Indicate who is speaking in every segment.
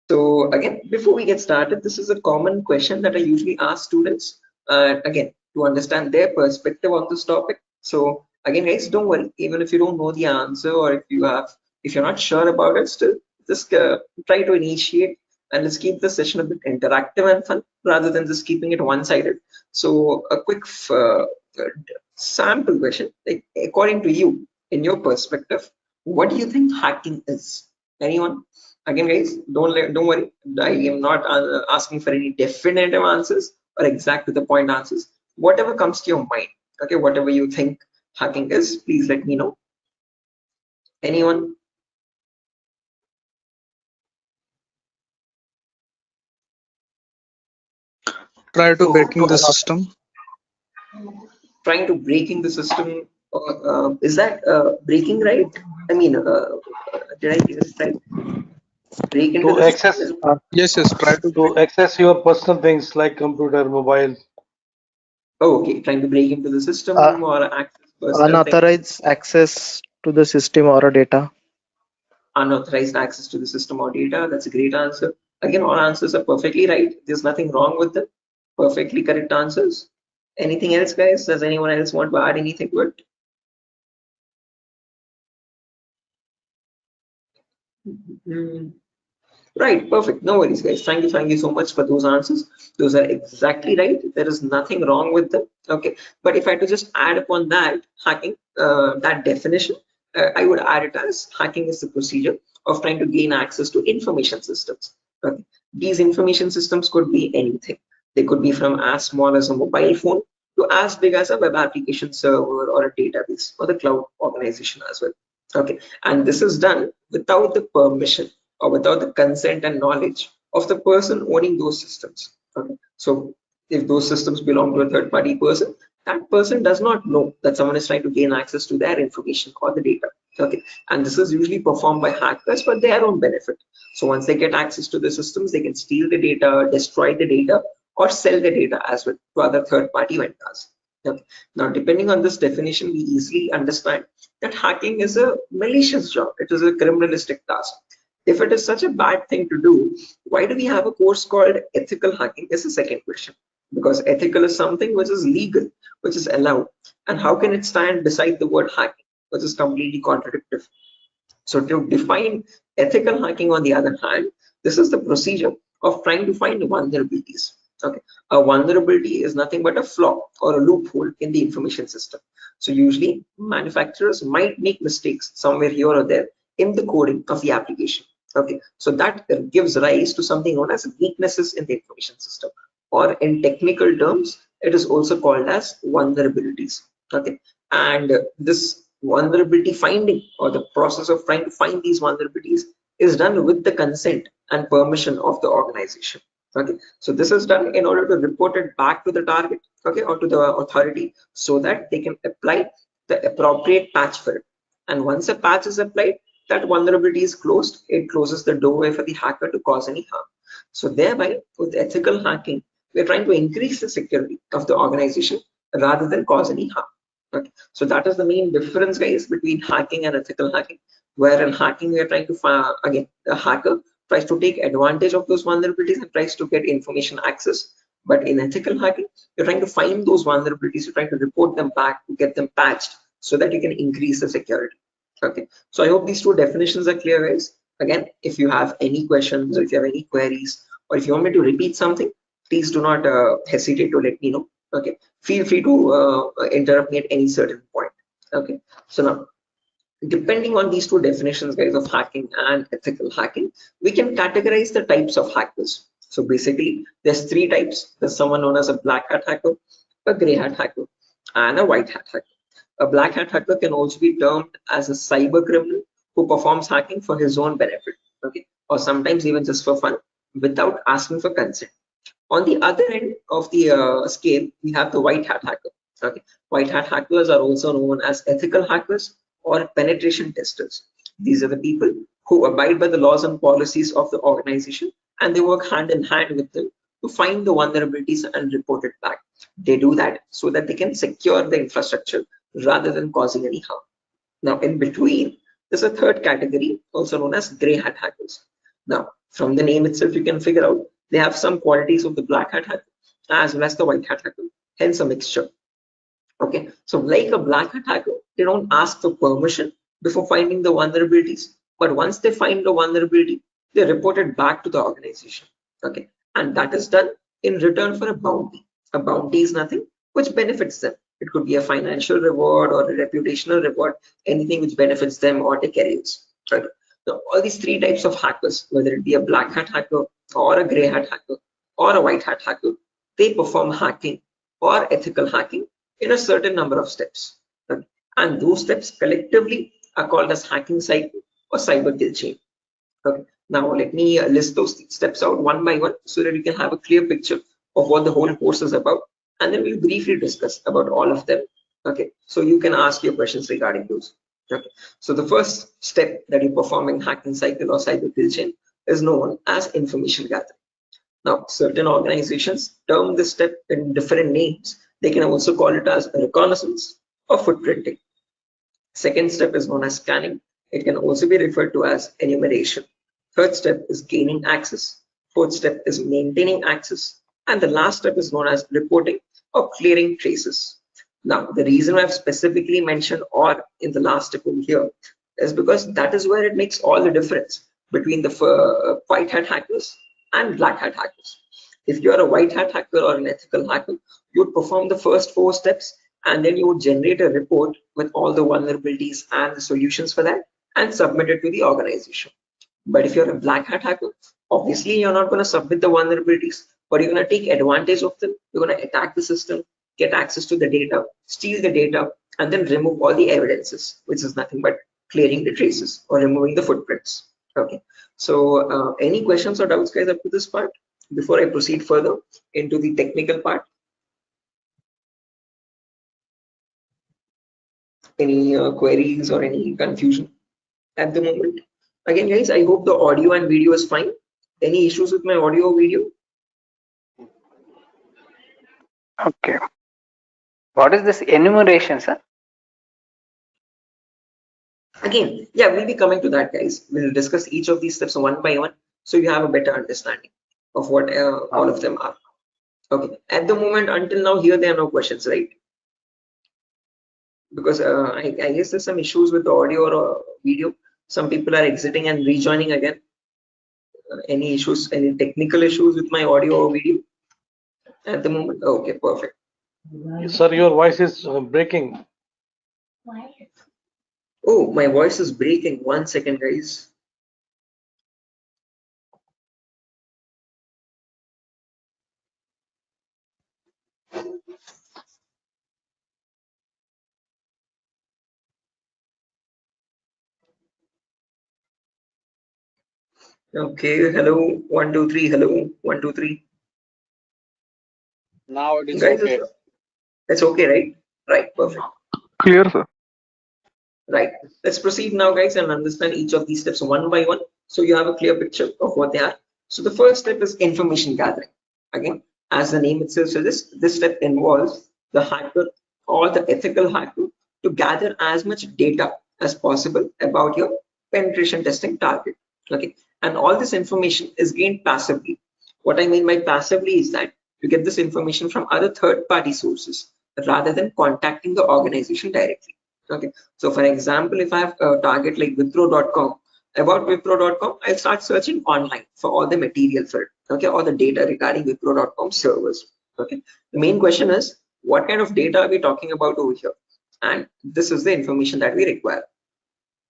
Speaker 1: So again, before we get started, this is a common question that I usually ask students, again, to understand their perspective on this topic. So again, guys, don't worry, even if you don't know the answer, or if you're not sure about it, still just try to initiate, and let's keep the session a bit interactive and fun rather than just keeping it one-sided. So a quick sample question, like according to you, in your perspective, what do you think hacking is? Anyone? Again, guys, don't worry, I am not asking for any definitive answers or exact to the point answers. Whatever comes to your mind, okay, whatever you think hacking is, please let me know. Anyone?
Speaker 2: Try to breaking the system.
Speaker 1: Trying to breaking the system, is that breaking, right? I mean, did I get it right? Break into
Speaker 3: To
Speaker 1: the system
Speaker 3: access
Speaker 1: is,
Speaker 2: Yes, yes. Try to
Speaker 3: to access your personal things like computer, mobile.
Speaker 1: oh, okay, trying to break into the
Speaker 4: Uh,
Speaker 1: system or access personal things.
Speaker 4: Unauthorized access to the system or a data.
Speaker 1: Unauthorized access to the system or data. That's a great answer. Again, all answers are perfectly right. There's nothing wrong with them. Perfectly correct answers. Anything else, guys? Does anyone else want to add anything to it? Hmm. Right, perfect. No worries, guys. Thank you so much for those answers. Those are exactly right. There is nothing wrong with them. Okay, but if I had to just add upon that hacking, that definition, I would add it as hacking is the procedure of trying to gain access to information systems. Okay, these information systems could be anything. They could be from as small as a mobile phone to as big as a web application server or a database or the cloud organization as well. Okay, and this is done without the permission or without the consent and knowledge of the person owning those systems. Okay, so if those systems belong to a third party person, that person does not know that someone is trying to gain access to their information or the data. Okay, and this is usually performed by hackers for their own benefit. So once they get access to the systems, they can steal the data, destroy the data, or sell the data as well to other third party vendors. Okay. Now, depending on this definition, we easily understand that hacking is a malicious job. It is a criminalistic task. If it is such a bad thing to do, why do we have a course called ethical hacking? Is the second question. Because ethical is something which is legal, which is allowed. And how can it stand beside the word hacking, which is completely contradictory? So to define ethical hacking, on the other hand, this is the procedure of trying to find vulnerabilities. Okay, a vulnerability is nothing but a flaw or a loophole in the information system. So usually manufacturers might make mistakes somewhere here or there in the coding of the application. Okay, so that gives rise to something known as weaknesses in the information system, or in technical terms, it is also called as vulnerabilities. Okay, and this vulnerability finding, or the process of trying to find these vulnerabilities, is done with the consent and permission of the organization. Okay, so this is done in order to report it back to the target, okay, or to the authority, so that they can apply the appropriate patch for it. And once a patch is applied, that vulnerability is closed. It closes the doorway for the hacker to cause any harm. So thereby, with ethical hacking, we're trying to increase the security of the organization rather than cause any harm. Okay. So that is the main difference, guys, between hacking and ethical hacking. Where in hacking, we are trying to find, again, the hacker tries to take advantage of those vulnerabilities and tries to get information access. But in ethical hacking, you're trying to find those vulnerabilities, you're trying to report them back to get them patched so that you can increase the security. Okay, so I hope these two definitions are clear, guys. Again, if you have any questions or if you have any queries, or if you want me to repeat something, please do not hesitate to let me know. Okay, feel free to interrupt me at any certain point. Okay, so now, depending on these two definitions, guys, of hacking and ethical hacking, we can categorize the types of hackers. So basically, there's three types. There's someone known as a black hat hacker, a gray hat hacker, and a white hat hacker. A black hat hacker can also be termed as a cyber criminal who performs hacking for his own benefit, okay, or sometimes even just for fun, without asking for consent. On the other end of the scale, we have the white hat hacker. Okay, white hat hackers are also known as ethical hackers or penetration testers. These are the people who abide by the laws and policies of the organization, and they work hand in hand with them to find the vulnerabilities and report it back. They do that so that they can secure the infrastructure rather than causing any harm. Now, in between, there's a third category, also known as gray hat hackers. Now, From the name itself, you can figure out they have some qualities of the black hat hacker as well as the white hat hacker, hence a mixture. Okay, so like a black hat hacker, they don't ask for permission before finding the vulnerabilities, but once they find the vulnerability, they report it back to the organization. Okay, and that is done in return for a bounty. A bounty is nothing which benefits them. It could be a financial reward or a reputational reward, anything which benefits them or their careers. Okay. So all these three types of hackers, whether it be a black hat hacker or a gray hat hacker or a white hat hacker, they perform hacking or ethical hacking in a certain number of steps. Okay. And those steps collectively are called as hacking cycle or cyber kill chain. Okay. Now let me list those steps out one by one so that you can have a clear picture of what the whole course is about, and then we'll briefly discuss about all of them. Okay, so you can ask your questions regarding those. Okay, so the first step that you perform in hacking cycle or cyber kill chain is known as information gathering. Now, certain organizations term this step in different names. They can also call it as reconnaissance or footprinting. Second step is known as scanning. It can also be referred to as enumeration. Third step is gaining access. Fourth step is maintaining access. And the last step is known as reporting or clearing traces. Now, the reason I've specifically mentioned "or" in the last step over here is because that is where it makes all the difference between the white hat hackers and black hat hackers. If you are a white hat hacker or an ethical hacker, you would perform the first 4 steps and then you would generate a report with all the vulnerabilities and the solutions for that and submit it to the organization. But if you're a black hat hacker, obviously you're not going to submit the vulnerabilities, but you're going to take advantage of them. You're going to attack the system, get access to the data, steal the data, and then remove all the evidences, which is nothing but clearing the traces or removing the footprints. Okay, so any questions or doubts, guys, up to this part before I proceed further into the technical part? Any queries or any confusion at the moment? Again, guys, I hope the audio and video is fine. Any issues with my audio or video?
Speaker 5: Okay. What is this enumeration, sir?
Speaker 1: Again, yeah, we'll be coming to that, guys. We'll discuss each of these steps one by one so you have a better understanding of what all of them are. Okay, at the moment, until now, here there are no questions, right? Because I guess there's some issues with the audio or video. Some people are exiting and rejoining again. Any issues, any technical issues with my audio or video at the moment? Okay, perfect.
Speaker 3: Sir, your voice is breaking.
Speaker 1: Oh, my voice is breaking. 1 second, guys. Okay, hello, 1 2 3, hello, 1 2 3.
Speaker 6: Now it is
Speaker 1: Guys,
Speaker 6: okay.
Speaker 1: it's okay, right? Right, perfect.
Speaker 2: Clear, sir.
Speaker 1: Right, let's proceed now, guys, and understand each of these steps one by one so you have a clear picture of what they are. So the first step is information gathering. Again, as the name itself suggests, this step involves the hacker or the ethical hacker to gather as much data as possible about your penetration testing target. Okay, and all this information is gained passively. What I mean by passively is that you get this information from other third-party sources rather than contacting the organization directly. Okay, so for example, if I have a target like Wipro.com, about Wipro.com, I'll start searching online for all the material for it. Okay, all the data regarding Wipro.com servers. Okay, the main question is what kind of data are we talking about over here? And this is the information that we require.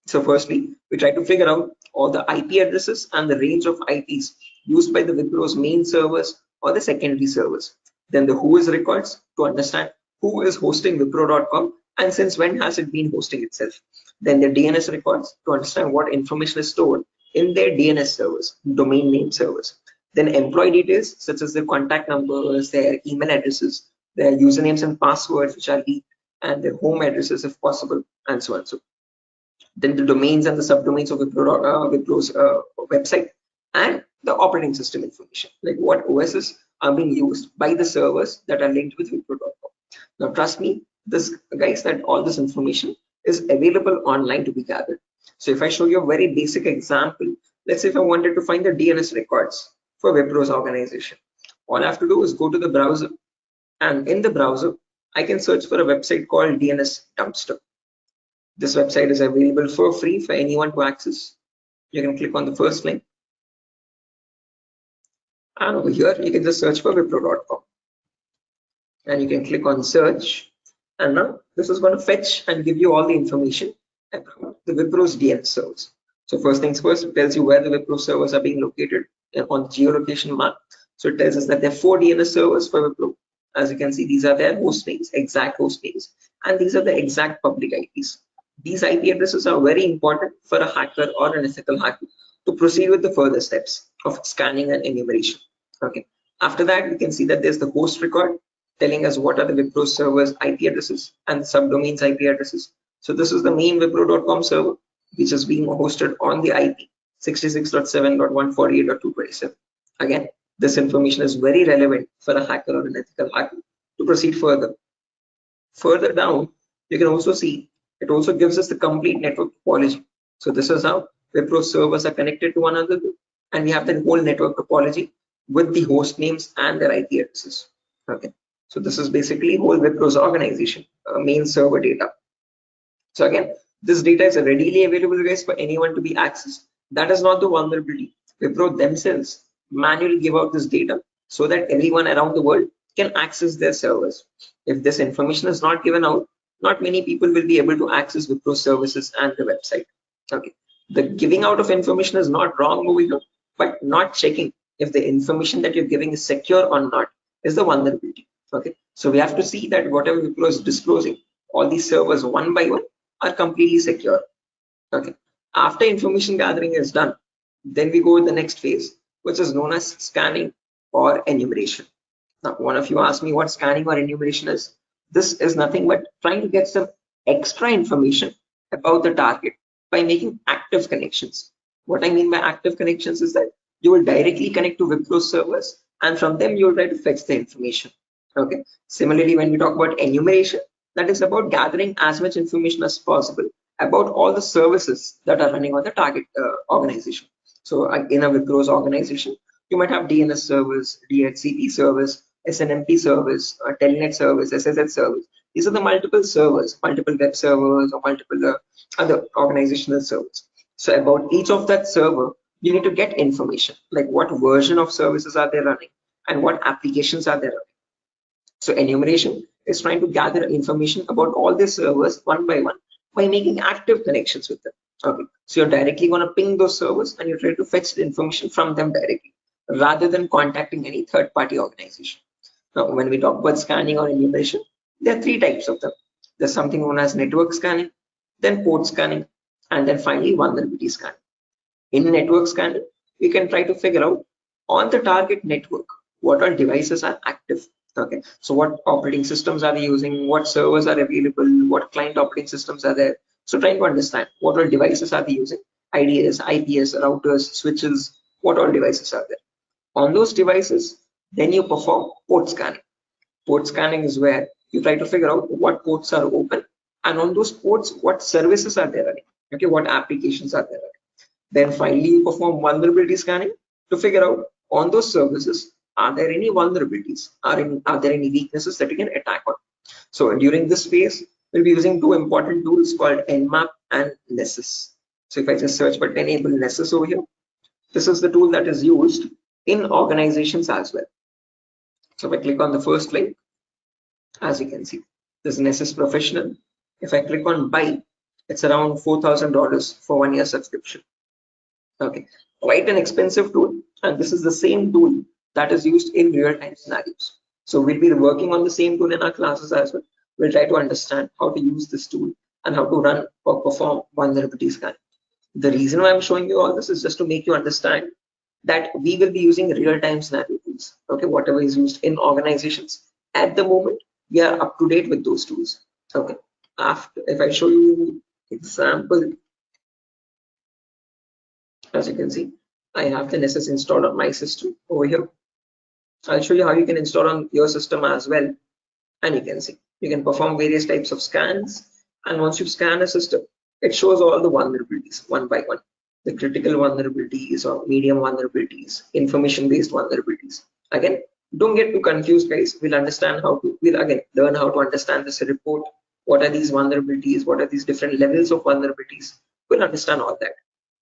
Speaker 1: So firstly, we try to figure out all the IP addresses and the range of IPs used by the Wipro's main servers or the secondary servers. Then the whois records to understand who is hosting Wipro.com and since when has it been hosting itself. Then the DNS records to understand what information is stored in their DNS servers, domain name servers. Then employee details such as their contact numbers, their email addresses, their usernames and passwords which are leaked, and their home addresses if possible, and so on. So then the domains and the subdomains of Wipro's website, and the operating system information, like what OSs are being used by the servers that are linked with Wipro.com. Now, trust me, this guys, that all this information is available online to be gathered. So if I show you a very basic example let's say if I wanted to find the DNS records for Wipro's organization, all I have to do is go to the browser, and in the browser, I can search for a website called DNS Dumpster. This website is available for free for anyone to access. You can click on the first link, and over here you can just search for wipro.com, and you can click on search, and now this is going to fetch and give you all the information about the Wipro's DNS servers. So first things first, it tells you where the Wipro servers are being located on the geolocation map. So it tells us that there are 4 DNS servers for Wipro. As you can see, these are their host names, exact host names, and these are the exact public IPs. These IP addresses are very important for a hacker or an ethical hacker to proceed with the further steps of scanning and enumeration. Okay. After that, we can see that there's the host record telling us what are the Wipro servers IP addresses and the subdomains IP addresses. So this is the main wipro.com server, which is being hosted on the IP 66.7.148.227. Again, this information is very relevant for a hacker or an ethical hacker to proceed further. Further down, you can also see it also gives us the complete network topology. So this is how Wipro servers are connected to one another, and we have the whole network topology with the host names and their IP addresses. Okay, so this is basically whole Wipro's organization main server data. So again, this data is readily available, guys, for anyone to be accessed. That is not the vulnerability. Wipro themselves manually give out this data so that everyone around the world can access their servers. If this information is not given out, not many people will be able to access Wipro services and the website. Okay, the giving out of information is not wrong over here, but not checking if the information that you're giving is secure or not is the vulnerability. Okay, so we have to see that whatever Wipro is disclosing, all these servers one by one are completely secure. Okay, after information gathering is done, then we go to the next phase, which is known as scanning or enumeration. Now, one of you asked me what scanning or enumeration is. This is nothing but trying to get some extra information about the target by making active connections. What I mean by active connections is that you will directly connect to Wipro servers, and from them you will try to fetch the information. Okay. Similarly, when we talk about enumeration, that is about gathering as much information as possible about all the services that are running on the target organization. So in a Wipro's organization, you might have DNS servers, DHCP servers, SNMP servers, Telnet servers, SSH servers. These are the multiple servers, multiple web servers, or multiple other organizational servers. So about each of that server, you need to get information, like what version of services are they running and what applications are they running. So enumeration is trying to gather information about all the servers one by one by making active connections with them. Okay, so you're directly going to ping those servers and you try to fetch the information from them directly rather than contacting any third-party organization. Now, when we talk about scanning or enumeration, there are 3 types of them. There's something known as network scanning, then port scanning, and then finally vulnerability scanning. In network scanning, we can try to figure out on the target network what all devices are active. Okay, so what operating systems are they using, what servers are available, what client operating systems are there. So trying to understand what all devices are they using, IDS, IPS, routers, switches, what all devices are there. On those devices, then you perform port scanning. Port scanning is where you try to figure out what ports are open, and on those ports, what services are there running. Okay, what applications are there running. Then finally, you perform vulnerability scanning to figure out on those services, are there any vulnerabilities? Are there any weaknesses that you can attack on? So during this phase, we'll be using 2 important tools called Nmap and Nessus. So if I just search for enable Nessus over here, this is the tool that is used in organizations as well. So if I click on the first link, as you can see, this Nessus Professional. If I click on buy, it's around $4,000 for 1 year subscription. Okay, quite an expensive tool, and this is the same tool that is used in real-time scenarios. So we'll be working on the same tool in our classes as well. We'll try to understand how to use this tool and how to run or perform vulnerability scanning. The reason why I'm showing you all this is just to make you understand that we will be using real-time scenario tools. Okay, whatever is used in organizations at the moment, we are up to date with those tools. Okay, after if I show you example, as you can see, I have the Nessus installed on my system over here. I'll show you how you can install on your system as well, and you can see you can perform various types of scans, and once you scan a system, it shows all the vulnerabilities one by one. the critical vulnerabilities or medium vulnerabilities, information-based vulnerabilities. Again, don't get too confused, guys. We'll again learn how to understand this report. What are these vulnerabilities? What are these different levels of vulnerabilities? We'll understand all that.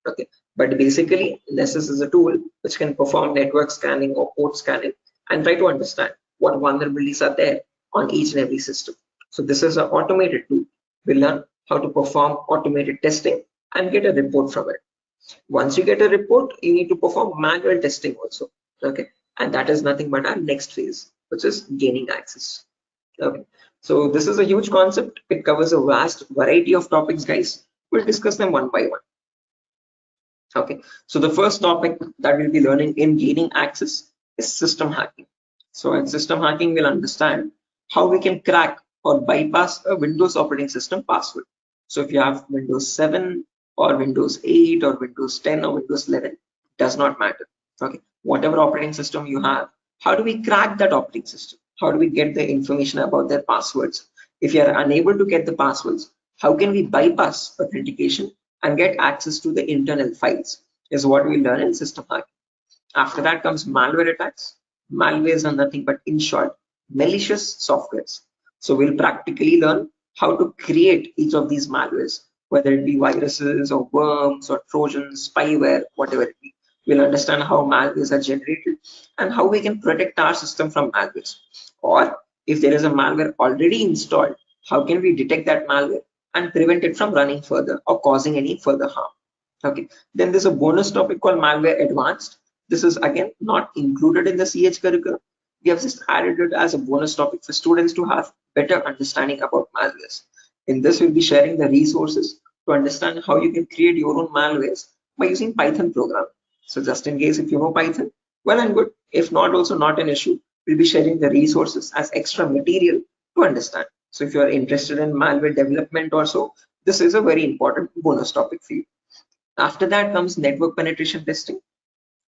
Speaker 1: Okay, but basically, Nessus is a tool which can perform network scanning or port scanning and try to understand what vulnerabilities are there on each and every system. So this is an automated tool. We'll learn how to perform automated testing and get a report from it. Once you get a report, you need to perform manual testing also. Okay, and that is nothing but our next phase, which is gaining access. Okay, so this is a huge concept. It covers a vast variety of topics, guys. We'll discuss them one by one. Okay, so the first topic that we'll be learning in gaining access is system hacking. So in system hacking, we'll understand how we can crack or bypass a Windows operating system password. So if you have Windows 7 or Windows 8 or Windows 10 or Windows 11, does not matter. Okay, whatever operating system you have, how do we crack that operating system? How do we get the information about their passwords? If you are unable to get the passwords, how can we bypass authentication and get access to the internal files is what we learn in system hacking. After that comes malware attacks. Malwares are nothing but, in short, malicious softwares. So we'll practically learn how to create each of these malwares, whether it be viruses or worms or trojans, spyware, whatever it be. We'll understand how malwares are generated and how we can protect our system from malwares. Or if there is a malware already installed, how can we detect that malware and prevent it from running further or causing any further harm. Okay, then there's a bonus topic called malware advanced. This is again not included in the CH curriculum. We have just added it as a bonus topic for students to have better understanding about malwares. In this, we'll be sharing the resources to understand how you can create your own malwares by using Python program. So just in case if you know Python, well and good. If not, also not an issue. We'll be sharing the resources as extra material to understand. So if you are interested in malware development also, this is a very important bonus topic for you. After that comes network penetration testing.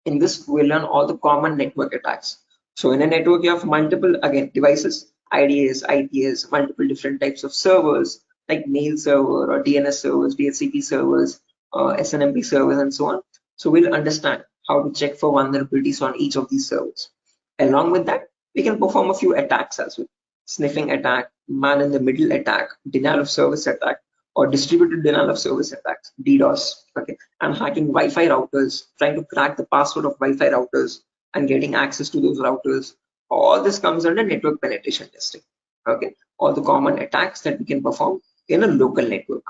Speaker 1: In this, we'll learn all the common network attacks. So in a network, you have multiple, again, devices, IDS, IPS, multiple different types of servers, like mail server or DNS servers, DHCP servers, SNMP servers, and so on. So we'll understand how to check for vulnerabilities on each of these servers. Along with that, we can perform a few attacks as well. Sniffing attack, man-in-the-middle attack, denial of service attack, or distributed denial of service attacks, DDoS. Okay, and hacking Wi-Fi routers, trying to crack the password of Wi-Fi routers and getting access to those routers. All this comes under network penetration testing. Okay, all the common attacks that we can perform in a local network.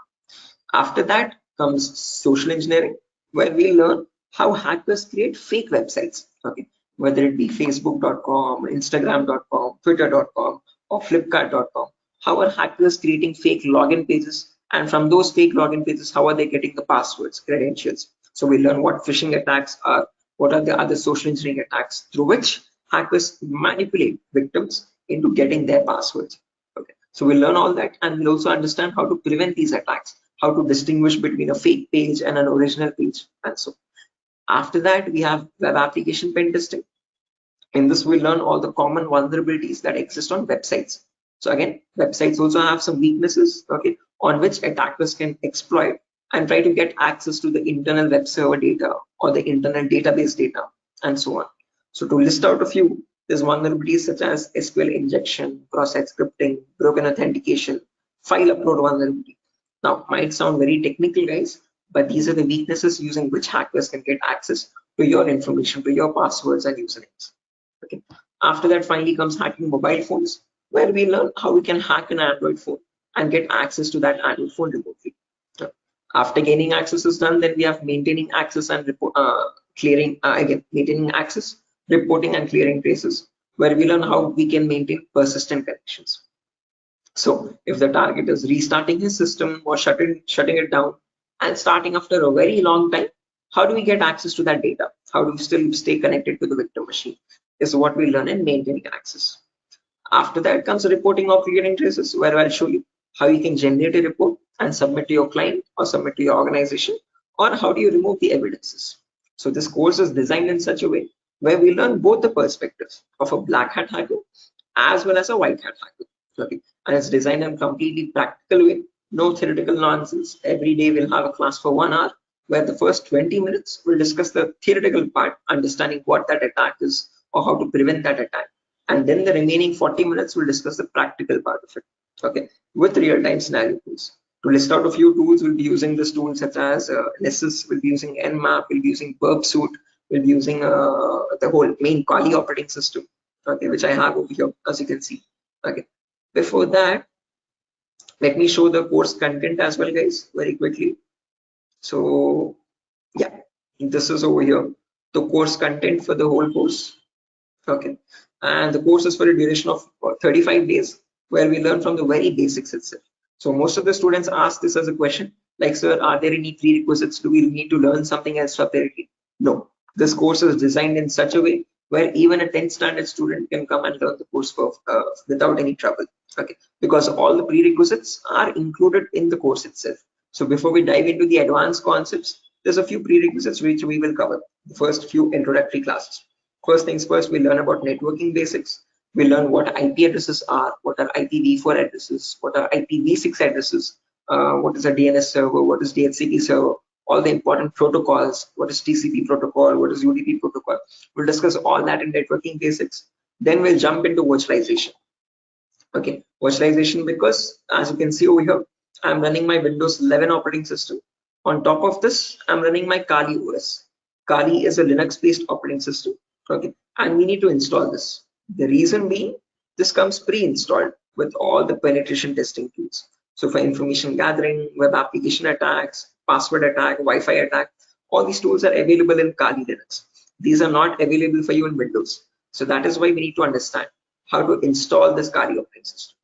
Speaker 1: After that comes social engineering, where we learn how hackers create fake websites. Okay, whether it be Facebook.com, Instagram.com, Twitter.com, or Flipkart.com. How are hackers creating fake login pages? And from those fake login pages, how are they getting the passwords, credentials? So we learn what phishing attacks are, what are the other social engineering attacks through which hackers manipulate victims into getting their passwords. Okay, so we'll learn all that, and we'll also understand how to prevent these attacks, how to distinguish between a fake page and an original page, and so. After that, we have web application pen testing. In this, we learn all the common vulnerabilities that exist on websites. So again, websites also have some weaknesses, okay, on which attackers can exploit and try to get access to the internal web server data or the internal database data, and so on. So to list out a few, there's vulnerabilities such as SQL injection, cross-site scripting, broken authentication, file upload vulnerability. Now, might sound very technical, guys, but these are the weaknesses using which hackers can get access to your information, to your passwords and usernames. Okay. After that, finally comes hacking mobile phones, where we learn how we can hack an Android phone and get access to that Android phone remotely. After gaining access is done, then we have maintaining access and maintaining access, reporting and clearing traces, where we learn how we can maintain persistent connections. So if the target is restarting his system or shutting it down and starting after a very long time, how do we get access to that data? How do we still stay connected to the victim machine? Is what we learn in maintaining access. After that comes reporting or clearing traces, where I'll show you how you can generate a report and submit to your client or submit to your organization, or how do you remove the evidences. So this course is designed in such a way where we learn both the perspectives of a black hat hacker as well as a white hat hacker. Okay, and it's designed in a completely practical way, no theoretical nonsense. Every day we'll have a class for 1 hour where the first 20 minutes will discuss the theoretical part, understanding what that attack is or how to prevent that attack. And then the remaining 40 minutes will discuss the practical part of it, okay, with real-time scenario tools. To list out a few tools, we'll be using this tool such as Nessus, we'll be using Nmap, we'll be using Burpsuit, we'll be using the whole main Kali operating system, okay, which I have over here, as you can see. Okay. Before that, let me show the course content as well, guys, very quickly. So yeah, this is over here, the course content for the whole course. Okay, and the course is for a duration of 35 days, where we learn from the very basics itself. So most of the students ask this as a question, like, sir, are there any prerequisites? Do we need to learn something else separately? No, this course is designed in such a way where even a 10th standard student can come and learn the course for, without any trouble. Okay, because all the prerequisites are included in the course itself. So before we dive into the advanced concepts, there's a few prerequisites which we will cover. The first few introductory classes. First things first, we learn about networking basics. We learn what IP addresses are, what are IPv4 addresses, what are IPv6 addresses, what is a DNS server, what is DHCP server, all the important protocols, what is TCP protocol, what is UDP protocol. We'll discuss all that in networking basics. Then we'll jump into virtualization. Okay, virtualization, because as you can see over here, I'm running my Windows 11 operating system. On top of this, I'm running my Kali OS. Kali is a Linux-based operating system. Okay, and we need to install this. The reason being, this comes pre-installed with all the penetration testing tools. So for information gathering, web application attacks, password attack, Wi-Fi attack, all these tools are available in Kali Linux. These are not available for you in Windows. So that is why we need to understand how to install this Kali operating system.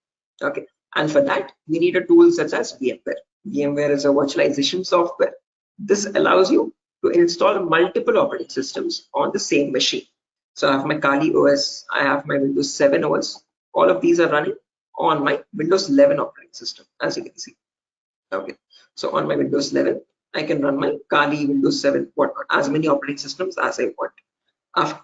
Speaker 1: Okay, and for that we need a tool such as VMware. VMware is a virtualization software. This allows you to install multiple operating systems on the same machine. So I have my Kali OS, I have my Windows 7 OS. All of these are running on my Windows 11 operating system, as you can see. Okay, so on my Windows 11, I can run my Kali, Windows 7, whatnot, as many operating systems as I want.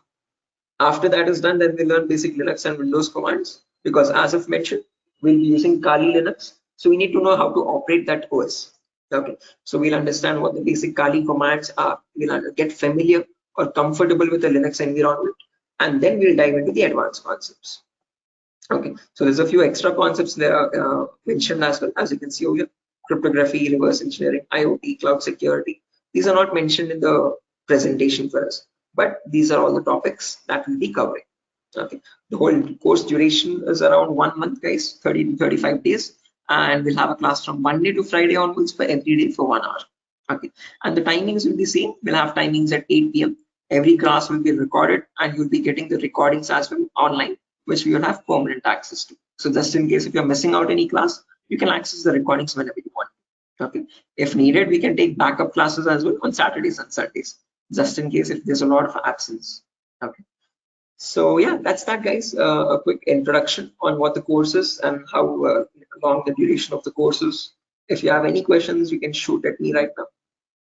Speaker 1: After that is done, then we learn basic Linux and Windows commands, because as I've mentioned, we'll be using Kali Linux. So we need to know how to operate that OS. Okay, so we'll understand what the basic Kali commands are. We'll get familiar or comfortable with the Linux environment, and then we'll dive into the advanced concepts. Okay, so there's a few extra concepts there mentioned as well, as you can see over here: cryptography, reverse engineering, IoT, cloud security. These are not mentioned in the presentation for us, but these are all the topics that we'll be covering. Okay, the whole course duration is around 1 month, guys, 30 to 35 days, and we'll have a class from Monday to Friday onwards for every day for 1 hour. Okay, and the timings will be same. We'll have timings at 8 p.m. Every class will be recorded, and you'll be getting the recordings as well online, which we will have permanent access to. So just in case if you're missing out any class, you can access the recordings whenever you want. Okay, if needed, we can take backup classes as well on Saturdays and Sundays, just in case if there's a lot of absence. Okay, so yeah, that's that, guys. A quick introduction on what the course is and how long the duration of the course is. If you have any questions, you can shoot at me right now.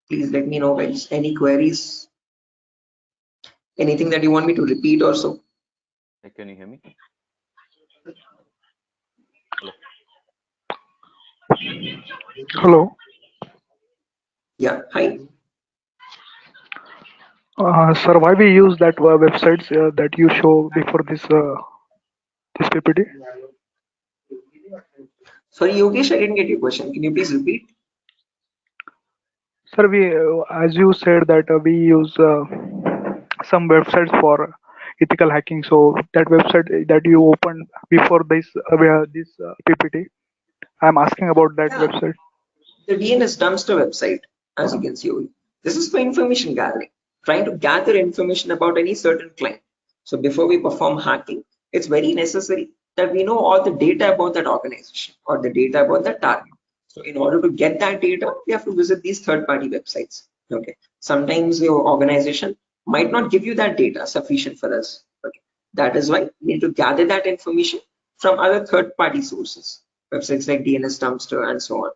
Speaker 1: Please let me know, guys. Any queries, anything that you want me to repeat or so.
Speaker 6: Hey, can you hear me?
Speaker 2: Hello.
Speaker 1: Yeah, hi.
Speaker 2: Sir, why we use that websites that you show before this PPT?
Speaker 1: Sorry, Yogesh, I didn't get your question. Can you please repeat?
Speaker 2: Sir, we as you said that we use some websites for ethical hacking. So that website that you opened before this PPT, I'm asking about that
Speaker 1: Yeah,
Speaker 2: website.
Speaker 1: the DNS dumpster website, as you can see. This is for information gathering, trying to gather information about any certain client. So before we perform hacking, it's very necessary that we know all the data about that organization or the data about that target. So in order to get that data, we have to visit these third-party websites. Okay, sometimes your organization might not give you that data sufficient for us. Okay, that is why we need to gather that information from other third-party sources, websites like DNS dumpster and so on.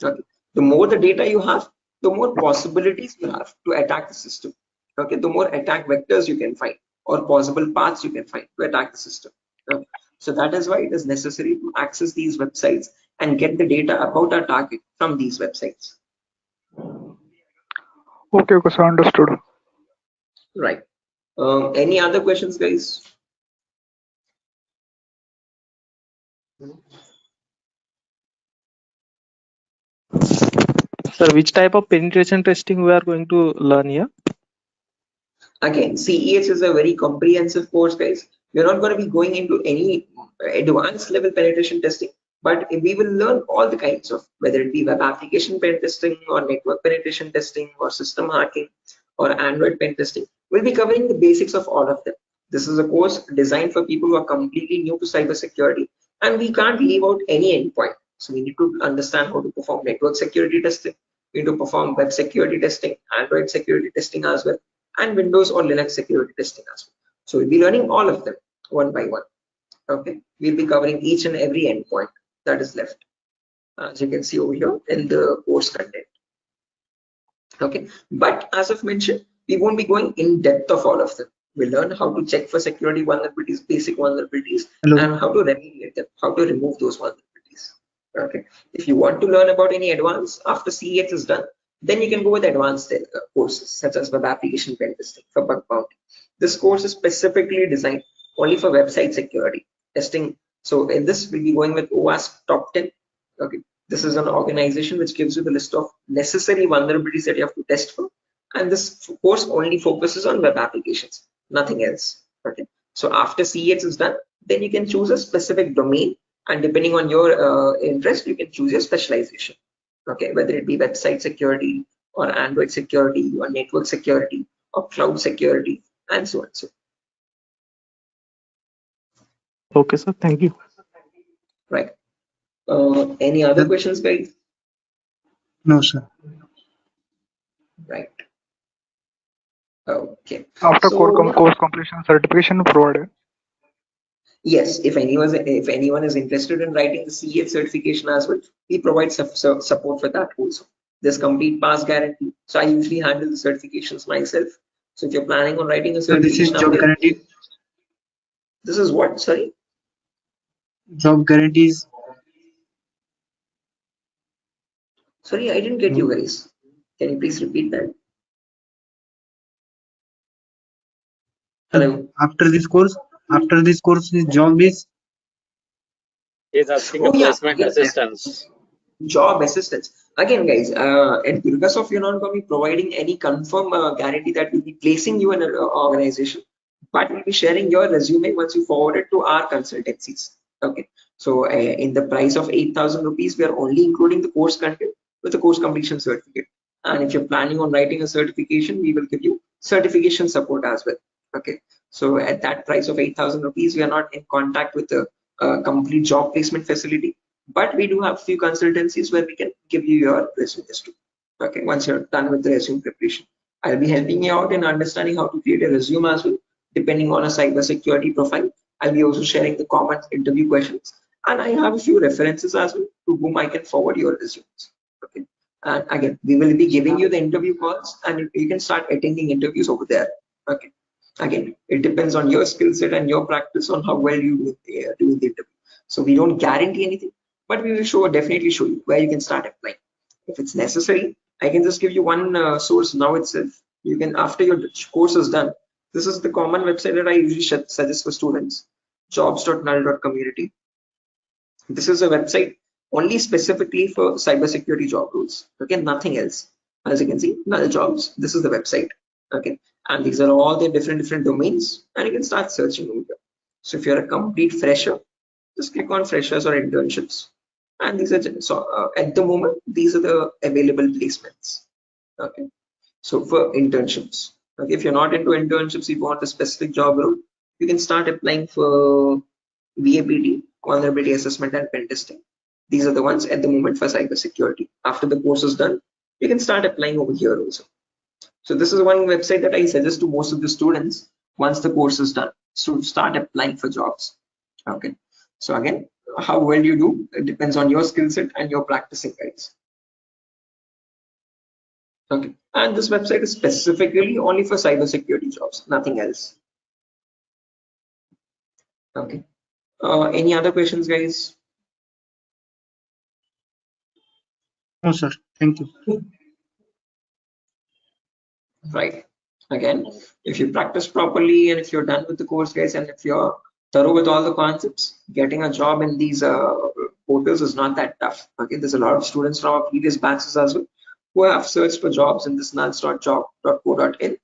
Speaker 1: Okay, the more the data you have, the more possibilities you have to attack the system. Okay, the more attack vectors you can find or possible paths you can find to attack the system. Okay. So that is why it is necessary to access these websites and get the data about our target from these websites.
Speaker 2: Okay, okay, sir, understood.
Speaker 1: Right. Any other questions, guys?
Speaker 4: Sir, which type of penetration testing we are going to learn here?
Speaker 1: Again, CEH is a very comprehensive course, guys. We're not going to be going into any advanced level penetration testing, but we will learn all the kinds of, whether it be web application pen testing or network penetration testing or system hacking or Android pen testing. We'll be covering the basics of all of them. This is a course designed for people who are completely new to cybersecurity, and we can't leave out any endpoint. So we need to understand how to perform network security testing. We need to perform web security testing, Android security testing as well, and Windows or Linux security testing as well. So we'll be learning all of them one by one. Okay, we'll be covering each and every endpoint that is left, as you can see over here in the course content. Okay, but as I've mentioned, we won't be going in depth of all of them. We'll learn how to check for security vulnerabilities, basic vulnerabilities,
Speaker 7: Hello.
Speaker 1: and how to remediate them, how to remove those vulnerabilities. Okay, if you want to learn about any advanced after CEX is done, then you can go with advanced courses such as web application pen testing for bug bounty. This course is specifically designed only for website security testing. So in this, we'll be going with OWASP Top 10. Okay, this is an organization which gives you the list of necessary vulnerabilities that you have to test for, and this course only focuses on web applications, nothing else. Okay, so after CEX is done, then you can choose a specific domain, and depending on your interest, you can choose your specialization. Okay, whether it be website security or Android security or network security or cloud security and so on. So
Speaker 4: Okay, sir. Thank you.
Speaker 1: right. Any other questions, guys?
Speaker 7: No, sir.
Speaker 1: Right. Okay.
Speaker 2: After
Speaker 1: So
Speaker 2: course completion, certification provided.
Speaker 1: yes, if anyone is interested in writing the CEF certification as well, we provide support for that also. There's complete pass guarantee. So I usually handle the certifications myself. So if you're planning on writing a
Speaker 7: So this is
Speaker 1: certification
Speaker 7: job
Speaker 1: out there,
Speaker 7: guarantee.
Speaker 1: this is what? Sorry.
Speaker 7: Job guarantees.
Speaker 1: Sorry, I didn't get you guys. Can you please repeat that? Hello.
Speaker 7: After this course, his job is.
Speaker 8: He's asking a
Speaker 1: Oh yeah,
Speaker 8: placement
Speaker 1: again,
Speaker 8: assistance.
Speaker 1: job assistance. Again, guys, at Durga, you're not going to be providing any confirm guarantee that we'll be placing you in an organization, but we'll be sharing your resume once you forward it to our consultancies. Okay, so in the price of 8,000 rupees, we are only including the course content with the course completion certificate. And if you're planning on writing a certification, we will give you certification support as well. Okay, so at that price of 8,000 rupees, we are not in contact with the complete job placement facility, but we do have few consultancies where we can give you your resumes too. Okay, once you're done with the resume preparation, I'll be helping you out in understanding how to create a resume as well, depending on a cybersecurity profile. I'll be also sharing the common interview questions, and I have a few references as well to whom I can forward your resumes. Okay, and again, we will be giving you the interview calls, and you can start attending interviews over there. Okay, again, it depends on your skill set and your practice on how well you do the interview. So we don't guarantee anything, but we will definitely show you where you can start applying. If it's necessary, I can just give you one source now itself. You can, after your course is done, this is the common website that I usually suggest for students, jobs.null.community. This is a website only specifically for cybersecurity job roles. Okay, nothing else. As you can see, null jobs. This is the website. Okay, and these are all the different domains, and you can start searching over here. So if you're a complete fresher, just click on freshers or internships, and these are at the moment these are the available placements. Okay, so for internships, okay, if you're not into internships, if you want a specific job role, you can start applying for VAPT, vulnerability assessment and pen testing. These are the ones at the moment for cybersecurity. After the course is done, you can start applying over here also. So this is one website that I suggest to most of the students once the course is done, so start applying for jobs. Okay, so again, how well you do, it depends on your skill set and your practicing, guys. Okay, and this website is specifically only for cybersecurity jobs, nothing else. Okay, any other questions, guys?
Speaker 7: No, sir. Thank you.
Speaker 1: right? Again, if you practice properly and if you're done with the course, guys, and if you're thorough with all the concepts, getting a job in these portals is not that tough. Okay, there's a lot of students from our previous batches as well who have searched for jobs in this nuls.job.co.in,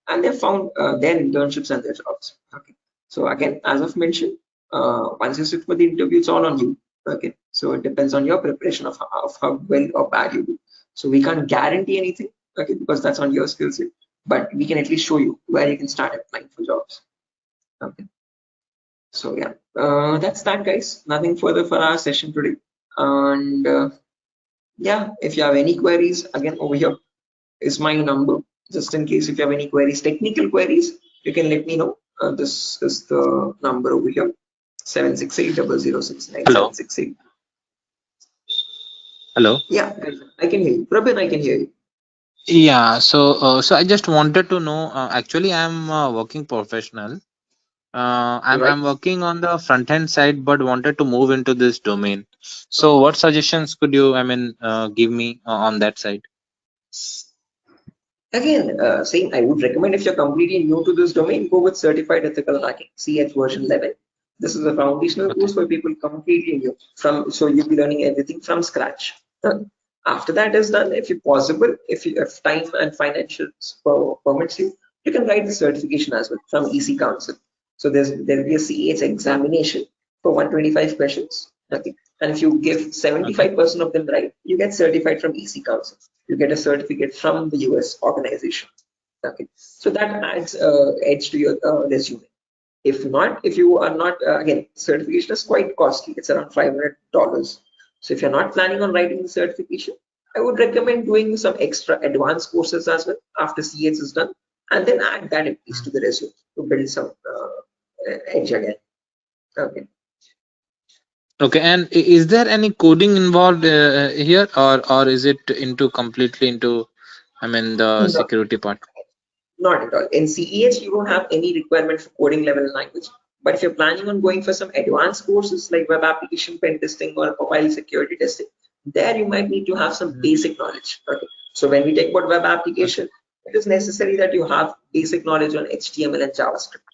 Speaker 1: and they found their internships and their jobs. Okay, so again, as I've mentioned, once you sit for the interview, it's all on you. Okay, so it depends on your preparation of how well or bad you do. So we can't guarantee anything, okay, because that's on your skill set, but we can at least show you where you can start applying for jobs. Okay, so yeah, that's that, guys. Nothing further for our session today. And yeah, if you have any queries, again, over here is my number. Just in case if you have any queries, technical queries, you can let me know. This is the number over here, 768
Speaker 9: Hello.
Speaker 1: 0069768.
Speaker 9: Hello.
Speaker 1: Yeah, I can hear you. Prabin, I can hear you.
Speaker 9: Yeah. So I just wanted to know. Actually, I'm a working professional. I'm
Speaker 1: Right.
Speaker 9: working on the front end side, but wanted to move into this domain. So, what suggestions could you, give me on that side?
Speaker 1: Again, same, I would recommend if you're completely new to this domain, go with Certified Ethical Hacking, CH version 11. This is a foundational
Speaker 9: Okay.
Speaker 1: course for people completely new so you'll be learning everything from scratch. After that is done, if you possible, if time and financial permits you, you can write the certification as well from EC Council. So there'll be a CH examination for 125 questions. Okay. And if you give 75% of them right, you get certified from EC Council. You get a certificate from the US organization. Okay, so that adds edge to your resume. If not, if you are not, again, certification is quite costly. It's around $500. So if you're not planning on writing the certification, I would recommend doing some extra advanced courses as well after CH is done, and then add that at least to the resume to build some edge again. Okay.
Speaker 9: Okay. And is there any coding involved here, or is it into completely into, the
Speaker 1: No,
Speaker 9: security part?
Speaker 1: not at all. In CEH, you don't have any requirement for coding level language. But if you're planning on going for some advanced courses like web application pen testing or mobile security testing, there you might need to have some basic knowledge. Okay. So when we talk about web application, it is necessary that you have basic knowledge on HTML and JavaScript.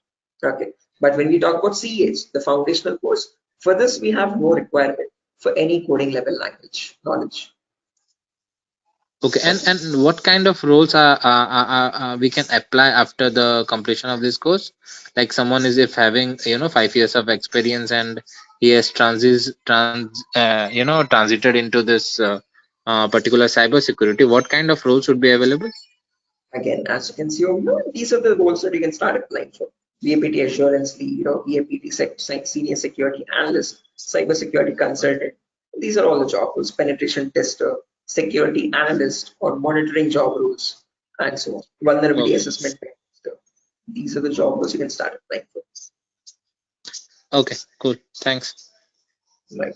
Speaker 1: Okay. But when we talk about CEH, the foundational course, for this we have no requirement for any coding level language knowledge.
Speaker 9: Okay. And what kind of roles we can apply after the completion of this course? Like someone is if having 5 years of experience and he has transited into this particular cyber security. What kind of roles would be available?
Speaker 1: Again, as you can see over here, these are the roles that you can start applying for. VAPT assurance lead, VAPT senior security analyst, cyber security consultant. These are all the job roles. Penetration tester, security analyst, or monitoring job roles, and so on. Vulnerability
Speaker 9: Okay.
Speaker 1: assessment tester. These are the job roles you can start applying for.
Speaker 9: Okay. Cool. Thanks.
Speaker 1: Right.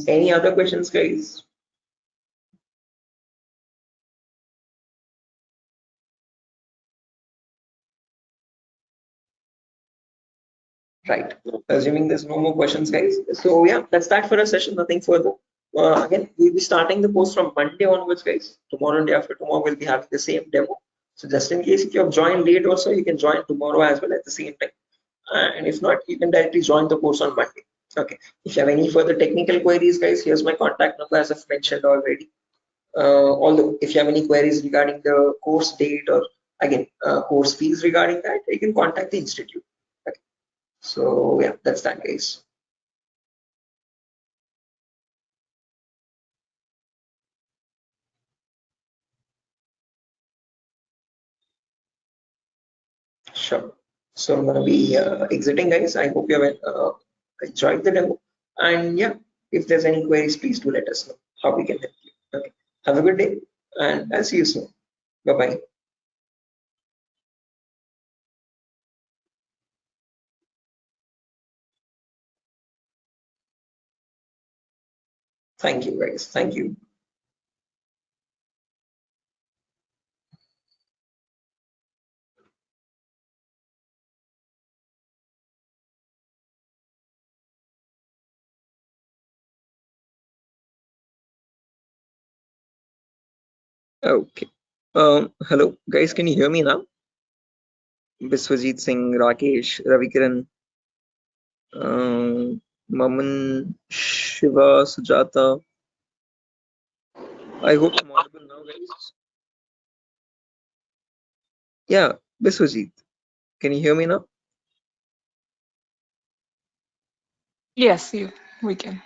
Speaker 1: Any other questions, guys? Right. Assuming there's no more questions, guys. So yeah, that's that for a session. Nothing further. Again, we'll be starting the course from Monday onwards, guys. Tomorrow and day after tomorrow, we'll be having the same demo. So just in case if you have joined late also, you can join tomorrow as well at the same time. And if not, you can directly join the course on Monday. Okay. If you have any further technical queries, guys, here's my contact number as I've mentioned already. Although if you have any queries regarding the course date or again course fees regarding that, you can contact the institute. Okay. So yeah, that's that, guys. Sure. So I'm gonna be exiting, guys. I hope you have enjoyed the demo. And yeah, if there's any queries, please do let us know how we can help you. Okay. Have a good day, and I'll see you soon. Bye bye. Thank you, guys. Thank you. Okay. Hello, guys. Can you hear me now? Biswajit Singh, Rakesh, Ravikiran, Maman, Shiva, Sujata. I hope I'm audible now, guys. Yeah, Biswajit. Can you hear me now?
Speaker 10: Yes, we can.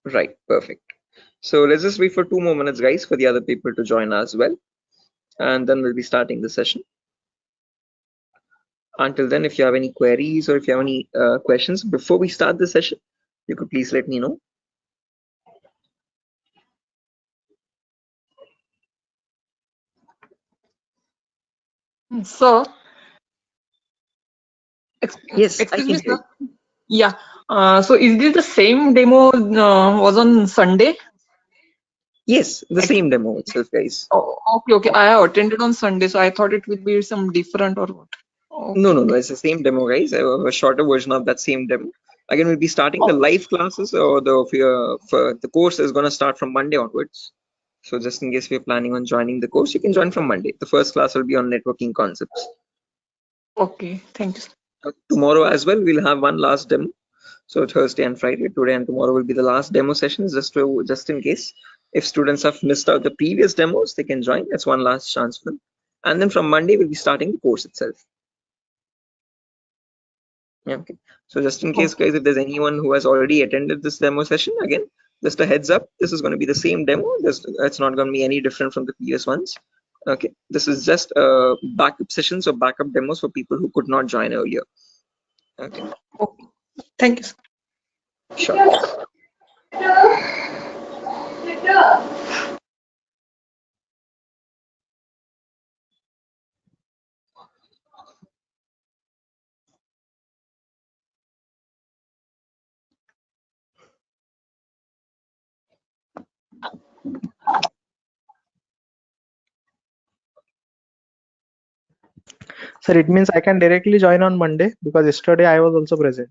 Speaker 1: Right, perfect. So let's just wait for 2 more minutes, guys, for the other people to join as well. And then we'll be starting the session. Until then, if you have any queries or if you have any questions before we start the session, you could please let me know.
Speaker 10: So,
Speaker 1: Yes, I
Speaker 10: excuse
Speaker 1: can
Speaker 10: me,
Speaker 1: hear
Speaker 10: sir.
Speaker 1: you.
Speaker 10: Yeah. So, is this the same demo was on Sunday?
Speaker 1: Yes, the same demo itself, guys.
Speaker 10: Oh, okay. I have attended on Sunday, so I thought it would be some different or what.
Speaker 1: No, it's the same demo, guys. A shorter version of that same demo. Again, we'll be starting the live classes, or the course is going to start from Monday onwards. So just in case we're planning on joining the course, you can join from Monday. The first class will be on networking concepts.
Speaker 10: Okay, thank you, sir.
Speaker 1: Tomorrow as well, we'll have one last demo. So Thursday and Friday, today and tomorrow will be the last demo sessions, just in case if students have missed out the previous demos, they can join. That's one last chance for them. And then from Monday, we'll be starting the course itself. Yeah, okay. So just in case, guys, if there's anyone who has already attended this demo session, again, just a heads up, this is going to be the same demo. It's not going to be any different from the previous ones. Okay, this is just backup sessions or backup demos for people who could not join earlier. Okay.
Speaker 10: Okay. Thank you, sir.
Speaker 1: Sure.
Speaker 4: Sir, it means I can directly join on Monday because yesterday I was also present.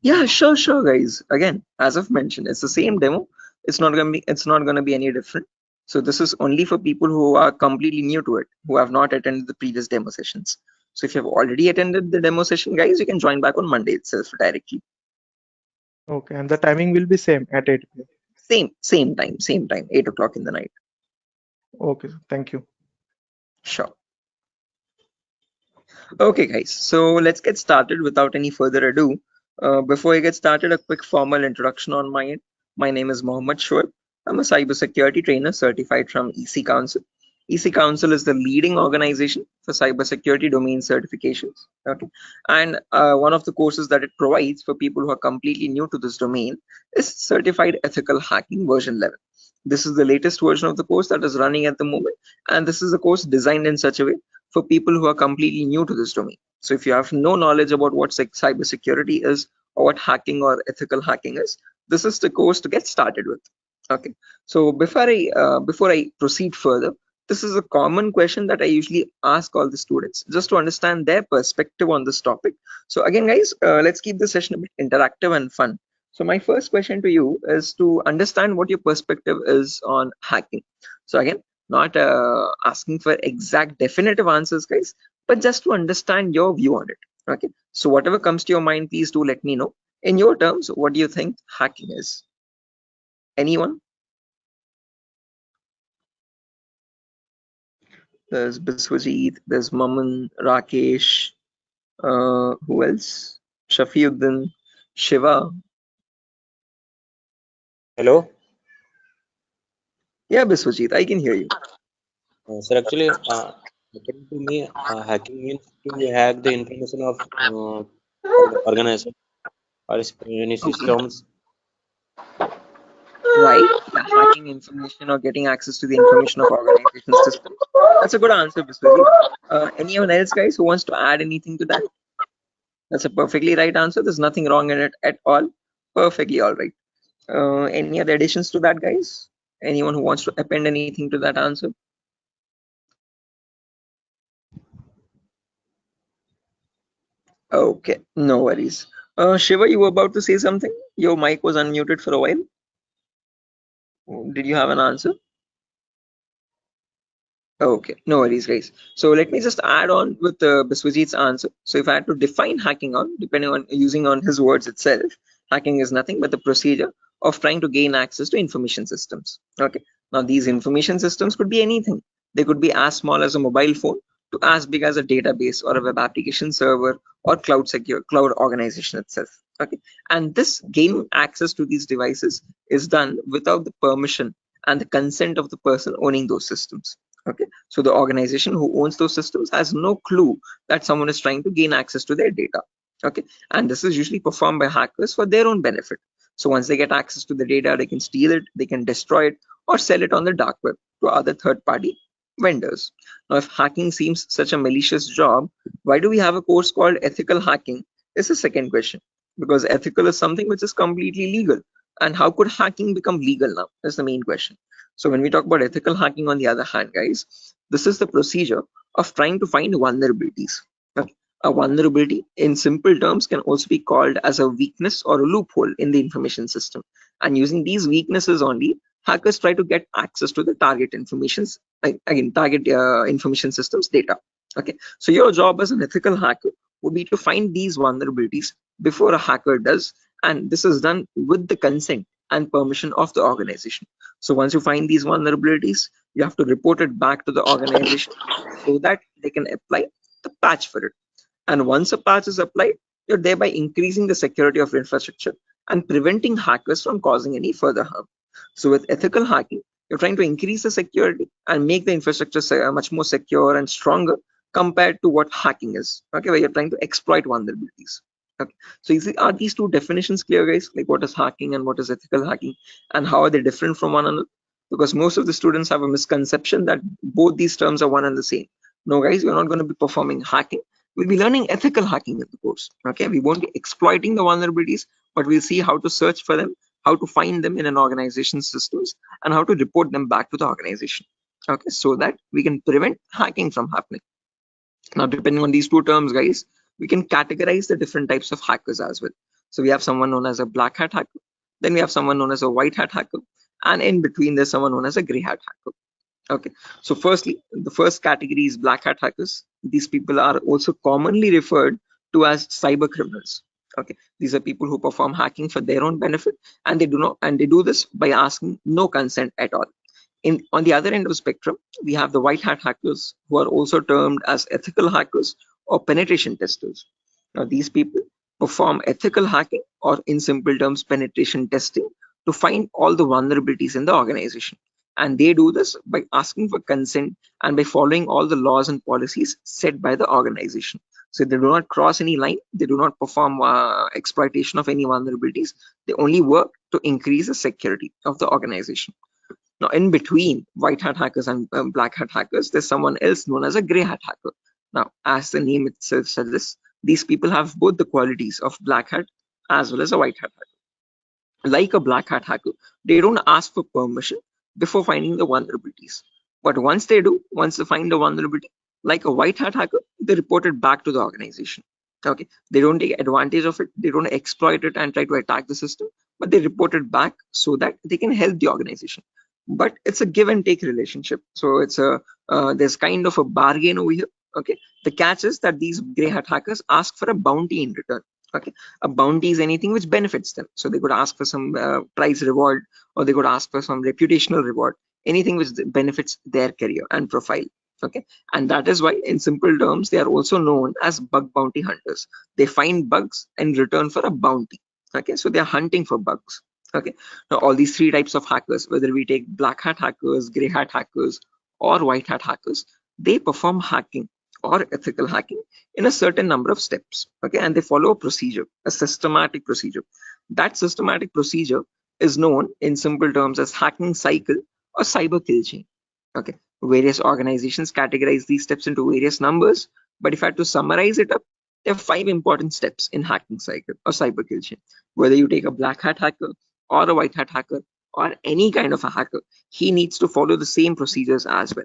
Speaker 1: Yeah, sure, guys. Again, as I've mentioned, it's the same demo. It's not gonna be any different. So this is only for people who are completely new to it, who have not attended the previous demo sessions. So if you have already attended the demo session, guys, you can join back on Monday itself directly.
Speaker 4: Okay, and the timing will be same at 8 p.m.
Speaker 1: Same time, 8 o'clock in the night.
Speaker 4: Okay, sir. Thank you.
Speaker 1: Sure. Okay, guys, so let's get started without any further ado. Before I get started, a quick formal introduction on my end. My name is Mohammed Shoaib. I'm a cybersecurity trainer certified from EC Council. EC Council is the leading organization for cybersecurity domain certifications. Okay, and one of the courses that it provides for people who are completely new to this domain is Certified Ethical Hacking version 11. This is the latest version of the course that is running at the moment, and this is a course designed in such a way for people who are completely new to this domain. So if you have no knowledge about what cybersecurity is or what hacking or ethical hacking is, this is the course to get started with. Okay. So before I proceed further, this is a common question that I usually ask all the students just to understand their perspective on this topic. So again, guys, let's keep this session a bit interactive and fun. So my first question to you is to understand what your perspective is on hacking. So again, not asking for exact definitive answers, guys, but just to understand your view on it. Okay, so whatever comes to your mind, please do let me know. In your terms, what do you think hacking is? Anyone? There's Biswajit, there's Maman, Rakesh, who else? Shafiuddin, Shiva.
Speaker 8: Hello,
Speaker 1: Yeah, Biswajit, I can hear you.
Speaker 8: sir. Actually, according to me, hacking means to hack the information of organization or any systems.
Speaker 1: Right, yeah, hacking information or getting access to the information of organization systems. That's a good answer, Biswajit. Anyone else, guys, who wants to add anything to that? That's a perfectly right answer. There's nothing wrong in it at all. Perfectly all right. Any other additions to that, guys? Anyone who wants to append anything to that answer? Okay, no worries. Shiva, you were about to say something? Your mic was unmuted for a while. Did you have an answer? Okay, no worries, guys. So let me just add on with Biswajit's answer. So if I had to define hacking on, depending on using on his words itself, hacking is nothing but the procedure of trying to gain access to information systems. Okay, now these information systems could be anything. They could be as small as a mobile phone to as big as a database or a web application server or cloud organization itself. Okay, and this gaining access to these devices is done without the permission and the consent of the person owning those systems. Okay, so the organization who owns those systems has no clue that someone is trying to gain access to their data. Okay, and this is usually performed by hackers for their own benefit. So once they get access to the data, they can steal it, they can destroy it, or sell it on the dark web to other third-party vendors. Now, if hacking seems such a malicious job, why do we have a course called ethical hacking? Is the second question. Because ethical is something which is completely legal. And how could hacking become legal now? That's the main question. So when we talk about ethical hacking, on the other hand, guys, this is the procedure of trying to find vulnerabilities. Okay. A vulnerability in simple terms can also be called as a weakness or a loophole in the information system. And using these weaknesses only, hackers try to get access to the target informations, target information systems data. Okay, so your job as an ethical hacker would be to find these vulnerabilities before a hacker does, and this is done with the consent and permission of the organization. So once you find these vulnerabilities, you have to report it back to the organization so that they can apply the patch for it. And once a patch is applied, you're thereby increasing the security of infrastructure and preventing hackers from causing any further harm. So with ethical hacking, you're trying to increase the security and make the infrastructure much more secure and stronger compared to what hacking is. Okay, where you're trying to exploit vulnerabilities. Okay, so are these two definitions clear, guys? Like what is hacking and what is ethical hacking, and how are they different from one another? Because most of the students have a misconception that both these terms are one and the same. No, guys, we're not going to be performing hacking. We'll be learning ethical hacking in the course. Okay, we won't be exploiting the vulnerabilities, but we'll see how to search for them, how to find them in an organization's systems, and how to report them back to the organization. Okay, so that we can prevent hacking from happening. Now, depending on these two terms, guys, we can categorize the different types of hackers as well. So we have someone known as a black hat hacker, then we have someone known as a white hat hacker, and in between there's someone known as a gray hat hacker. Okay, so firstly, the first category is black hat hackers. These people are also commonly referred to as cyber criminals. Okay, these are people who perform hacking for their own benefit, and they do this by asking no consent at all. On the other end of the spectrum, we have the white hat hackers, who are also termed as ethical hackers or penetration testers. Now, these people perform ethical hacking, or in simple terms, penetration testing, to find all the vulnerabilities in the organization. And they do this by asking for consent and by following all the laws and policies set by the organization. So they do not cross any line, they do not perform exploitation of any vulnerabilities, they only work to increase the security of the organization. Now, in between white hat hackers and black hat hackers, there's someone else known as a gray hat hacker. Now, as the name itself suggests, these people have both the qualities of black hat as well as a white hat hacker. Like a black hat hacker, they don't ask for permission before finding the vulnerabilities. But once they find a vulnerability, like a white hat hacker, they report it back to the organization. Okay, they don't take advantage of it, they don't exploit it and try to attack the system, but they report it back so that they can help the organization. But it's a give and take relationship, so it's there's kind of a bargain over here. Okay, the catch is that these gray hat hackers ask for a bounty in return. Okay, a bounty is anything which benefits them, so they could ask for some prize reward, or they could ask for some reputational reward, anything which benefits their career and profile. Okay, and that is why, in simple terms, they are also known as bug bounty hunters. They find bugs in return for a bounty. Okay, so they are hunting for bugs. Okay, now all these three types of hackers, whether we take black hat hackers, gray hat hackers, or white hat hackers, they perform hacking or ethical hacking in a certain number of steps. Okay, and they follow a procedure, a systematic procedure. That systematic procedure is known in simple terms as hacking cycle or cyber kill chain. Okay, various organizations categorize these steps into various numbers, but if I had to summarize it up, there are 5 important steps in hacking cycle or cyber kill chain. Whether you take a black hat hacker or a white hat hacker or any kind of a hacker, he needs to follow the same procedures as well.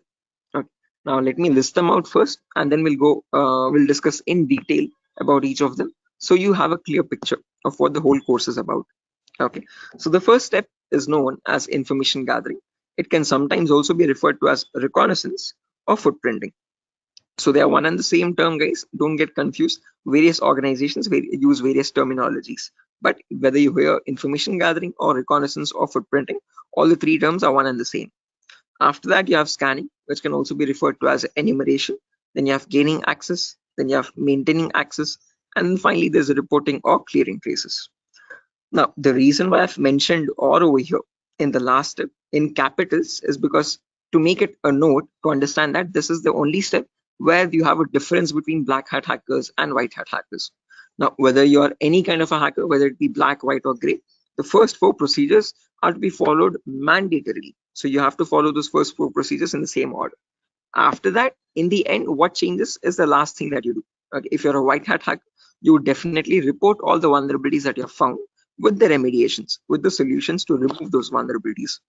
Speaker 1: Okay. Now let me list them out first, and then we'll discuss in detail about each of them, so you have a clear picture of what the whole course is about. Okay, so the first step is known as information gathering. It can sometimes also be referred to as reconnaissance or footprinting. So they are one and the same term, guys. Don't get confused. Various organizations use various terminologies. But whether you hear information gathering or reconnaissance or footprinting, all the three terms are one and the same. After that, you have scanning, which can also be referred to as enumeration. Then you have gaining access. Then you have maintaining access. And then finally, there's reporting or clearing traces. Now, the reason why I've mentioned or over here in the last step in capitals is because to make it a note to understand that this is the only step where you have a difference between black hat hackers and white hat hackers. Now, whether you're any kind of a hacker, whether it be black, white, or gray, the first four procedures are to be followed mandatorily. So you have to follow those first four procedures in the same order. After that, in the end, what changes is the last thing that you do. Okay, if you're a white hat hacker, you would definitely report all the vulnerabilities that you have found with the remediations, with the solutions to remove those vulnerabilities.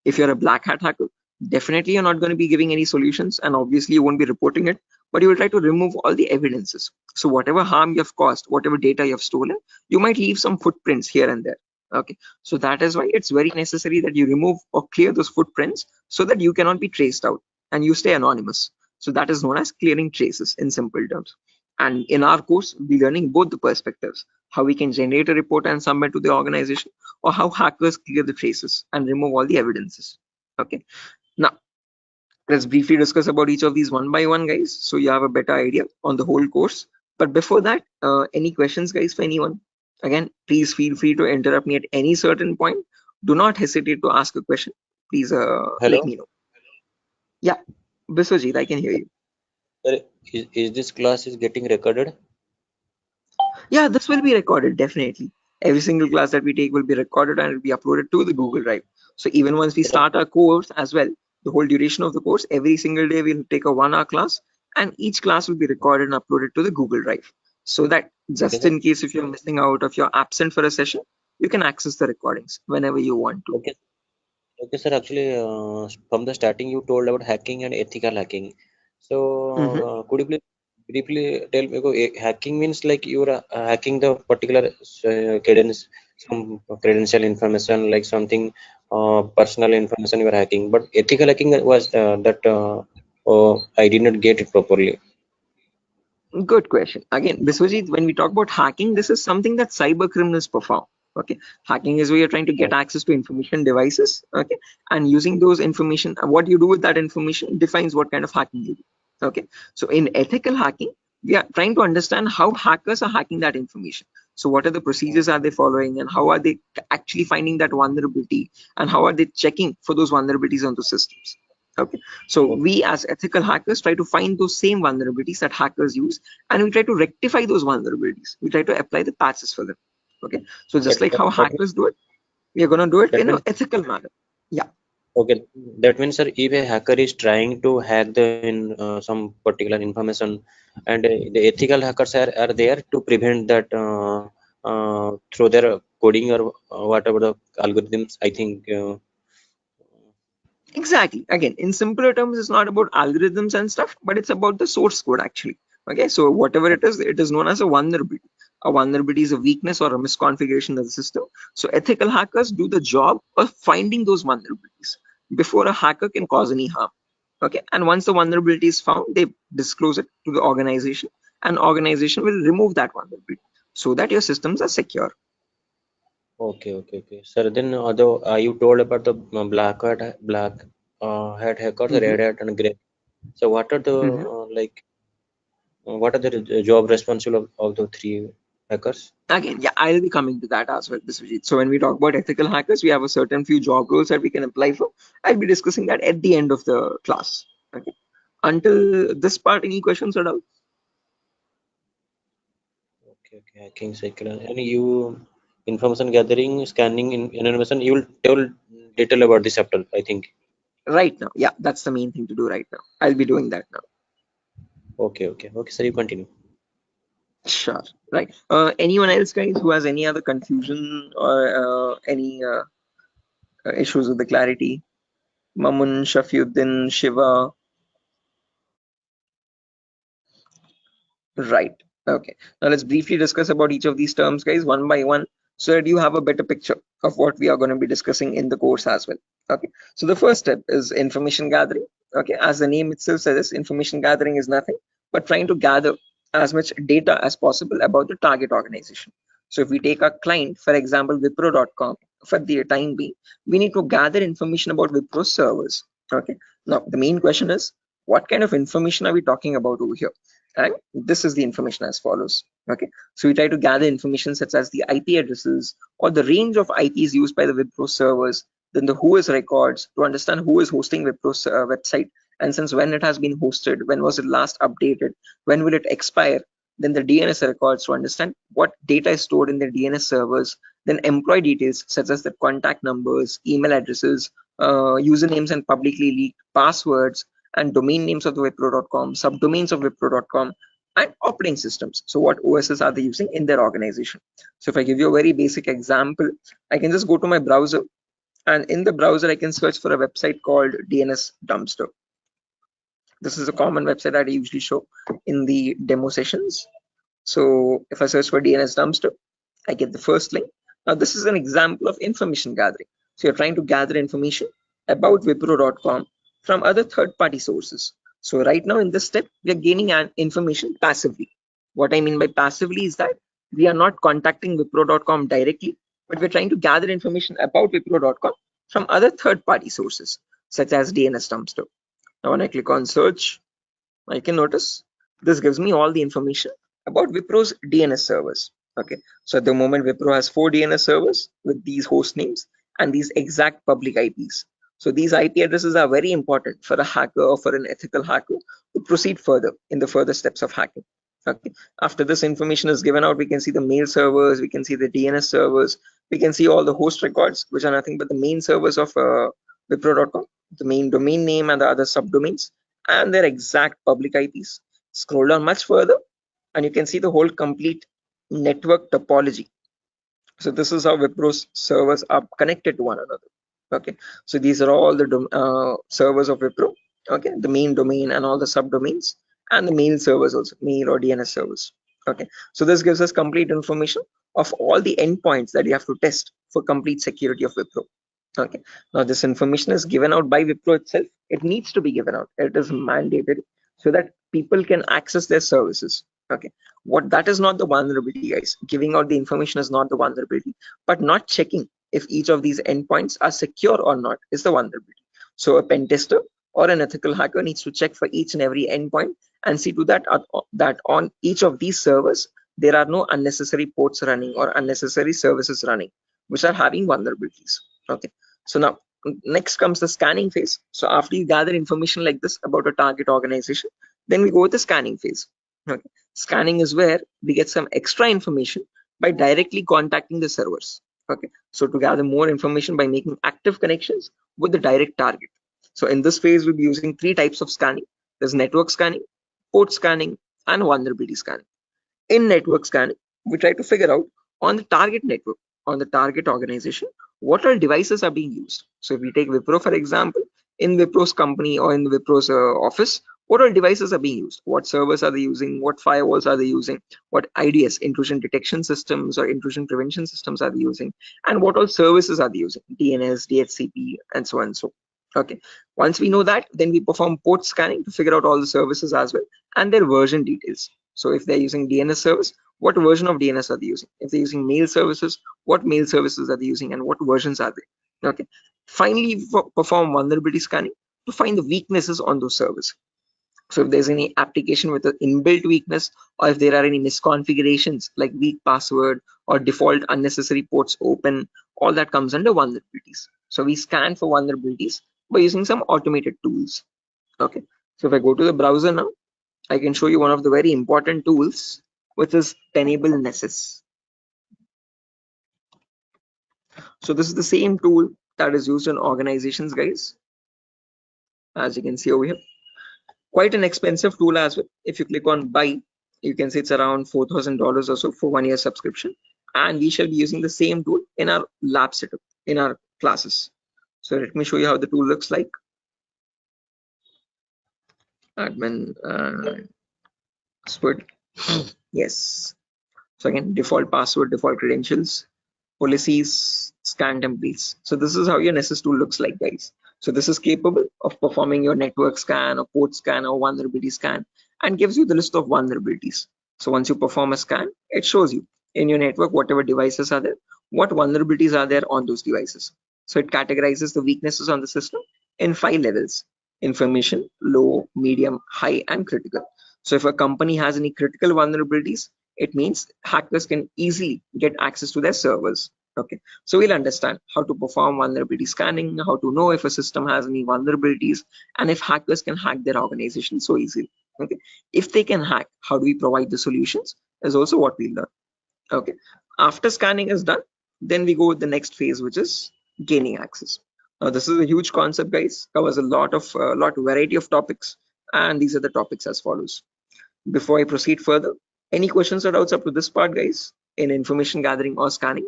Speaker 1: If you're a black hat hacker, definitely you're not going to be giving any solutions, and obviously you won't be reporting it, but you will try to remove all the evidences. So whatever harm you have caused, whatever data you have stolen, you might leave some footprints here and there. Okay, so that is why it's very necessary that you remove or clear those footprints so that you cannot be traced out and you stay anonymous. So that is known as clearing traces in simple terms. And in our course, we're learning both the perspectives, how we can generate a report and submit to the organization, or how hackers clear the traces and remove all the evidences. Okay, now let's briefly discuss about each of these one by one, guys, so you have a better idea on the whole course. But before that, any questions, guys, for anyone? Again, please feel free to interrupt me at any certain point. Do not hesitate to ask a question. Please let
Speaker 8: Hello,
Speaker 1: me know. Yeah, Biswajit, I can hear you.
Speaker 8: sir. Is this class is getting recorded?
Speaker 1: Yeah, this will be recorded, definitely. Every single class that we take will be recorded and it will be uploaded to the Google Drive. So even once we start our course as well, the whole duration of the course, every single day we'll take a 1 hour class, and each class will be recorded and uploaded to the Google Drive. So that just
Speaker 8: Okay,
Speaker 1: in case if you're missing out, if you're absent for a session, you can access the recordings whenever you want to.
Speaker 8: okay, okay, sir. Actually, from the starting, you told about hacking and ethical hacking. So, could you please briefly tell me? Hacking means like you're hacking the particular credence, some credential information, like something personal information you are hacking. But ethical hacking was that I did not get it properly.
Speaker 1: Good question. Again, Biswajit, when we talk about hacking, this is something that cyber criminals perform. Okay, hacking is where you're trying to get access to information devices. Okay, and using those information, what you do with that information defines what kind of hacking you do. Okay, so in ethical hacking, we are trying to understand how hackers are hacking that information. So what are the procedures are they following, and how are they actually finding that vulnerability, and how are they checking for those vulnerabilities on the systems? Okay, so we as ethical hackers try to find those same vulnerabilities that hackers use, and we try to rectify those vulnerabilities. We try to apply the patches for them. Okay, so just like how hackers do it, we are going to do it in an ethical manner. Yeah.
Speaker 8: Okay, that means, sir, if a hacker is trying to hack the some particular information, and the ethical hackers are there to prevent that through their coding or whatever the algorithms. I think.
Speaker 1: Exactly. Again, in simpler terms, it's not about algorithms and stuff, but it's about the source code actually. Okay, so whatever it is known as a vulnerability. A vulnerability is a weakness or a misconfiguration of the system. So ethical hackers do the job of finding those vulnerabilities before a hacker can cause any harm. Okay, and once the vulnerability is found, they disclose it to the organization, and organization will remove that vulnerability so that your systems are secure.
Speaker 8: Okay, okay, okay. Sir, then although you told about the black hat hackers, red hat, and gray. So what are the like? What are the job responsible of the three hackers?
Speaker 1: Again, yeah, I'll be coming to that as well, Biswajit. So when we talk about ethical hackers, we have a certain few job roles that we can apply for. I'll be discussing that at the end of the class. Okay. Until this part, any questions at all?
Speaker 8: Okay, okay, hacking cycle. And you information gathering, scanning, information. You will tell detail about this chapter, I think.
Speaker 1: Right now, yeah, that's the main thing to do right now. I'll be doing that now.
Speaker 8: Okay, okay, okay. Sir, you continue.
Speaker 1: Sure. Right. Anyone else, guys, who has any other confusion or any issues with the clarity? Mamun, Shafiuddin, Shiva. Right. Okay. Now let's briefly discuss about each of these terms, guys, one by one. so that you have a better picture of what we are going to be discussing in the course as well. Okay, so the first step is information gathering. Okay, as the name itself says, information gathering is nothing but trying to gather as much data as possible about the target organization. So if we take a client, for example, Wipro.com, for the time being, we need to gather information about Wipro servers. Okay, now the main question is, what kind of information are we talking about over here? And this is the information as follows. Okay, so we try to gather information such as the IP addresses or the range of IPs used by the Wipro servers, then the whois records to understand who is hosting Wipro's website, and since when it has been hosted, when was it last updated, when will it expire, then the DNS records to understand what data is stored in the DNS servers, then employee details such as the contact numbers, email addresses, usernames and publicly leaked passwords, and domain names of the Wipro.com, subdomains of Wipro.com, and operating systems. So what OSs are they using in their organization? So if I give you a very basic example, I can just go to my browser, and in the browser I can search for a website called DNS Dumpster. This is a common website that I usually show in the demo sessions. So if I search for DNS Dumpster, I get the first link. Now this is an example of information gathering. So you're trying to gather information about Wipro.com from other third-party sources. So right now in this step, we are gaining information passively. What I mean by passively is that we are not contacting Wipro.com directly, but we're trying to gather information about Wipro.com from other third-party sources, such as DNS Dumpster. Now when I click on search, I can notice this gives me all the information about Wipro's DNS servers. Okay, so at the moment Wipro has 4 DNS servers with these host names and these exact public IPs. So these IP addresses are very important for a hacker or for an ethical hacker to proceed further in the further steps of hacking. Okay, after this information is given out, we can see the mail servers, we can see the DNS servers, we can see all the host records, which are nothing but the main servers of Wipro.com, the main domain name and the other subdomains, and their exact public IPs. Scroll down much further and you can see the whole complete network topology. So this is how Wipro's servers are connected to one another. Okay, so these are all the servers of Wipro. Okay, the main domain and all the subdomains, and the mail servers also, mail or DNS servers. Okay, so this gives us complete information of all the endpoints that you have to test for complete security of Wipro. Okay, now this information is given out by Wipro itself. It needs to be given out. It is mandated so that people can access their services. Okay, what that is not the vulnerability, guys. Giving out the information is not the vulnerability, but not checking if each of these endpoints are secure or not is the vulnerability. So a pen tester or an ethical hacker needs to check for each and every endpoint and see to that that on each of these servers there are no unnecessary ports running or unnecessary services running which are having vulnerabilities. Okay, so now next comes the scanning phase. So after you gather information like this about a target organization, then we go with the scanning phase. Okay, scanning is where we get some extra information by directly contacting the servers. Okay, so to gather more information by making active connections with the direct target. So in this phase, we'll be using 3 types of scanning. There's network scanning, port scanning, and vulnerability scanning. In network scanning, we try to figure out on the target network, on the target organization, what all devices are being used. So if we take Wipro, for example, in Wipro's company or in the Wipro's office, what all devices are being used? What servers are they using? What firewalls are they using? What IDS, intrusion detection systems or intrusion prevention systems are they using? And what all services are they using? DNS, DHCP, and so on and so. Okay, once we know that, then we perform port scanning to figure out all the services as well and their version details. So if they're using DNS service, what version of DNS are they using? If they're using mail services, what mail services are they using and what versions are they? Okay, finally perform vulnerability scanning to find the weaknesses on those servers. So if there's any application with an inbuilt weakness, or if there are any misconfigurations like weak password or default unnecessary ports open, all that comes under vulnerabilities. So we scan for vulnerabilities by using some automated tools. Okay, so if I go to the browser now, I can show you one of the very important tools, which is Tenable Nessus. So this is the same tool that is used in organizations, guys. As you can see over here, quite an expensive tool as well. If you click on buy, you can see it's around $4,000 or so for 1 year subscription. And we shall be using the same tool in our lab setup, in our classes. So let me show you how the tool looks like. Admin password. Yes. So again, default password, default credentials. policies, scan templates. So this is how your Nessus tool looks like, guys. So this is capable of performing your network scan or port scan or vulnerability scan and gives you the list of vulnerabilities. So once you perform a scan, it shows you in your network whatever devices are there, what vulnerabilities are there on those devices. So it categorizes the weaknesses on the system in 5 levels: information, low, medium, high, and critical. So if a company has any critical vulnerabilities, it means hackers can easily get access to their servers. Okay, so we'll understand how to perform vulnerability scanning, how to know if a system has any vulnerabilities, and if hackers can hack their organization so easily. Okay, if they can hack, how do we provide the solutions is also what we learn. Okay, after scanning is done, then we go with the next phase, which is gaining access. Now this is a huge concept, guys, covers a lot variety of topics, and these are the topics as follows. Before I proceed further, any questions or doubts up to this part, guys, in information gathering or scanning?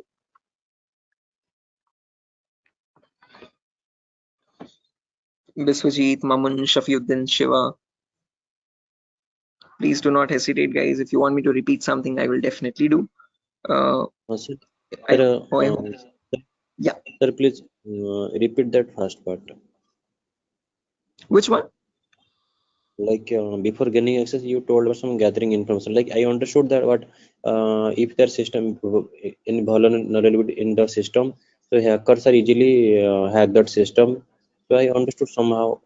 Speaker 1: Biswajit, Mamun, Shafiuddin, Shiva, please do not hesitate, guys. If you want me to repeat something, I will definitely do.
Speaker 8: Sir,
Speaker 1: Yeah.
Speaker 8: Sir, please repeat that first part.
Speaker 1: Which one?
Speaker 8: Like before gaining access, you told about some gathering information. Like I understood that what if their system in vulnerability in the system, so hackers are easily hack that system. So I understood somehow.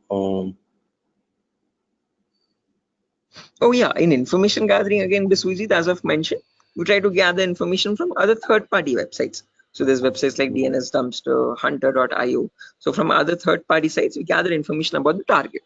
Speaker 1: Oh yeah, in information gathering again, Biswajit, as I've mentioned, we try to gather information from other third-party websites. So there's websites like DNS Dumpster, Hunter.io. So from other third-party sites, we gather information about the target.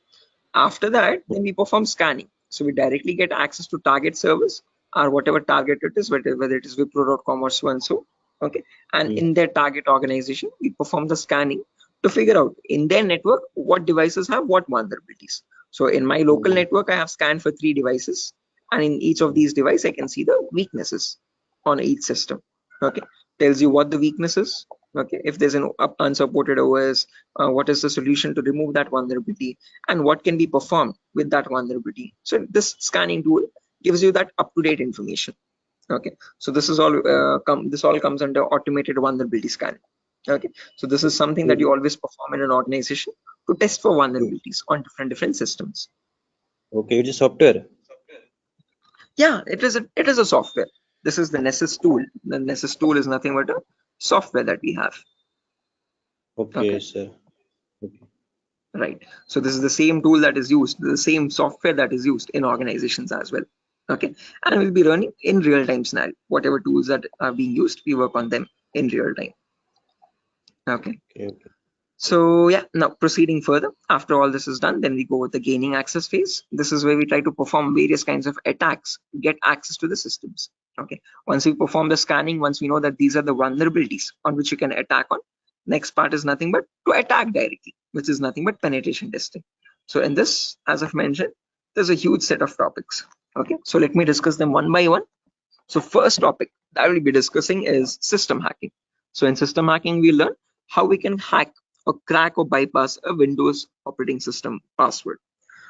Speaker 1: After that, then we perform scanning. So we directly get access to target servers or whatever target it is, whether it is Wipro.com or so and so. Okay, and in their target organization, we perform the scanning to figure out in their network what devices have what vulnerabilities. So in my local network, I have scanned for 3 devices, and in each of these devices, I can see the weaknesses on each system. Okay, tells you what the weakness is. Okay, if there's an unsupported OS, what is the solution to remove that vulnerability, and what can be performed with that vulnerability. So this scanning tool gives you that up-to-date information. Okay, so this is all this all comes under automated vulnerability scanning. Okay, so this is something that you always perform in an organization to test for vulnerabilities on different systems.
Speaker 8: Okay, it is software.
Speaker 1: Yeah, it is a software. This is the Nessus tool. The Nessus tool is nothing but a software that we have.
Speaker 8: Okay, sir. Okay.
Speaker 1: Right, so this is the same tool that is used, the same software that is used in organizations as well. Okay, and we'll be running in real-time scenario. Whatever tools that are being used, we work on them in real time. Okay. So yeah, now proceeding further, after all this is done, then we go with the gaining access phase. This is where we try to perform various kinds of attacks to get access to the systems. Okay, once we perform the scanning, once we know that these are the vulnerabilities on which you can attack on, next part is nothing but to attack directly, which is nothing but penetration testing. So in this, as I've mentioned, there's a huge set of topics. Okay, so let me discuss them one by one. So first topic that I will be discussing is system hacking. So in system hacking, we learn how we can hack or crack or bypass a Windows operating system password.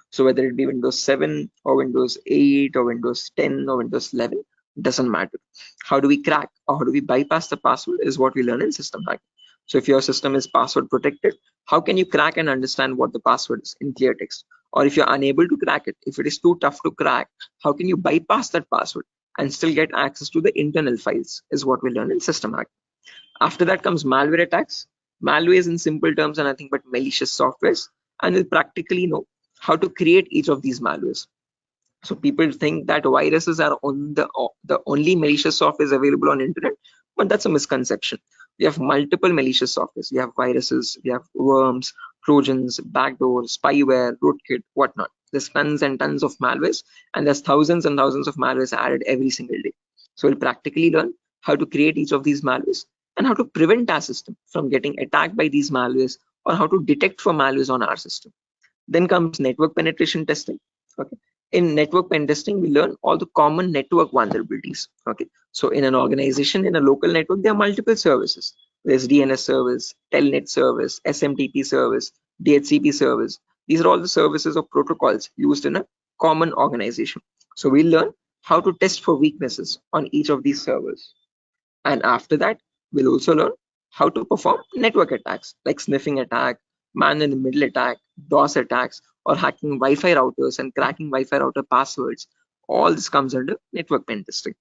Speaker 1: So whether it be Windows 7 or Windows 8 or Windows 10 or Windows 11, doesn't matter. How do we crack or how do we bypass the password is what we learn in system hacking. So if your system is password protected, how can you crack and understand what the password is in clear text? Or if you're unable to crack it, if it is too tough to crack, how can you bypass that password and still get access to the internal files is what we learn in system hacking. After that comes malware attacks. Malware is in simple terms are nothing but malicious softwares, and we'll practically know how to create each of these malwares. So people think that viruses are on the only malicious software available on internet, but that's a misconception. We have multiple malicious softwares. We have viruses, we have worms, trojans, backdoors, spyware, rootkit, whatnot. There's tons and tons of malwares, and there's thousands and thousands of malwares added every single day. So we'll practically learn how to create each of these malwares and how to prevent our system from getting attacked by these malwares, or how to detect for malwares on our system. Then comes network penetration testing. Okay, in network pen testing, we learn all the common network vulnerabilities. Okay, so in an organization, in a local network, there are multiple services. There's DNS service, telnet service, SMTP service, DHCP service. These are all the services or protocols used in a common organization. So we learn how to test for weaknesses on each of these servers. And after that, We'll also learn how to perform network attacks like sniffing attack, man in the middle attack, DOS attacks, or hacking Wi-Fi routers and cracking Wi-Fi router passwords. All this comes under network pen testing.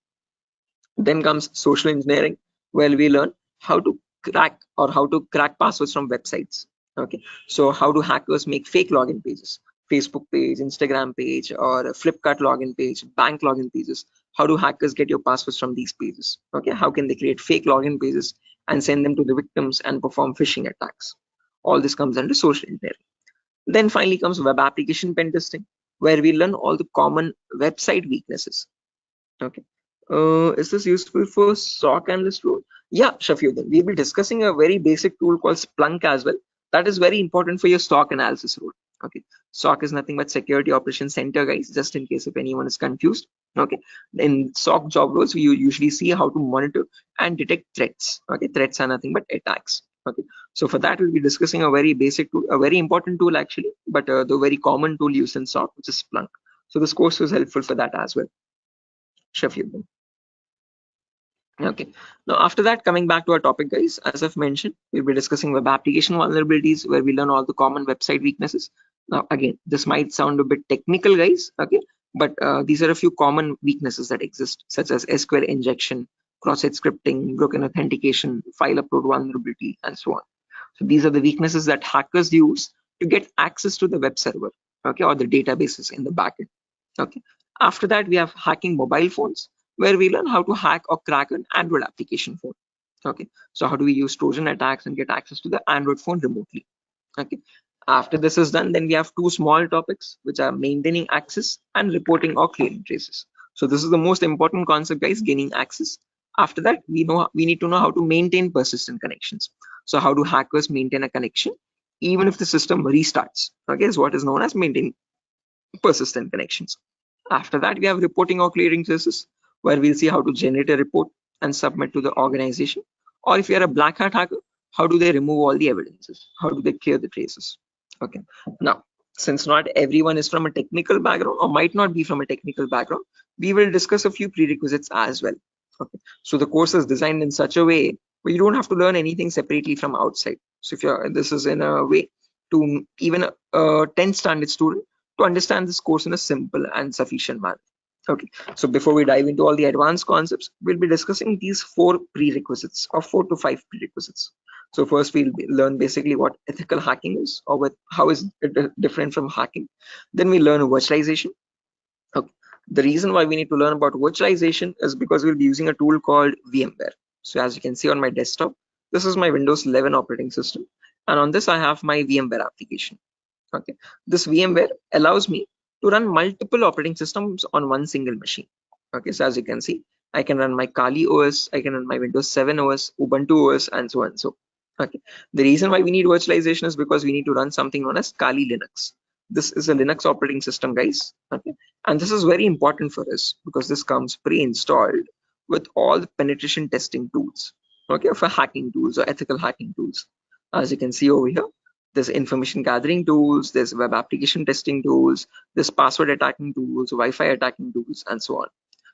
Speaker 1: Then comes social engineering, where we learn how to crack passwords from websites. Okay, so how do hackers make fake login pages, Facebook page, Instagram page, or a Flipkart login page, bank login pages? How do hackers get your passwords from these pages? Okay, how can they create fake login pages and send them to the victims and perform phishing attacks? All this comes under social engineering. Then finally comes web application pen testing, where we learn all the common website weaknesses. Okay. Is this useful for SOC analyst role? Yeah, Shafiuddin. We'll be discussing a very basic tool called Splunk as well. That is very important for your SOC analysis role. Okay. SOC is nothing but Security Operations Center, guys, just in case if anyone is confused. Okay. In SOC job roles, we usually see how to monitor and detect threats. Okay. Threats are nothing but attacks. Okay. So for that, we'll be discussing a very basic tool, a very important tool actually, but the very common tool used in SOC, which is Splunk. So this course was helpful for that as well. Shafiuddin. Okay, now after that, coming back to our topic, guys, as I've mentioned, we'll be discussing web application vulnerabilities, where we learn all the common website weaknesses. Now again, this might sound a bit technical, guys, okay, but these are a few common weaknesses that exist, such as SQL injection, cross-site scripting, broken authentication, file upload vulnerability, and so on. So these are the weaknesses that hackers use to get access to the web server, okay, or the databases in the backend. Okay, after that, we have hacking mobile phones, where we learn how to hack or crack an Android application phone. Okay, so how do we use Trojan attacks and get access to the Android phone remotely? Okay, after this is done, then we have two small topics, which are maintaining access and reporting or clearing traces. So this is the most important concept, guys, gaining access. After that, we need to know how to maintain persistent connections. So how do hackers maintain a connection even if the system restarts? Okay, is what is known as maintaining persistent connections. After that, we have reporting or clearing traces, where we'll see how to generate a report and submit to the organization. Or if you're a black hat hacker, how do they remove all the evidences? How do they clear the traces? Okay. Now, since not everyone is from a technical background or might not be from a technical background, we will discuss a few prerequisites as well. Okay. So the course is designed in such a way where you don't have to learn anything separately from outside. So if you're, this is in a way to even a 10th standard student to understand this course in a simple and sufficient manner. Okay, so before we dive into all the advanced concepts, we'll be discussing these 4 prerequisites or 4 to 5 prerequisites. So first we'll learn basically what ethical hacking is, or how is it different from hacking. Then we learn virtualization. Okay. The reason why we need to learn about virtualization is because we'll be using a tool called VMware. So as you can see on my desktop, this is my Windows 11 operating system, and on this I have my VMware application. Okay, this VMware allows me to run multiple operating systems on one single machine. Okay, so as you can see, I can run my Kali OS, I can run my Windows 7 OS, Ubuntu OS, and so on and so. Okay, the reason why we need virtualization is because we need to run something known as Kali Linux. This is a Linux operating system, guys. Okay, and this is very important for us because this comes pre-installed with all the penetration testing tools. Okay, for hacking tools or ethical hacking tools. As you can see over here, there's information gathering tools, there's web application testing tools, there's password attacking tools, Wi-Fi attacking tools, and so on.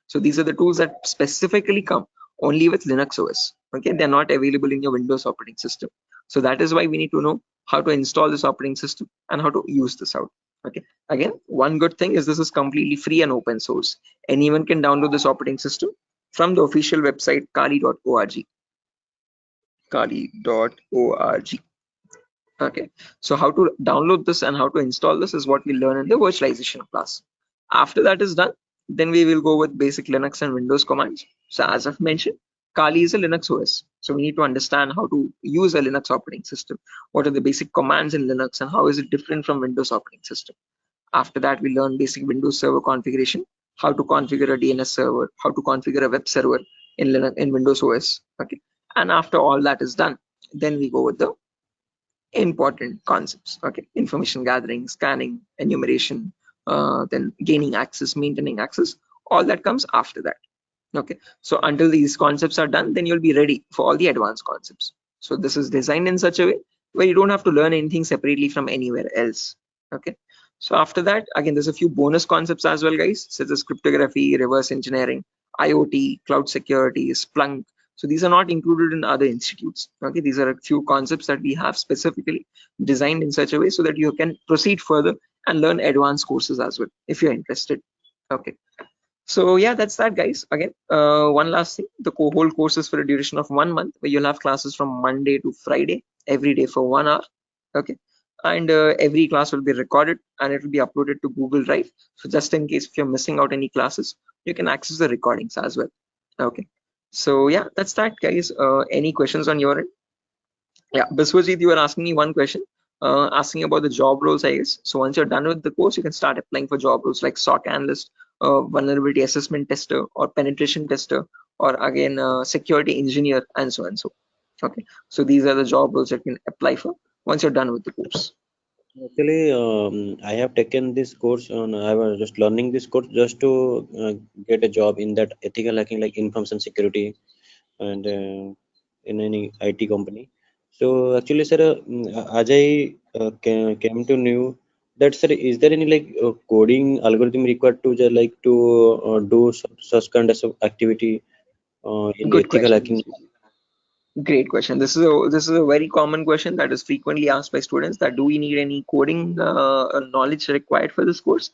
Speaker 1: So these are the tools that specifically come only with Linux OS. Okay, they're not available in your Windows operating system. So that is why we need to know how to install this operating system and how to use this out. Okay, again, one good thing is this is completely free and open source. Anyone can download this operating system from the official website kali.org. Kali.org. Okay, so how to download this and how to install this is what we learn in the virtualization class. After that is done, then we will go with basic Linux and Windows commands. So as I've mentioned, Kali is a Linux OS. So we need to understand how to use a Linux operating system. What are the basic commands in Linux and how is it different from Windows operating system? After that, we learn basic Windows server configuration, how to configure a DNS server, how to configure a web server in Linux, in Windows OS. Okay, and after all that is done, then we go with the important concepts. Okay, information gathering, scanning, enumeration, then gaining access, maintaining access, all that comes after that. Okay, so until these concepts are done, then you'll be ready for all the advanced concepts. So this is designed in such a way where you don't have to learn anything separately from anywhere else. Okay, so after that, again, there's a few bonus concepts as well, guys, such as cryptography, reverse engineering, IoT, cloud security, Splunk, So these are not included in other institutes. Okay, these are a few concepts that we have specifically designed in such a way so that you can proceed further and learn advanced courses as well if you're interested. Okay. So yeah, that's that, guys. Again, one last thing, the whole course is for a duration of 1 month, where you'll have classes from Monday to Friday every day for 1 hour. Okay, and every class will be recorded and it will be uploaded to Google Drive. So just in case if you're missing out any classes, you can access the recordings as well. Okay, so yeah, that's that, guys. Any questions on your end? Yeah, Biswajit, you were asking me one question, asking about the job roles, I guess. So once you're done with the course, you can start applying for job roles like SOC analyst, vulnerability assessment tester, or penetration tester, or again, security engineer, and so on. So, okay. So these are the job roles that you can apply for once you're done with the course.
Speaker 8: Actually, I have taken this course on. I was just learning this course just to get a job in that ethical hacking, like information security, and in any IT company. So actually, sir, as I came to know that, sir, is there any like coding algorithm required to just like to do such kind of activity in
Speaker 1: Good
Speaker 8: ethical
Speaker 1: question.
Speaker 8: hacking?
Speaker 1: Great question. This is a very common question that is frequently asked by students, that do we need any coding knowledge required for this course?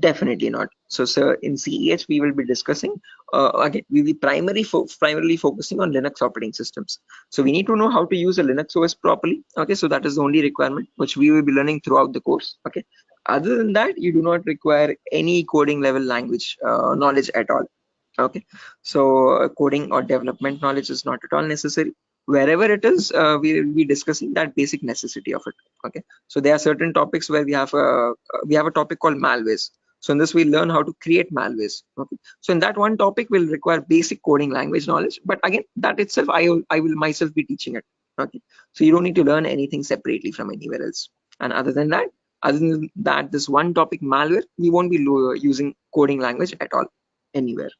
Speaker 1: Definitely not. So, sir, in CEH we will be discussing again. We will be primarily focusing on Linux operating systems. So we need to know how to use a Linux OS properly. Okay, so that is the only requirement which we will be learning throughout the course. Okay. Other than that, you do not require any coding level language knowledge at all. Okay, so coding or development knowledge is not at all necessary. Wherever it is, we will be discussing that basic necessity of it. Okay, so there are certain topics where we have a topic called malwares. So in this we learn how to create malwares. Okay, so in that one topic will require basic coding language knowledge, but again, that itself I will myself be teaching it. Okay, so you don't need to learn anything separately from anywhere else. And other than that, this one topic, malware, we won't be using coding language at all anywhere.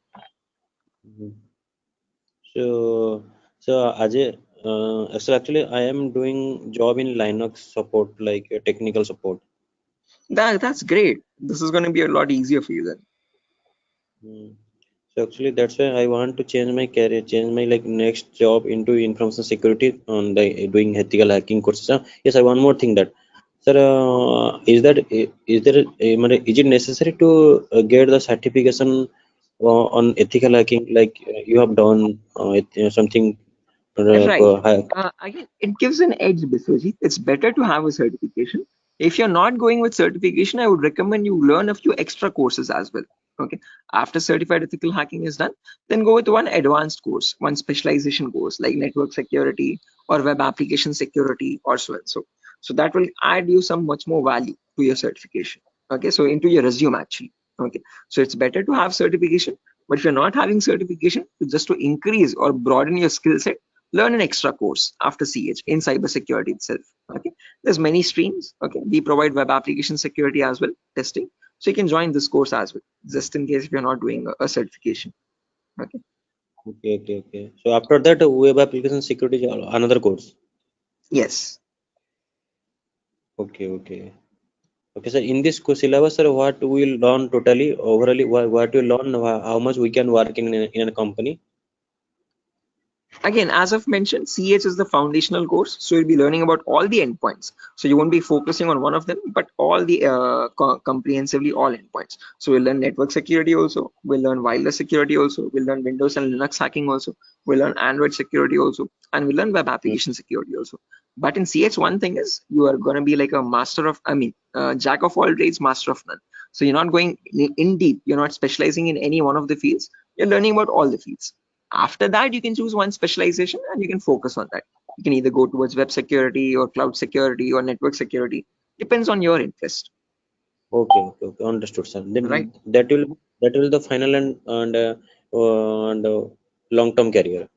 Speaker 8: Mhm. So Ajay, so actually I am doing job in Linux support, like technical support.
Speaker 1: That's great. This is going to be a lot easier for you then.
Speaker 8: Mm. So actually that's why I want to change my career, change my like next job into information security on the doing ethical hacking courses. Yes, I one more thing that, sir, is there is it necessary to get the certification on ethical hacking, like you have done something
Speaker 1: Right.
Speaker 8: hack?
Speaker 1: Again, it gives an edge, Biswajit. It's better to have a certification. If you're not going with certification, I would recommend you learn a few extra courses as well. Okay. After certified ethical hacking is done, then go with one advanced course, one specialization course like network security or web application security or so and so. So that will add you some much more value to your certification. Okay. So into your resume actually. Okay. So it's better to have certification, but if you're not having certification, just to increase or broaden your skill set, learn an extra course after CH in cybersecurity itself. Okay, there's many streams. Okay, we provide web application security as well, testing. So you can join this course as well, just in case if you're not doing a certification. Okay.
Speaker 8: Okay. So after that, web application security is another course.
Speaker 1: Yes.
Speaker 8: Okay. Okay, sir. In this syllabus, sir, what we will learn totally, overally, what we learn, how much we can work in a company.
Speaker 1: Again, as I've mentioned, CH is the foundational course, so you'll be learning about all the endpoints. So you won't be focusing on one of them, but all the comprehensively all endpoints. So we'll learn network security also, we'll learn wireless security also, we'll learn Windows and Linux hacking also, we'll learn Android security also, and we'll learn web application security also. But in CH, one thing is you are going to be like a jack of all trades, master of none. So you're not going in deep, you're not specializing in any one of the fields, you're learning about all the fields. After that, you can choose one specialization and you can focus on that. You can either go towards web security or cloud security or network security. Depends on your interest.
Speaker 8: Okay. Understood, sir. Then
Speaker 1: Right.
Speaker 8: that will the final and long-term career.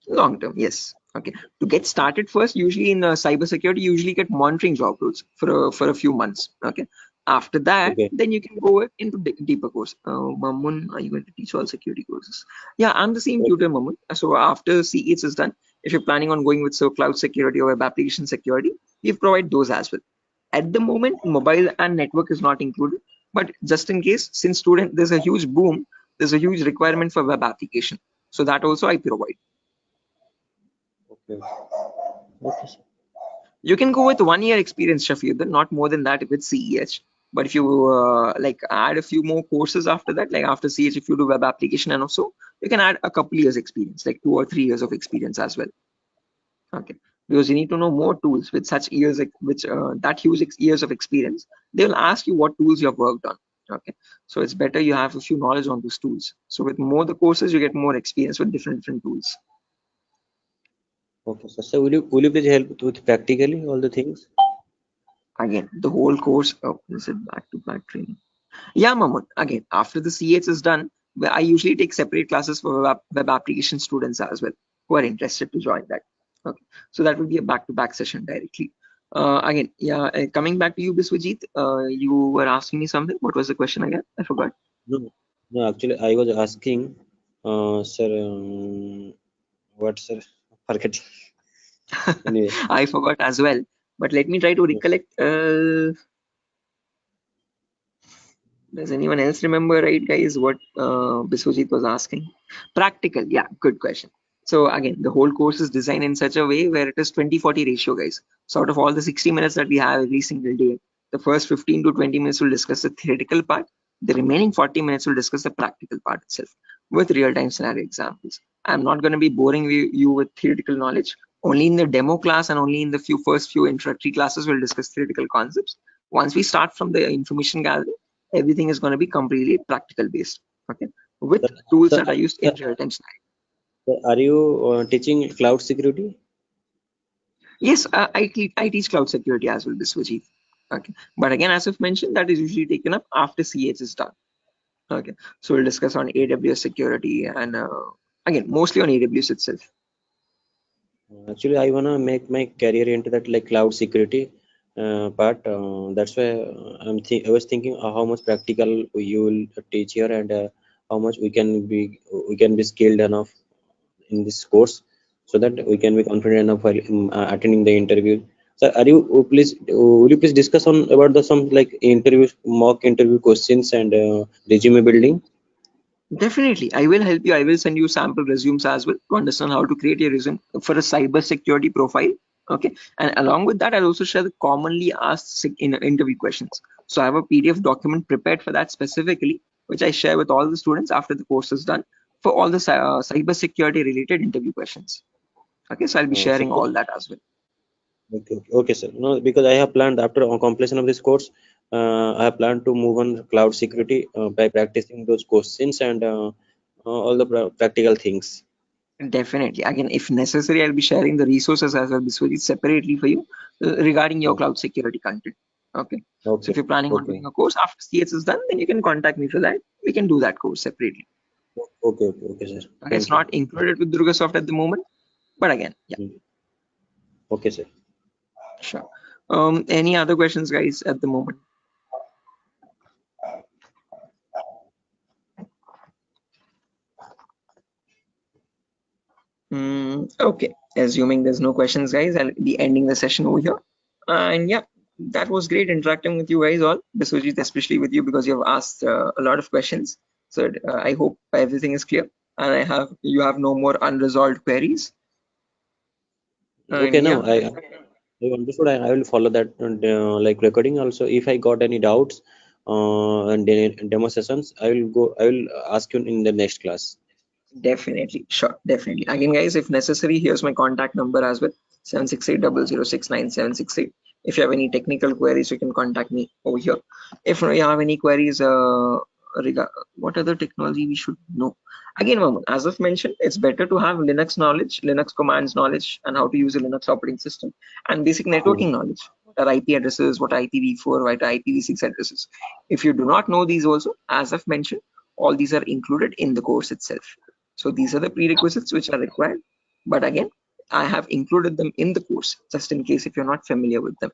Speaker 1: Long term, yes. Okay. To get started first, usually in cybersecurity, you usually get monitoring job roles for a few months. Okay. After that,
Speaker 8: Okay.
Speaker 1: then you can go into deeper course. Mamun, are you going to teach all security courses? Yeah, I'm the same tutor, Mamun. So after CEs is done, if you're planning on going with cloud security or web application security, we provide those as well. At the moment, mobile and network is not included, but just in case, since there's a huge boom, there's a huge requirement for web application. So that also I provide.
Speaker 8: Okay, sir.
Speaker 1: You can go with 1 year experience, Shafiq, not more than that with CEH. But if you like add a few more courses after that, like after CH, if you do web application and also, you can add a couple years experience, like 2 or 3 years of experience as well. Okay, because you need to know more tools with such years, which that huge years of experience. They will ask you what tools you have worked on. Okay, so it's better you have a few knowledge on those tools. So with more the courses, you get more experience with different tools.
Speaker 8: Okay, sir. So will you please help with practically all the things?
Speaker 1: Again, the whole course. Oh, is it back-to-back training? Yeah, Mahmood. Again, after the CH is done, I usually take separate classes for web application students as well who are interested to join that. Okay, so that will be a back-to-back session directly. Again, yeah, coming back to you, Biswajit, you were asking me something. What was the question again? I forgot.
Speaker 8: No, actually, I was asking, sir, what, sir? Forgetting. Anyway,
Speaker 1: I forgot as well. But let me try to recollect. Does anyone else remember, right, guys, what Biswajit was asking? Practical, yeah, good question. So again, the whole course is designed in such a way where it is 20-40 ratio, guys. So out of all the 60 minutes that we have every single day, the first 15 to 20 minutes will discuss the theoretical part. The remaining 40 minutes will discuss the practical part itself with real-time scenario examples. I'm not going to be boring you with theoretical knowledge. Only in the demo class and only in the first few introductory classes we'll discuss theoretical concepts. Once we start from the information gathering, everything is going to be completely practical based, okay, with tools that are used in real-time scenario.
Speaker 8: Are you teaching cloud security?
Speaker 1: Yes, I teach cloud security as well, Biswajit. Okay, but again, as I've mentioned, that is usually taken up after CH is done. Okay, so we'll discuss on AWS security and again, mostly on AWS itself.
Speaker 8: Actually, I wanna make my career into that like cloud security part. That's why I was thinking how much practical you will teach here and how much we can be skilled enough in this course, so that we can be confident enough while attending the interview. So, will you please discuss on about the some like mock interview questions and resume building?
Speaker 1: Definitely, I will help you. I will send you sample resumes as well to understand how to create a resume for a cyber security profile. Okay, and along with that, I'll also share the commonly asked in interview questions. So I have a PDF document prepared for that specifically, which I share with all the students after the course is done for all the cyber security related interview questions. Okay, so I'll be sharing all that as well.
Speaker 8: Okay, sir. No, because I have planned after completion of this course, I have planned to move on cloud security by practicing those questions and all the practical things.
Speaker 1: Definitely. Again, if necessary, I'll be sharing the resources as well, Biswajit, separately for you regarding your cloud security content. Okay. So if you're planning on doing a course after CS is done, then you can contact me for that. We can do that course separately.
Speaker 8: Okay, sir.
Speaker 1: Okay, it's not included with Durga Soft at the moment, but again, yeah.
Speaker 8: Okay, sir.
Speaker 1: Sure. Any other questions, guys, at the moment? Okay, assuming there's no questions, guys, I'll be ending the session over here. And yeah, that was great interacting with you guys all, Biswajit, especially with you because you have asked a lot of questions. So I hope everything is clear and you have no more unresolved queries.
Speaker 8: Okay, now I understood. I will follow that like recording also. If I got any doubts and demo sessions, I will ask you in the next class.
Speaker 1: Definitely, sure, definitely. Again, guys, if necessary, here's my contact number as well, 76800696768. If you have any technical queries, you can contact me over here. If you have any queries regarding what other technology we should know, again, Mahmood, as I've mentioned, it's better to have Linux knowledge, Linux commands knowledge, and how to use a Linux operating system, and basic networking knowledge. What are IP addresses, what are IPv4, what are IPv6 addresses. If you do not know these also, as I've mentioned, all these are included in the course itself. So these are the prerequisites which are required. But again, I have included them in the course just in case if you're not familiar with them.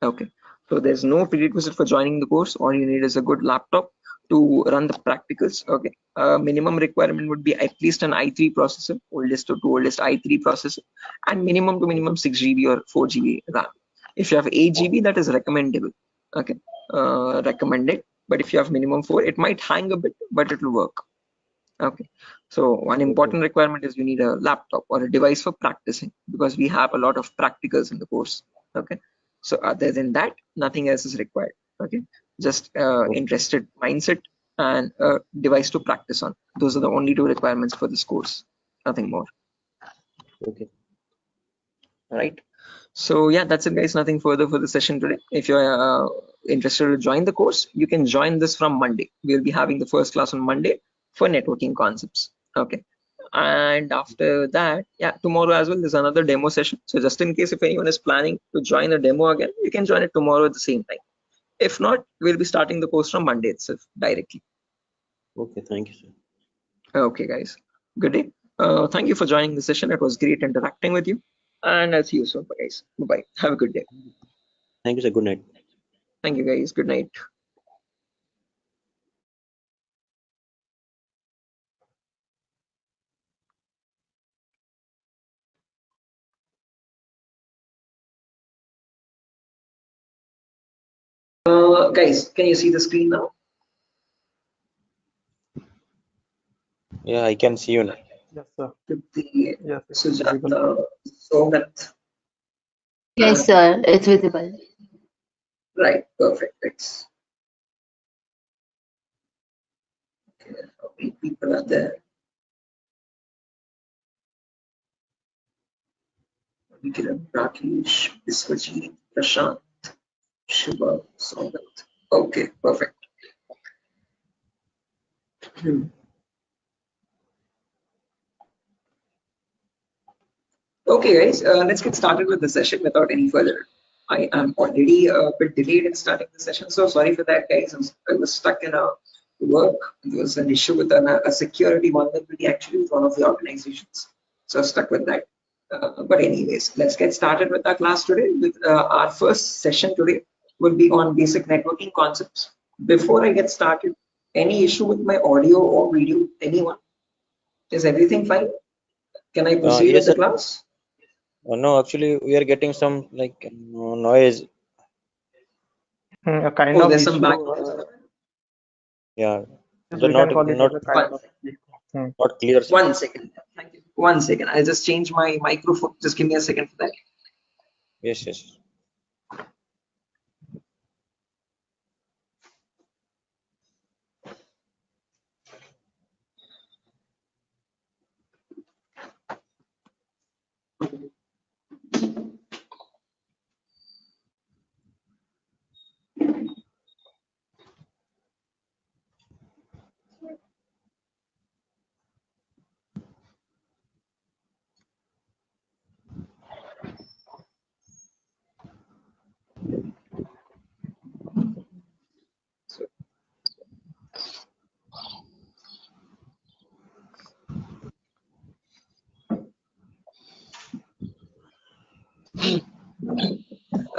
Speaker 1: Okay. So there's no prerequisite for joining the course. All you need is a good laptop to run the practicals. Okay. Minimum requirement would be at least an i3 processor, oldest to oldest i3 processor, and minimum to minimum 6 GB or 4 GB RAM. If you have 8 GB, that is recommendable. Okay. Recommended. But if you have minimum 4, it might hang a bit, but it will work. Okay, so one important requirement is you need a laptop or a device for practicing, because we have a lot of practicals in the course. Okay, so other than that, nothing else is required. Okay, just interested mindset and a device to practice on. Those are the only two requirements for this course, nothing more.
Speaker 8: Okay.
Speaker 1: All right. So yeah, that's it, guys. Nothing further for the session today. If you're interested to join the course, you can join this from Monday. We'll be having the first class on Monday for networking concepts. Okay. And after that, yeah, tomorrow as well, there's another demo session. So just in case if anyone is planning to join a demo again, you can join it tomorrow at the same time. If not, we'll be starting the course from Monday itself directly.
Speaker 8: Okay. Thank you, sir.
Speaker 1: Okay, guys. Good day. Thank you for joining the session. It was great interacting with you. And I'll see you soon, guys. Bye-bye. Have a good day.
Speaker 8: Thank you, sir. Good night.
Speaker 1: Thank you, guys. Good night. Guys, can you see the screen now?
Speaker 8: Yeah, I can see you now.
Speaker 2: Yes, sir.
Speaker 1: With the
Speaker 2: Yes, it's visible.
Speaker 1: Sujata, Sogat.
Speaker 11: Yes, sir, it's visible.
Speaker 1: Right, perfect. Thanks. Okay, how many people are there? Kiran, Rakesh, Biswajit, Prashant, Shiva, Sogat. Okay, perfect. Okay, guys, let's get started with the session without any further. I am already a bit delayed in starting the session, so sorry for that, guys. I was stuck in a work. There was an issue with a security vulnerability actually with one of the organizations, so I was stuck with that. But anyways, let's get started with our class today. With our first session today will be on basic networking concepts. Before I get started, any issue with my audio or video? Anyone? Is everything fine? Can I proceed
Speaker 8: Yes,
Speaker 1: with the
Speaker 8: sir.
Speaker 1: class?
Speaker 8: No, actually, we are getting some like noise.
Speaker 4: A kind
Speaker 1: Oh,
Speaker 4: of
Speaker 1: there's some
Speaker 4: issue.
Speaker 1: background.
Speaker 8: Yeah,
Speaker 4: Yes,
Speaker 8: they're
Speaker 4: we can
Speaker 8: not
Speaker 4: call it as a kind
Speaker 1: One,
Speaker 4: of. Hmm.
Speaker 8: not clear.
Speaker 1: one second. Thank you. 1 second. I'll just change my microphone. Just give me a second for that.
Speaker 8: Yes, yes.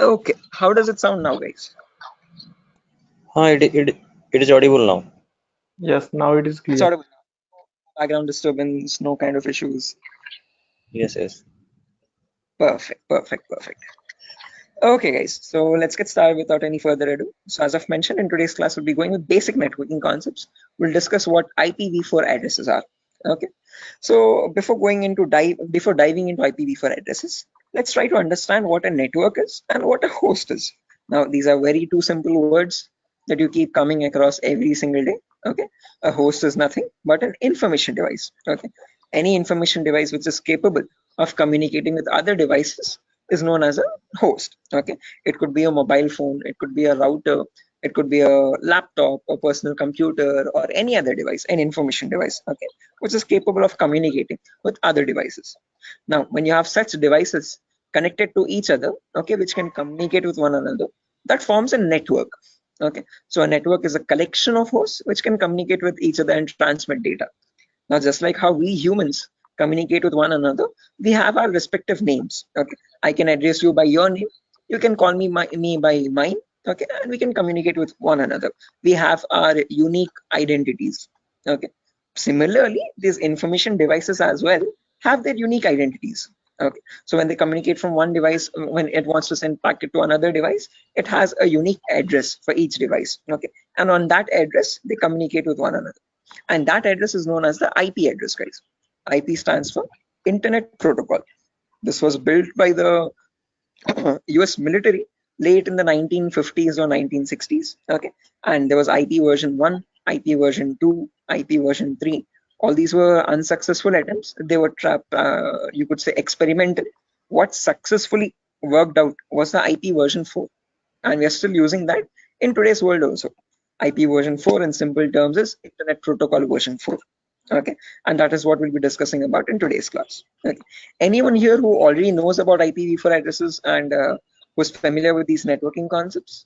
Speaker 1: Okay. How does it sound now, guys?
Speaker 8: It is audible now.
Speaker 4: Yes, now it is
Speaker 1: It's
Speaker 4: clear.
Speaker 1: audible. Background disturbance, no kind of issues.
Speaker 8: Yes, yes.
Speaker 1: Perfect, perfect, perfect. Okay, guys. So let's get started without any further ado. So as I've mentioned, in today's class, we'll be going with basic networking concepts. We'll discuss what IPv4 addresses are. Okay. So before diving into IPv4 addresses, let's try to understand what a network is and what a host is. Now, these are very two simple words that you keep coming across every single day. Okay. A host is nothing but an information device. Okay. Any information device which is capable of communicating with other devices is known as a host. Okay. It could be a mobile phone, it could be a router, it could be a laptop, a personal computer, or any other device, an information device, okay, which is capable of communicating with other devices. Now, when you have such devices connected to each other, okay, which can communicate with one another, that forms a network. Okay, so a network is a collection of hosts which can communicate with each other and transmit data. Now, just like how we humans communicate with one another, we have our respective names. Okay, I can address you by your name. You can call me by mine. Okay, and we can communicate with one another. We have our unique identities. Okay. Similarly, these information devices as well have their unique identities. Okay. So when they communicate from one device, when it wants to send packet to another device, it has a unique address for each device. Okay. And on that address, they communicate with one another. and that address is known as the IP address, guys. IP stands for Internet Protocol. This was built by the US military late in the 1950s or 1960s. Okay, and there was IP version 1, IP version 2, IP version 3. All these were unsuccessful attempts. They were you could say experimental. What successfully worked out was the IP version 4, and we are still using that in today's world also. IP version 4 in simple terms is Internet Protocol version 4. Okay, and that is what we'll be discussing about in today's class. Okay. Anyone here who already knows about IPv4 addresses and who's familiar with these networking concepts?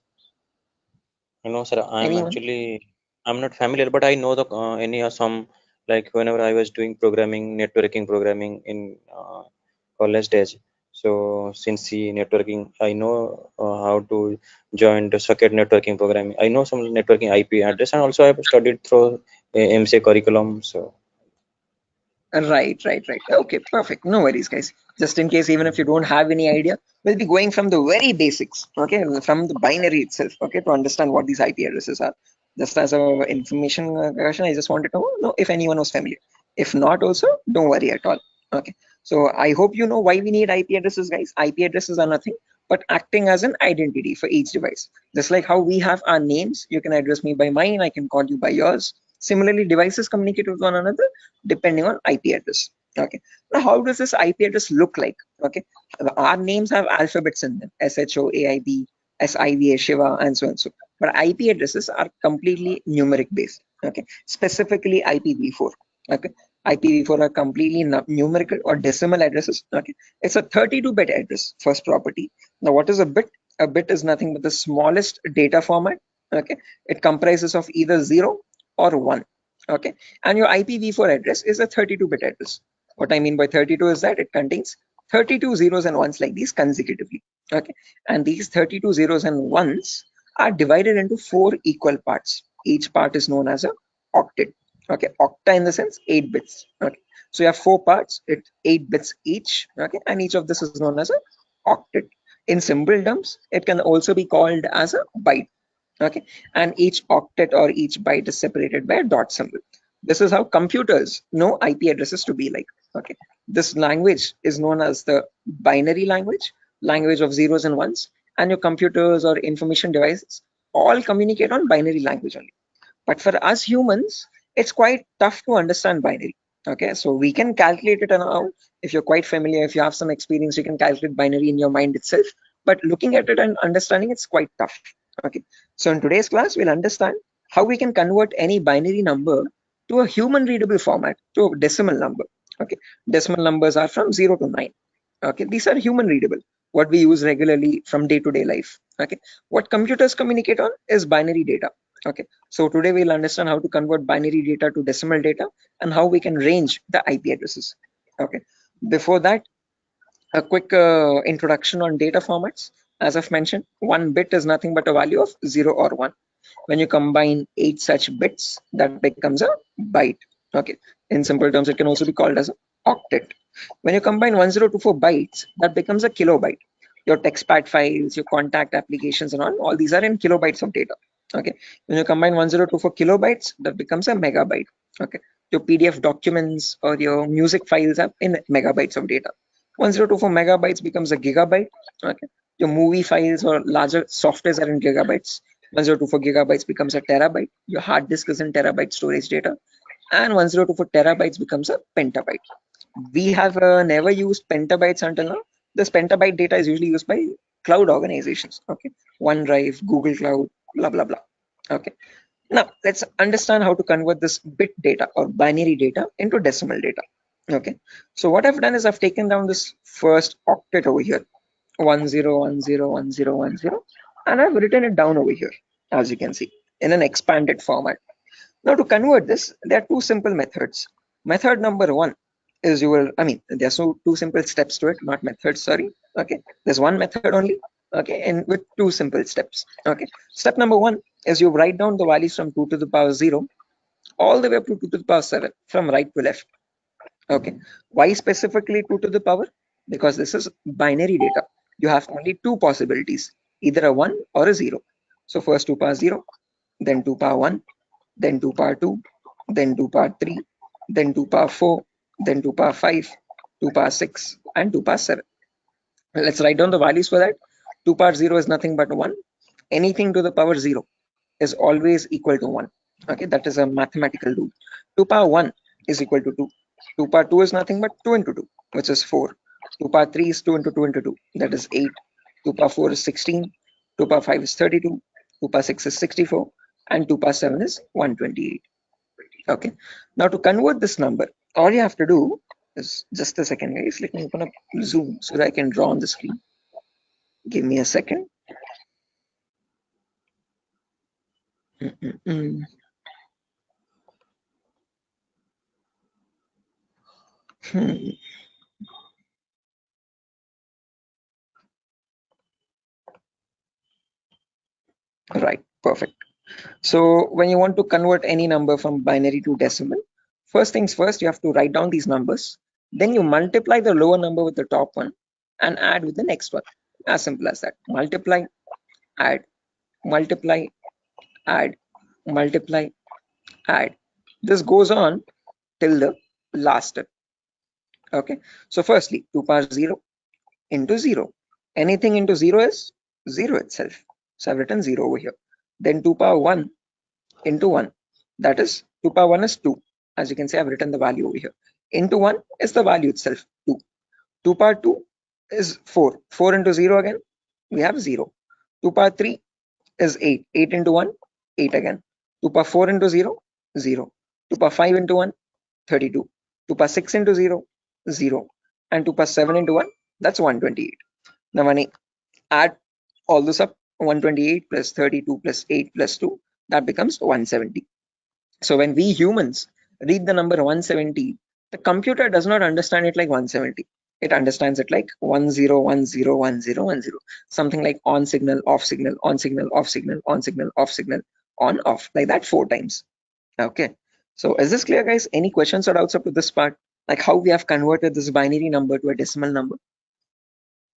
Speaker 8: No, sir.
Speaker 1: Anyone?
Speaker 8: I'm not familiar, but I know the some, like whenever I was doing networking programming in college days. So since the networking, I know how to join the socket networking programming. I know some networking IP address, and also I've studied through MCA curriculum. So
Speaker 1: Right. Okay, perfect. No worries, guys. Just in case, even if you don't have any idea, we'll be going from the very basics, okay, from the binary itself, okay, to understand what these IP addresses are. Just as a information question, I just wanted to know if anyone was familiar. If not, also, don't worry at all. Okay. So I hope you know why we need IP addresses, guys. IP addresses are nothing but acting as an identity for each device. Just like how we have our names, you can address me by mine, I can call you by yours. Similarly, devices communicate with one another depending on IP address. Okay. Now, how does this IP address look like? Okay. Our names have alphabets in them: SHOAIB, SIVA, Shiva, and so on. So, but IP addresses are completely numeric based. Okay. Specifically IPv4. Okay. IPv4 are completely numerical or decimal addresses. Okay. It's a 32-bit address, first property. Now, what is a bit? A bit is nothing but the smallest data format. Okay. It comprises of either 0 or 1. Okay, and your IPv4 address is a 32-bit address. What I mean by 32 is that it contains 32 zeros and ones like these consecutively. Okay, and these 32 zeros and ones are divided into 4 equal parts. Each part is known as a octet. Okay, octa in the sense 8 bits. Okay, so you have 4 parts, it's 8 bits each. Okay, and each of this is known as a octet. In simple terms, it can also be called as a byte. Okay, and each octet or each byte is separated by a dot symbol. This is how computers know IP addresses to be like. Okay, this language is known as the binary language of zeros and ones, and your computers or information devices all communicate on binary language only. But for us humans, it's quite tough to understand binary. Okay, so we can calculate it now. If you're quite familiar, if you have some experience, you can calculate binary in your mind itself. But looking at it and understanding it's quite tough. Okay, so in today's class, we'll understand how we can convert any binary number to a human readable format, to a decimal number. Okay, decimal numbers are from 0 to 9. Okay, these are human readable, what we use regularly from day-to-day life. Okay, what computers communicate on is binary data. Okay, so today we'll understand how to convert binary data to decimal data and how we can range the IP addresses. Okay, before that, a quick introduction on data formats. As I've mentioned, 1 bit is nothing but a value of 0 or 1. When you combine 8 such bits, that becomes a byte. Okay, in simple terms, it can also be called as an octet. When you combine 1024 bytes, that becomes a kilobyte. Your TextPad files, your contact applications, and all these are in kilobytes of data. Okay, when you combine 1024 kilobytes, that becomes a megabyte. Okay, your PDF documents or your music files are in megabytes of data. 1024 megabytes becomes a gigabyte. Okay, your movie files or larger softwares are in gigabytes. 1024 gigabytes becomes a terabyte. Your hard disk is in terabyte storage data, and 1024 terabytes becomes a petabyte. We have never used petabytes until now. This petabyte data is usually used by cloud organizations. Okay, OneDrive, Google Cloud, blah blah blah. Okay, now let's understand how to convert this bit data or binary data into decimal data. Okay, so what I've done is I've taken down this first octet over here, 10101010, and I've written it down over here, as you can see, in an expanded format. Now to convert this, there are 2 simple methods. Method number 1 is there's two simple steps to it, not methods, sorry. Okay, there's one method only. Okay, and with 2 simple steps. Okay, step number 1 is you write down the values from 2 to the power 0 all the way up to 2 to the power 7 from right to left. Okay, why specifically 2 to the power? Because this is binary data. You have only 2 possibilities, either a 1 or a 0. So first 2 power 0, then 2 power 1, then 2 power 2, then 2 power 3, then 2 power 4, then 2 power 5, 2 power 6, and 2 power 7. Let's write down the values for that. 2 power 0 is nothing but 1. Anything to the power 0 is always equal to 1. Okay, that is a mathematical rule. 2 power 1 is equal to 2. 2 power 2 is nothing but 2 into 2, which is 4. 2 power 3 is 2 into 2 into 2, that is 8. 2 power 4 is 16. 2 power 5 is 32. 2 power 6 is 64. And 2 power 7 is 128. Okay, now to convert this number, all you have to do is, just a second guys, let me open up Zoom so that I can draw on the screen. Give me a second. Right, perfect. So when you want to convert any number from binary to decimal, first things first, you have to write down these numbers. Then you multiply the lower number with the top one and add with the next one. As simple as that. Multiply, add, multiply, add, multiply, add. This goes on till the last step. Okay, so firstly, 2 power 0 into 0. Anything into 0 is 0 itself. So I've written 0 over here. Then 2 power 1 into 1. That is 2 power 1 is 2. As you can see, I've written the value over here. Into 1 is the value itself, 2. 2 power 2 is 4. 4 into 0 again, we have 0. 2 power 3 is 8. 8 into 1, 8 again. 2 power 4 into 0, 0. 2 power 5 into 1, 32. 2 power 6 into 0, 0. And 2 power 7 into 1, that's 128. Now when I add all this up, 128 plus 32 plus 8 plus 2, that becomes 170. So when we humans read the number 170, the computer does not understand it like 170. It understands it like 10101010, something like on signal, off signal, on signal, off signal, on signal, off signal, on, off, like that 4 times. Okay, so is this clear guys? Any questions or doubts up to this part? Like how we have converted this binary number to a decimal number?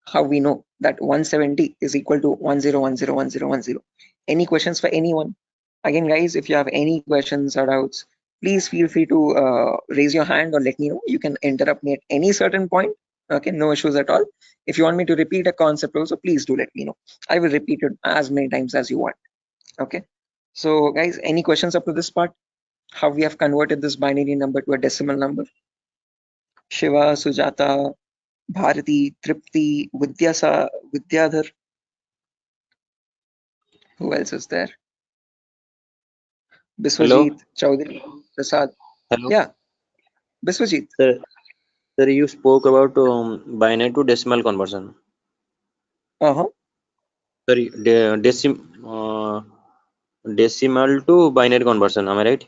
Speaker 1: How we know that 170 is equal to 10101010? Any questions for anyone? Again guys, if you have any questions or doubts, please feel free to raise your hand or let me know. You can interrupt me at any certain point. Okay, no issues at all. If you want me to repeat a concept also, please do let me know. I will repeat it as many times as you want. Okay, so guys, any questions up to this part? How we have converted this binary number to a decimal number? Shiva, Sujata, Bharati, Tripti, Vidyadhar. Who else is there?
Speaker 8: Hello.
Speaker 1: Biswajit, Chaudhary, Prasad.
Speaker 8: Hello.
Speaker 1: Yeah, Biswajit.
Speaker 8: Sir, you spoke about binary to decimal conversion. Sorry, decimal to binary conversion. Am I right?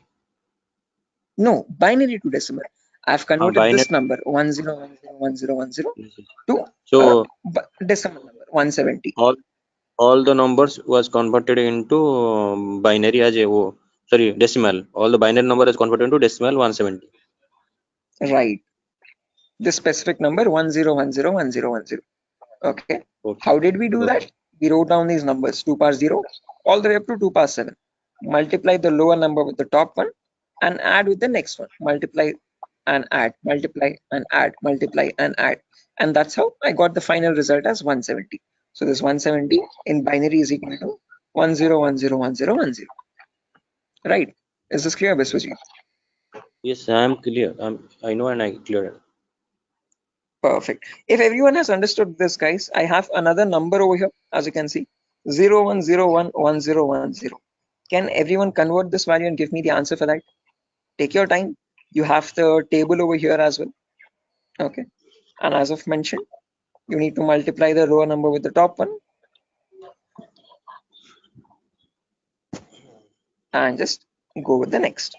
Speaker 1: No, binary to decimal. I've converted
Speaker 8: Binary.
Speaker 1: this number 10101010 to
Speaker 8: So
Speaker 1: decimal number 170.
Speaker 8: all the numbers was converted into binary as a decimal. All the binary number is converted into decimal 170.
Speaker 1: Right. This specific number 10101010. Okay. How did we do that? We wrote down these numbers 2 power 0 all the way up to 2 power 7. Multiply the lower number with the top one and add with the next one. Multiply and add, multiply and add, multiply and add. And that's how I got the final result as 170. So this 170 in binary is equal to 10101010. Right. Is this clear, Biswajit?
Speaker 8: Yes, I am clear. I know and I clear.
Speaker 1: Perfect. If everyone has understood this, guys, I have another number over here, as you can see, 01011010. Can everyone convert this value and give me the answer for that? Take your time. You have the table over here as well. Okay. And as I've mentioned, you need to multiply the row number with the top one and just go with the next.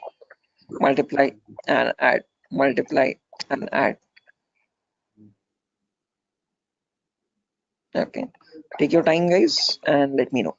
Speaker 1: Multiply and add, multiply and add. Okay. Take your time, guys, and let me know.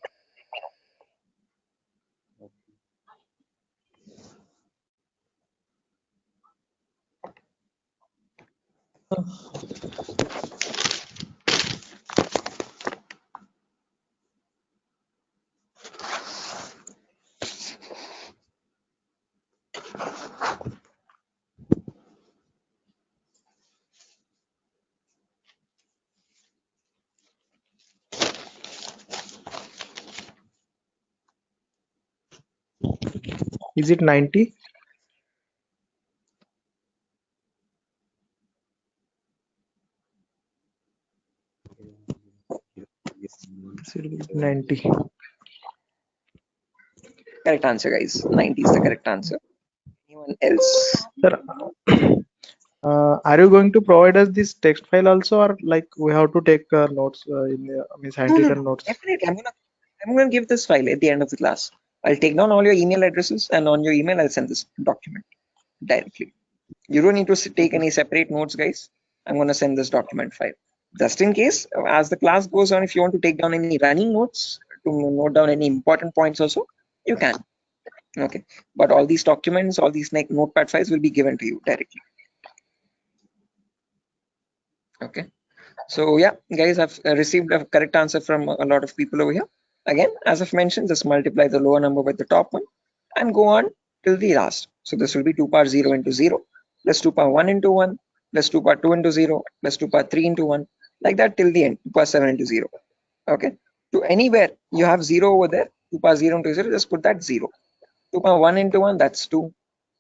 Speaker 4: Is it 90? Yes, it will be 90.
Speaker 1: Correct answer, guys. 90 is the correct answer. Anyone else?
Speaker 4: Sir, are you going to provide us this text file also, or like we have to take notes in the, means
Speaker 1: No,
Speaker 4: handwritten notes?
Speaker 1: definitely. I'm gonna give this file at the end of the class. I'll take down all your email addresses, and on your email I'll send this document directly. You don't need to take any separate notes, guys. I'm gonna send this document file. Just in case, as the class goes on, if you want to take down any running notes to note down any important points also, you can. Okay, but all these documents, all these notepad files will be given to you directly. Okay, so yeah, guys, I've received a correct answer from a lot of people over here. Again, as I've mentioned, just multiply the lower number with the top one and go on till the last. So this will be 2 power 0 into 0 plus 2 power 1 into 1 plus 2 power 2 into 0 plus 2 power 3 into 1, like that till the end, 2 power 7 into 0. Okay, to anywhere you have 0 over there, 2 power 0 into 0, just put that 0. 2 power 1 into 1, that's 2.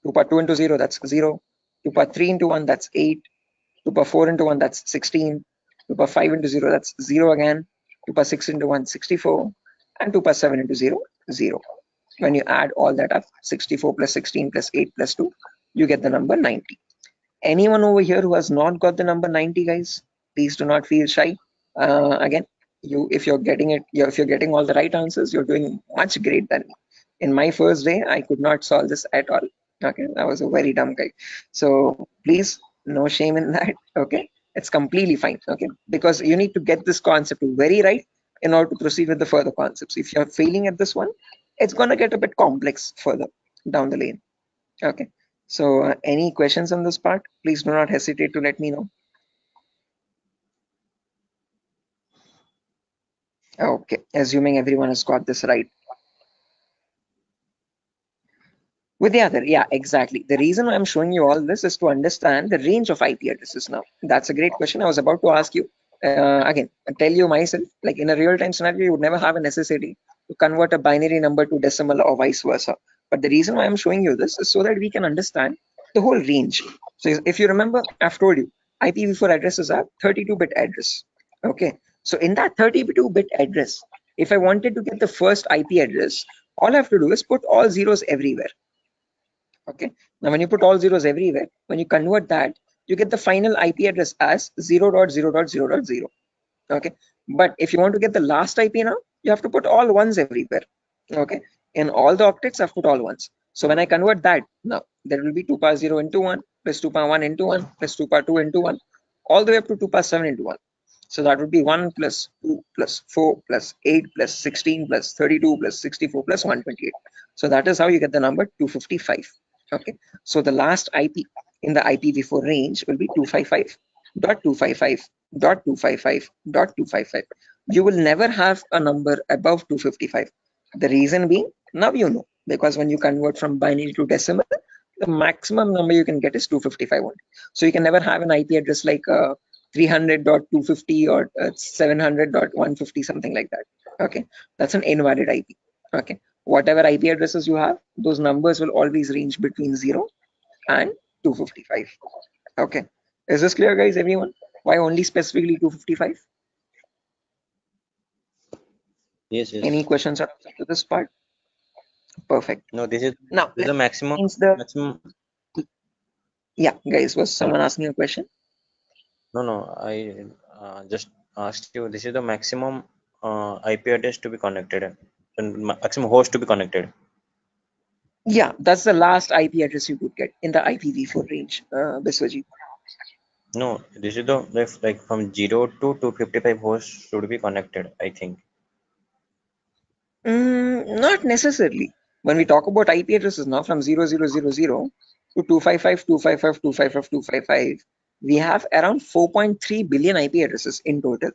Speaker 1: 2 power 2 into 0, that's 0. 2 power 3 into 1, that's 8. 2 power 4 into 1, that's 16. 2 power 5 into 0, that's 0 again. 2 power 6 into 1, 64. And 2 power 7 into 0, 0. When you add all that up, 64 plus 16 plus 8 plus 2, you get the number 90. Anyone over here who has not got the number 90, guys, please do not feel shy. Again, if you're getting all the right answers, you're doing much great than me. In my first day, I could not solve this at all. Okay, I was a very dumb guy. So please, no shame in that. Okay, it's completely fine. Okay, because you need to get this concept very right in order to proceed with the further concepts. If you're failing at this one, it's gonna get a bit complex further down the lane. Okay, so any questions on this part, please do not hesitate to let me know. Okay, assuming everyone has got this right. With the other, yeah, exactly. The reason I'm showing you all this is to understand the range of IP addresses now. That's a great question. I was about to ask you. Again, I tell you myself, like in a real-time scenario, you would never have a necessity to convert a binary number to decimal or vice versa. But the reason why I'm showing you this is so that we can understand the whole range. So if you remember, I've told you, IPv4 addresses are 32-bit address. Okay, so in that 32-bit address, if I wanted to get the first IP address, all I have to do is put all zeros everywhere. Okay, now when you put all zeros everywhere, when you convert that, you get the final IP address as 0.0.0.0. Okay, but if you want to get the last IP now, you have to put all ones everywhere. Okay, in all the octets I've put all ones. So when I convert that, now there will be 2 power 0 into 1 plus 2 power 1 into 1 plus 2 power 2 into 1 all the way up to 2 power 7 into 1. So that would be 1 plus 2 plus 4 plus 8 plus 16 plus 32 plus 64 plus 128. So that is how you get the number 255. Okay, so the last IP in the IPv4 range will be 255.255.255.255. You will never have a number above 255. The reason being, now you know, because when you convert from binary to decimal, the maximum number you can get is 255 only. So you can never have an IP address like 300.250 or 700.150, something like that. Okay, that's an invalid IP. Okay, whatever IP addresses you have, those numbers will always range between 0 and 255. Okay, is this clear, guys? Everyone, why only specifically 255?
Speaker 8: Yes, yes.
Speaker 1: Any questions up to this part? Perfect.
Speaker 8: No, this is
Speaker 1: Now
Speaker 8: the maximum. Maximum.
Speaker 1: Yeah, guys, was someone asking a question?
Speaker 8: No, I just asked you. This is the maximum IP address to be connected, and maximum host to be connected.
Speaker 1: Yeah, that's the last IP address you could get in the IPv4 range, Biswajit.
Speaker 8: No, this is the like from 0 to 255 hosts should be connected, I think.
Speaker 1: Not necessarily. When we talk about IP addresses now from 0000 to 255, 255, 255, 255, we have around 4.3 billion IP addresses in total.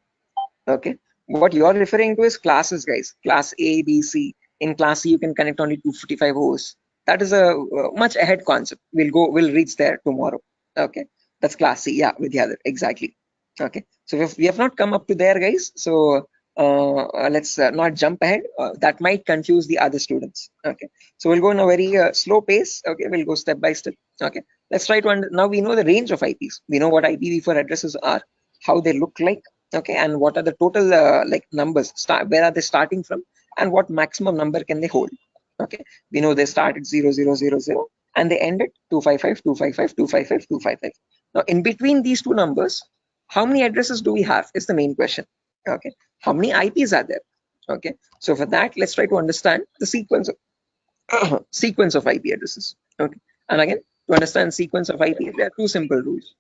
Speaker 1: Okay, what you are referring to is classes, guys. Class A, B, C. In class C, you can connect only 255 hosts. That is a much ahead concept. We'll reach there tomorrow. Okay, that's class C. Yeah, with the other exactly. Okay, so we have not come up to there, guys. So let's not jump ahead. That might confuse the other students. Okay, so we'll go in a very slow pace. Okay, we'll go step by step. Okay, let's try to now we know the range of IPs. We know what IPv4 addresses are, how they look like. Okay, and what are the total like numbers? Where are they starting from, and what maximum number can they hold? Okay, we know they start at 0000 and they end at 255, 255, 255, 255. Now, in between these two numbers, how many addresses do we have is the main question. Okay, how many IPs are there? Okay, so for that, let's try to understand the sequence of sequence of IP addresses. Okay, and again, to understand sequence of IP, there are two simple rules.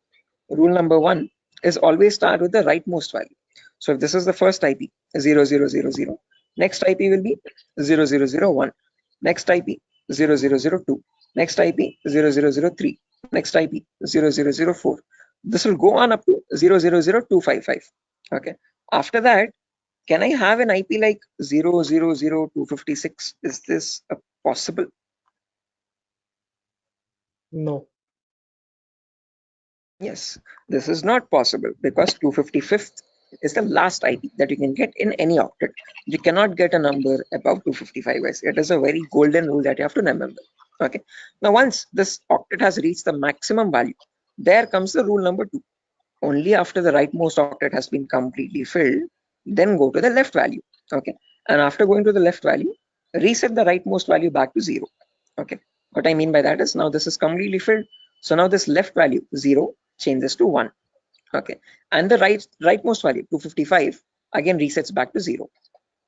Speaker 1: Rule number one is always start with the rightmost value. So if this is the first IP, 0000, next IP will be 0001, next IP 0002, next IP 0003, next IP 0004. This will go on up to 000255. Okay, after that, can I have an IP like 000256? Is this possible?
Speaker 4: No.
Speaker 1: Yes, this is not possible because 255th is the last IP that you can get in any octet. You cannot get a number above 255, guys. It is a very golden rule that you have to remember. Okay. Now, once this octet has reached the maximum value, there comes the rule number 2. Only after the rightmost octet has been completely filled, then go to the left value. Okay. And after going to the left value, reset the rightmost value back to 0. Okay. What I mean by that is now this is completely filled. So now this left value 0 changes to 1. Okay, and the rightmost value 255 again resets back to 0.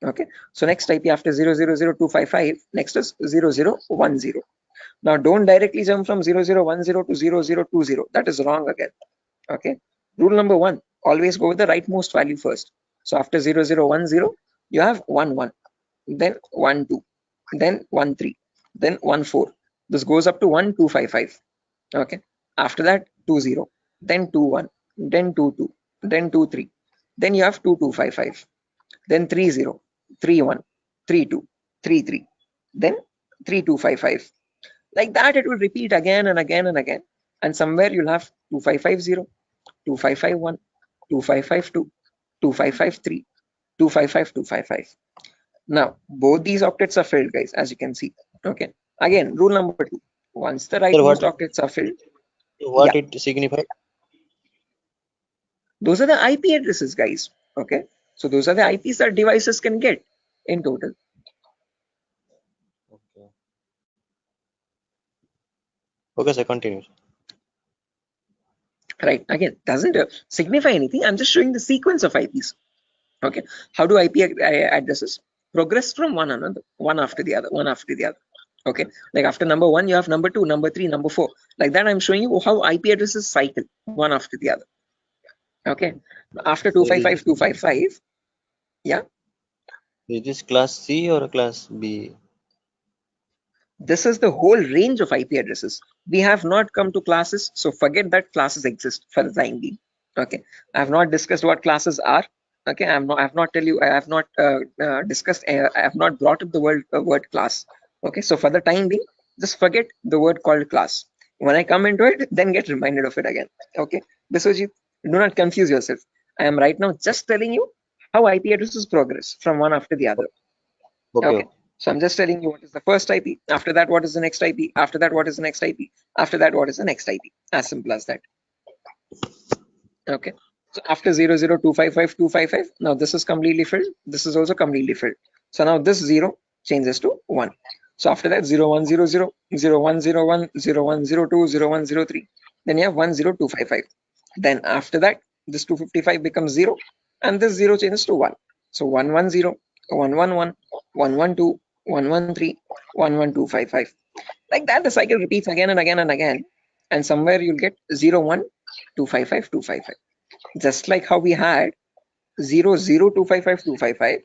Speaker 1: Okay, so next IP after 000255, next is 0010. Now don't directly jump from 0010 to 0020. That is wrong again. Okay, rule number 1, always go with the rightmost value first. So after 0010, you have 11, then 12, then 13, then 14. This goes up to 1255. Okay, after that 20, then 21, then 22, then 23, then you have 2255, then 30, 31, 32, 33, then 3255. Like that, it will repeat again and again and again. And somewhere you'll have 2550, 2551, 2552, 2553, 255, 255. Now, both these octets are filled, guys, as you can see. Okay. Again, rule number 2. Once the rightmost octets are filled,
Speaker 8: what it signifies?
Speaker 1: Those are the IP addresses, guys. Okay. So those are the IPs that devices can get in total.
Speaker 8: Okay. Okay, so continue.
Speaker 1: Right. Again, doesn't signify anything. I'm just showing the sequence of IPs. Okay. How do IP addresses progress from one another, one after the other, one after the other? Okay. Like after number 1, you have number 2, number 3, number 4. Like that, I'm showing you how IP addresses cycle one after the other. Okay. After 255, 255. Yeah.
Speaker 8: Is this class C or class B?
Speaker 1: This is the whole range of IP addresses. We have not come to classes, so forget that classes exist for the time being. Okay, I have not discussed what classes are. Okay, I have not discussed. I have not brought up the word class. Okay, so for the time being, just forget the word called class. When I come into it, then get reminded of it again. Okay, Biswajit, do not confuse yourself. I am right now just telling you how IP addresses progress from one after the other. Okay. So I'm just telling you what is the first IP. After that, what is the next IP? After that, what is the next IP? After that, what is the next IP? As simple as that. Okay. So after 00255, 255, now this is completely filled. This is also completely filled. So now this 0 changes to 1. So after that, 0100, 0101, 0102, 0103. Then you have 10255. Then after that, this 255 becomes 0 and this 0 changes to 1. So 110, 111, 112, 113, 11255. Like that, the cycle repeats again and again and again. And somewhere you'll get 01, 255, 255. Just like how we had 00255, 255,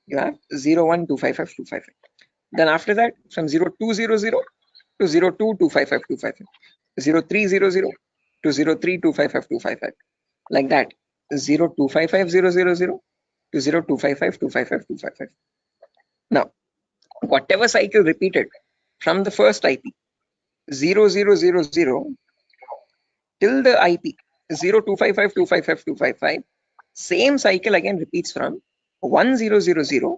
Speaker 1: you have 01, 255, 255. Then after that, from 0200 to 02, 255, 255. 0300 to 03, 255, 255. Like that, 0255000 to 0255, 255, 255. Now, whatever cycle repeated from the first IP 0000 till the IP 0255, 255, 255, same cycle again repeats from 1000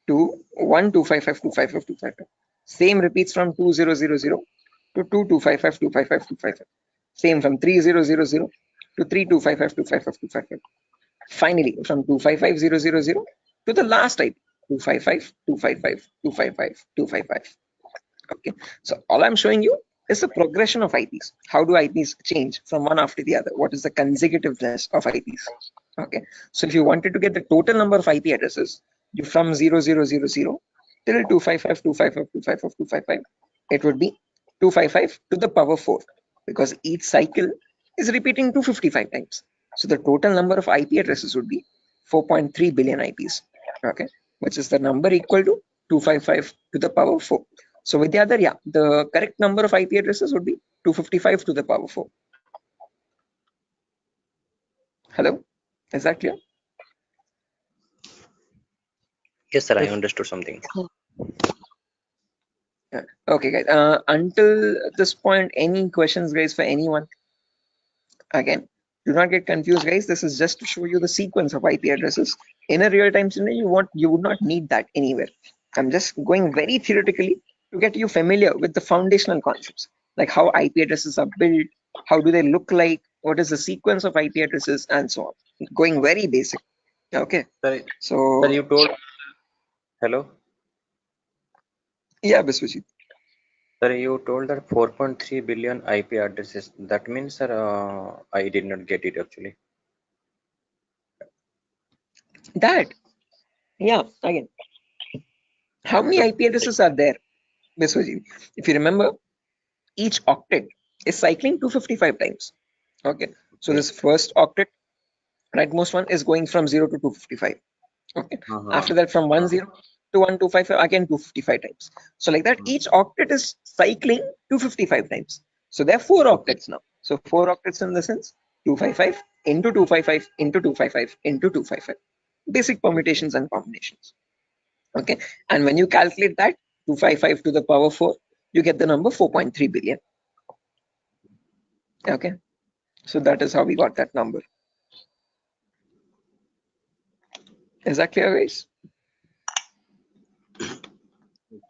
Speaker 1: to 1255.255.255. Same repeats from 2000 to 2255.255.255. Same from 3000 to 3255.255.255. Finally, from 255000 to the last IP, 255.255.255.255. Okay, so all I'm showing you is the progression of IPs. How do IPs change from one after the other? What is the consecutiveness of IPs? Okay, so if you wanted to get the total number of IP addresses, you from 0000 till 255.255.255.255, it would be 255 to the power 4, because each cycle is repeating 255 times. So the total number of IP addresses would be 4.3 billion IPs. Okay, which is the number equal to 255 to the power 4. So with the other, yeah, the correct number of IP addresses would be 255 to the power 4. Hello, is that clear?
Speaker 8: Yes, sir. I
Speaker 1: If
Speaker 8: understood something.
Speaker 1: okay, guys. Until this point, any questions, guys, for anyone? Again, do not get confused, guys. This is just to show you the sequence of IP addresses. In a real-time scenario, you would not need that anywhere. I'm just going very theoretically to get you familiar with the foundational concepts, like how IP addresses are built, how do they look like, what is the sequence of IP addresses, and so on. Going very basic. Okay.
Speaker 8: Sir,
Speaker 1: So
Speaker 8: you told. Hello.
Speaker 1: yeah, Biswajit.
Speaker 8: Sir, you told that 4.3 billion IP addresses. That means, sir, I did not get it actually.
Speaker 1: That, yeah, again, how many IP addresses are there, Biswajit? If you remember, each octet is cycling 255 times. Okay, so this first octet, rightmost one, is going from 0 to 255. Okay, after that from 10 to 1255, again 255 times. So like that, each octet is cycling 255 times. So there are 4 octets now. So 4 octets in the sense 255 into 255 into 255 into 255. Basic permutations and combinations. Okay, and when you calculate that 255 to the power 4, you get the number 4.3 billion. Okay, so that is how we got that number. Is that clear, guys?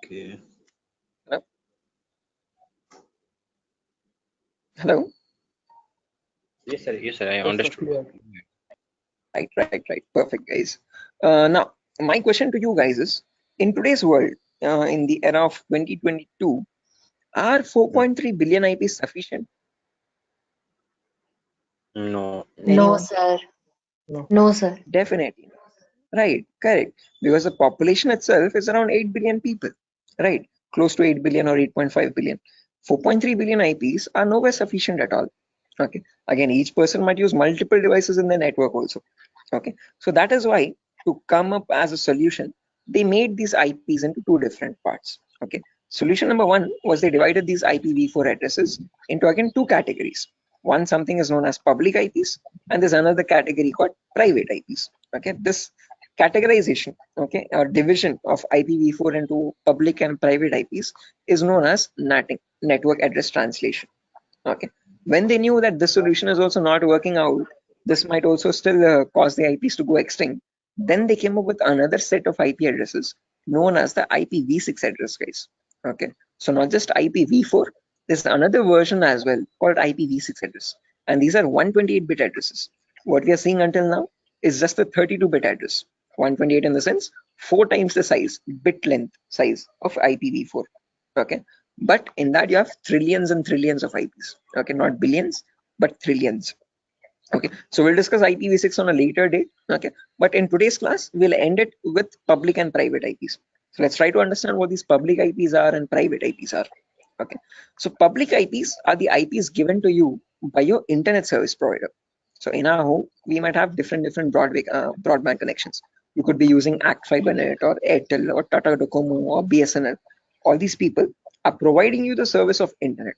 Speaker 8: Okay.
Speaker 1: Hello? Hello?
Speaker 8: Yes, sir. Yes, sir. I understood.
Speaker 1: Right. Perfect, guys. Now, my question to you guys is, in today's world, in the era of 2022, are 4.3 billion IPs sufficient?
Speaker 8: No.
Speaker 11: No,
Speaker 1: Anyone?
Speaker 11: sir. No, sir.
Speaker 1: Definitely. Right, correct. Because the population itself is around 8 billion people, right? Close to 8 billion or 8.5 billion. 4.3 billion IPs are nowhere sufficient at all. Okay. Again, each person might use multiple devices in the network also. Okay. So that is why, to come up as a solution, they made these IPs into 2 different parts. Okay. Solution number 1 was they divided these IPv4 addresses into, again, 2 categories. One, something is known as public IPs, and there's another category called private IPs. Okay. This categorization, okay, or division of IPv4 into public and private IPs is known as NATing, network address translation. Okay, when they knew that this solution is also not working out, this might also still cause the IPs to go extinct, then they came up with another set of IP addresses known as the IPv6 address, guys. Okay, so not just IPv4, there's another version as well called IPv6 address, and these are 128-bit addresses. What we are seeing until now is just a 32-bit address. 128 in the sense 4 times the size, bit length size of IPv4. Okay, but in that you have trillions and trillions of IPs. Okay, not billions, but trillions. Okay, so we'll discuss IPv6 on a later date. Okay, but in today's class, we'll end it with public and private IPs. So let's try to understand what these public IPs are and private IPs are. Okay, so public IPs are the IPs given to you by your internet service provider. So in our home, we might have different broadband connections. You could be using Act FiberNet or Airtel or Tata Docomo or BSNL. All these people are providing you the service of internet.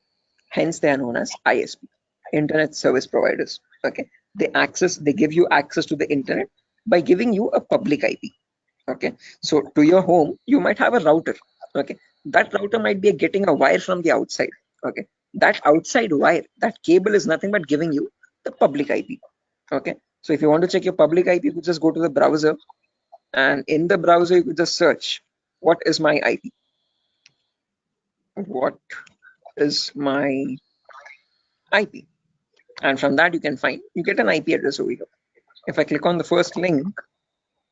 Speaker 1: Hence, they are known as ISP, internet service providers. Okay, they give you access to the internet by giving you a public IP. Okay, so to your home, you might have a router. Okay, that router might be getting a wire from the outside. Okay, that outside wire, that cable is nothing but giving you the public IP. Okay, so if you want to check your public IP, you just go to the browser and in the browser you could just search what is my IP. What is my IP? And from that you can find, you get an IP address over here. If I click on the first link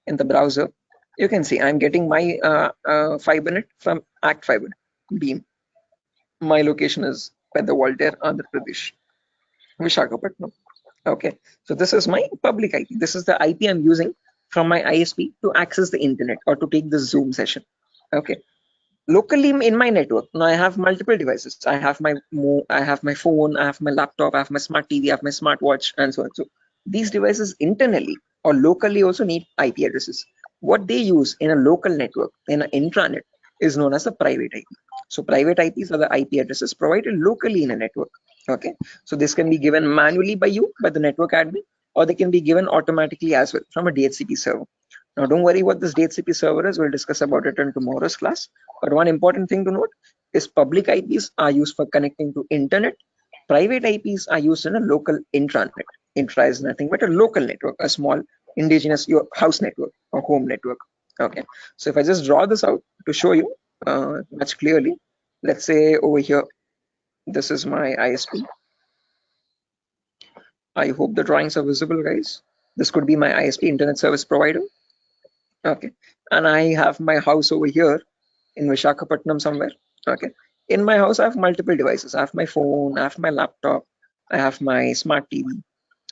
Speaker 1: in the browser, you can see I'm getting my FiberNet from Act Fiber Beam. My location is Pedda Andhra Pradesh, Vishakhapatnam. Okay, so this is my public IP. This is the IP I'm using from my ISP to access the internet or to take the Zoom session. Okay, locally in my network, now I have multiple devices. I have my phone, I have my laptop, I have my smart TV, I have my smartwatch, and so on. So these devices internally or locally also need IP addresses. What they use in a local network, in an intranet, is known as a private IP. So private IPs are the IP addresses provided locally in a network. Okay, so this can be given manually by you, by the network admin, or they can be given automatically as well from a DHCP server. Now don't worry what this DHCP server is, we'll discuss about it in tomorrow's class. But one important thing to note is public IPs are used for connecting to internet. Private IPs are used in a local intranet. Intra is nothing but a local network, a small indigenous your house network or home network. Okay, so if I just draw this out to show you much clearly, let's say over here, this is my ISP. I hope the drawings are visible, guys. This could be my ISP, internet service provider. Okay, and I have my house over here in Vishakhapatnam somewhere. Okay, in my house I have multiple devices. I have my phone, I have my laptop, I have my smart TV,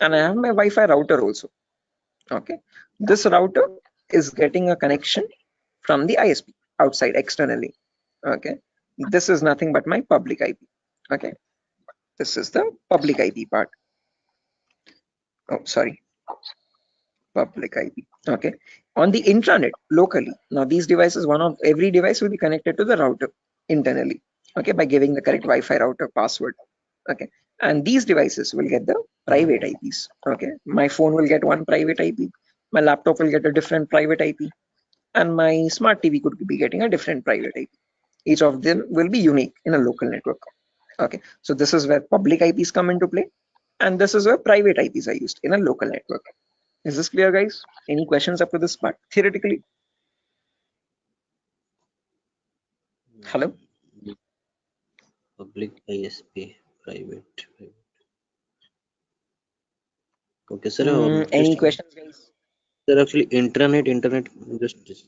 Speaker 1: and I have my Wi-Fi router also. Okay, this router is getting a connection from the ISP outside externally. Okay, this is nothing but my public IP. Okay, this is the public IP part. Oh, sorry, public IP. Okay, on the intranet locally, now these devices, every device will be connected to the router internally, okay, by giving the correct Wi-Fi router password. Okay, and these devices will get the private IPs. Okay, my phone will get one private IP, my laptop will get a different private IP, and my smart TV could be getting a different private IP. Each of them will be unique in a local network. Okay, so this is where public IPs come into play, and this is where private IPs are used in a local network. Is this clear, guys? Any questions up to this part theoretically? Hello?
Speaker 8: Public ISP, private. Okay, sir.
Speaker 1: Any questions, guys?
Speaker 8: Sir, actually, internet, just.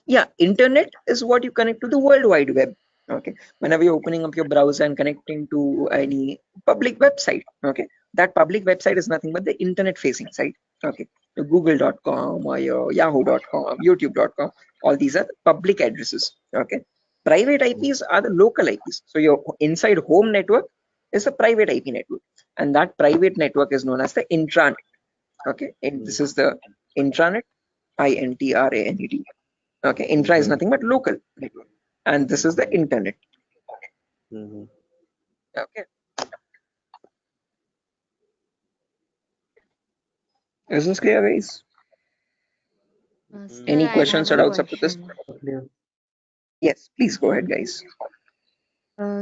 Speaker 1: Yeah, internet is what you connect to the World Wide Web. Okay, whenever you're opening up your browser and connecting to any public website, okay, that public website is nothing but the internet facing site. Okay, so google.com or your yahoo.com, youtube.com, all these are the public addresses. Okay, private IPs are the local IPs. So your inside home network is a private IP network, and that private network is known as the intranet. Okay, and this is the intranet, INTRANET. Okay, intra is nothing but local network, and this is the internet. Okay, is this clear, guys?
Speaker 11: Sir,
Speaker 1: Any
Speaker 11: I
Speaker 1: questions
Speaker 11: have
Speaker 1: or
Speaker 11: a
Speaker 1: doubts up to this?
Speaker 11: question.
Speaker 1: Yes, please go ahead, guys.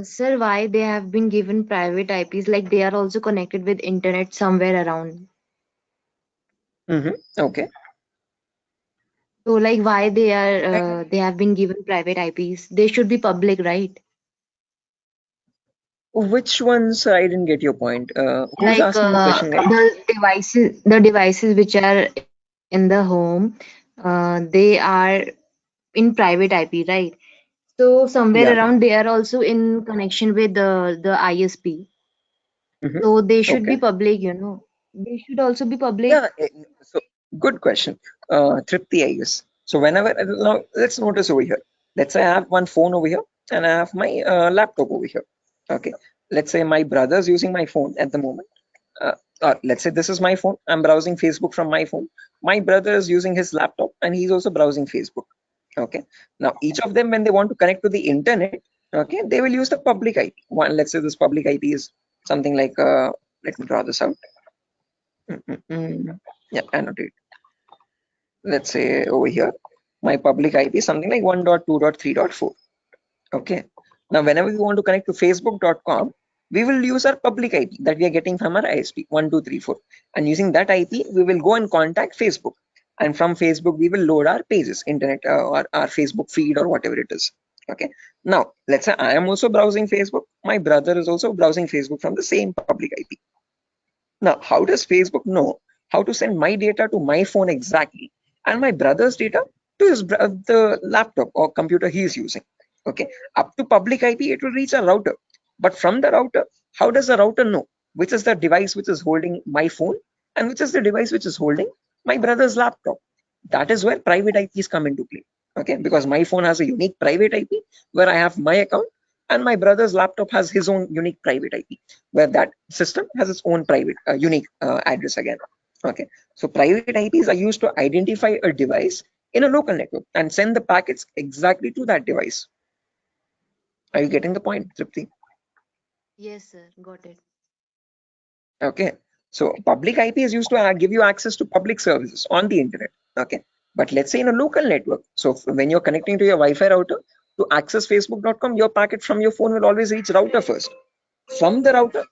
Speaker 11: Sir, why they have been given private IPs? Like they are also connected with internet somewhere around.
Speaker 1: Okay.
Speaker 11: So like why they have been given private IPs? They should be public, right?
Speaker 1: Which ones? I didn't get your point. Who's
Speaker 11: Like
Speaker 1: asking the question, guys?
Speaker 11: the devices which are in the home, they are in private IP, right? So somewhere
Speaker 1: Yeah.
Speaker 11: around they are also in connection with the ISP. So they should be
Speaker 1: Okay.
Speaker 11: public, you know. They should also be public.
Speaker 1: Yeah. So good question, Tripti, I guess. So whenever now let's notice over here. Let's say I have one phone over here and I have my laptop over here. Okay. Let's say my brother's using my phone at the moment. Or let's say this is my phone. I'm browsing Facebook from my phone. My brother is using his laptop and he's also browsing Facebook. Okay. Now each of them, when they want to connect to the internet, okay, they will use the public IP. One, let's say this public IP is something like let me draw this out. Yeah, annotate. Let's say over here, my public IP is something like 1.2.3.4. Okay. Now, whenever we want to connect to facebook.com, we will use our public IP that we are getting from our ISP 1234. And using that IP, we will go and contact Facebook. and from Facebook we will load our pages, internet or our Facebook feed or whatever it is. Okay, now let's say I am also browsing Facebook, my brother is also browsing Facebook from the same public IP. Now how does Facebook know how to send my data to my phone exactly and my brother's data to his the laptop or computer he is using? Okay, up to public IP it will reach a router, but from the router, how does the router know which is the device which is holding my phone and which is the device which is holding my brother's laptop? That is where private IPs come into play. Okay, because my phone has a unique private IP where I have my account, and my brother's laptop has his own unique private IP where that system has its own private unique address again. Okay, so private IPs are used to identify a device in a local network and send the packets exactly to that device. Are you getting the point, Tripti?
Speaker 11: Yes, sir. Got it.
Speaker 1: Okay, so public IP is used to give you access to public services on the internet. Okay, but let's say in a local network, so when you're connecting to your Wi-Fi router to access facebook.com, your packet from your phone will always reach router first. From the router,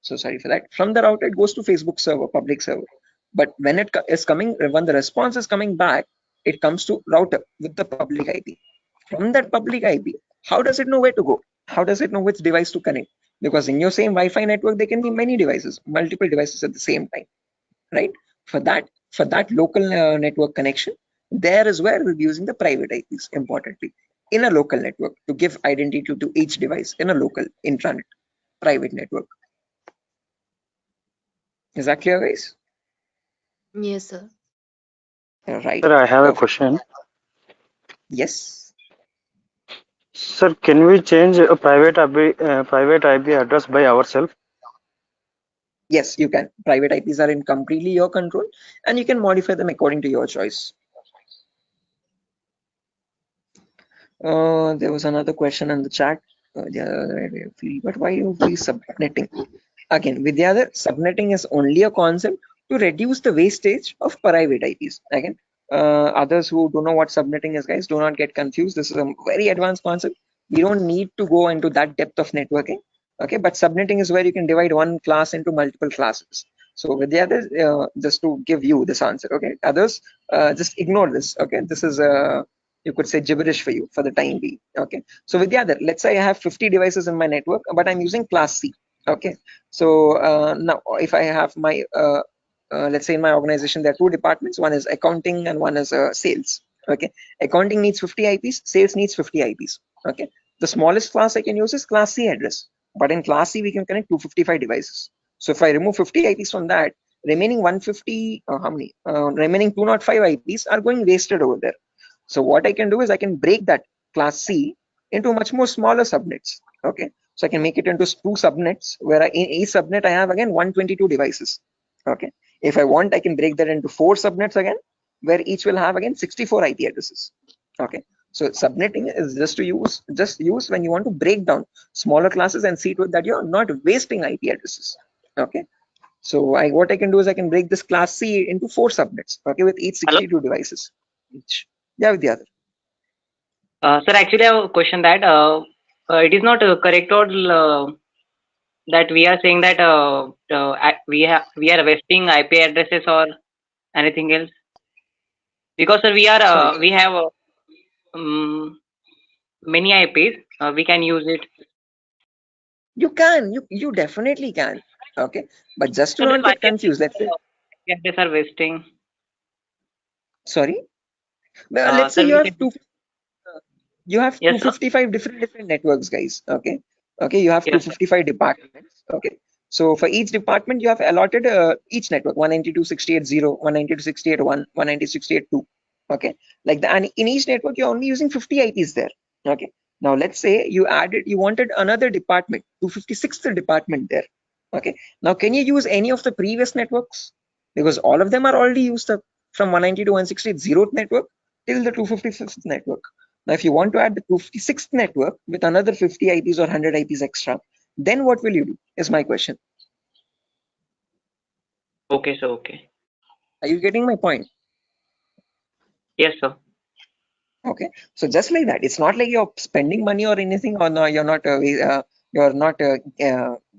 Speaker 1: so sorry for that, from the router it goes to Facebook server, public server, but when it is coming, when the response is coming back, it comes to router with the public IP. From that public IP, how does it know where to go? How does it know which device to connect? Because in your same Wi-Fi network there can be many devices, multiple devices at the same time, right? For that local network connection, there is where we'll be using the private IPs importantly in a local network to give identity to each device in a local intranet private network. Is that clear, guys?
Speaker 11: Yes, sir.
Speaker 1: Right.
Speaker 12: Sir, I have a
Speaker 1: Perfect.
Speaker 12: question.
Speaker 1: Yes.
Speaker 12: Sir, can we change a private IP address by ourselves?
Speaker 1: Yes, you can. Private IPs are in completely your control, and you can modify them according to your choice. There was another question in the chat. But why you be subnetting? Again, Vidyadhar, subnetting is only a concept to reduce the wastage of private IPs. Again, others who don't know what subnetting is, guys, do not get confused. This is a very advanced concept. We don't need to go into that depth of networking. Okay, but subnetting is where you can divide one class into multiple classes. So Vidyadhar, just to give you this answer, okay, others just ignore this. Okay, this is you could say gibberish for you for the time being. Okay, so Vidyadhar, let's say I have 50 devices in my network, but I'm using class C. Okay, so now if I have my let's say in my organization there are two departments, one is accounting and one is sales. Okay, accounting needs 50 IPs, sales needs 50 IPs. Okay, the smallest class I can use is class C address, but in class C we can connect 255 devices. So if I remove 50 IPs from that, remaining 150 how many remaining 205 IPs are going wasted over there. So what I can do is I can break that class C into much more smaller subnets. Okay, so I can make it into two subnets where in each subnet I have again 122 devices. Okay, if I want I can break that into 4 subnets again, where each will have again 64 IP addresses. Okay, so subnetting is just use when you want to break down smaller classes and see to it that you're not wasting IP addresses. Okay, so what I can do is I can break this class C into 4 subnets. Okay, with each 62 devices each. Yeah, with the other.
Speaker 5: Sir, actually, I have a question that it is not correct or that we are saying that we are wasting IP addresses or anything else, because sir, we are we have many IPs. We can use it.
Speaker 1: You can, you definitely can. Okay, but just to not get confused, let's say
Speaker 5: addresses are wasting.
Speaker 1: Sorry, well, let's say
Speaker 5: Sir,
Speaker 1: you have
Speaker 5: yes,
Speaker 1: 255 different networks, guys. Okay, you have 255 departments. Okay, so for each department you have allotted each network 192.68.0, 192.68.1, 192.68.2. Okay, like that, and in each network you're only using 50 IPs there. Okay, now let's say you wanted another department, 256th department there. Okay, now can you use any of the previous networks? Because all of them are already used up from 192 to 168 network till the 256th network. Now, if you want to add the 256th network with another 50 IPs or 100 IPs extra, then what will you do? Is my question.
Speaker 5: Okay, sir. Okay.
Speaker 1: Are you getting my point?
Speaker 5: Yes, sir.
Speaker 1: Okay, so just like that, it's not like you're spending money or anything, or no, you're not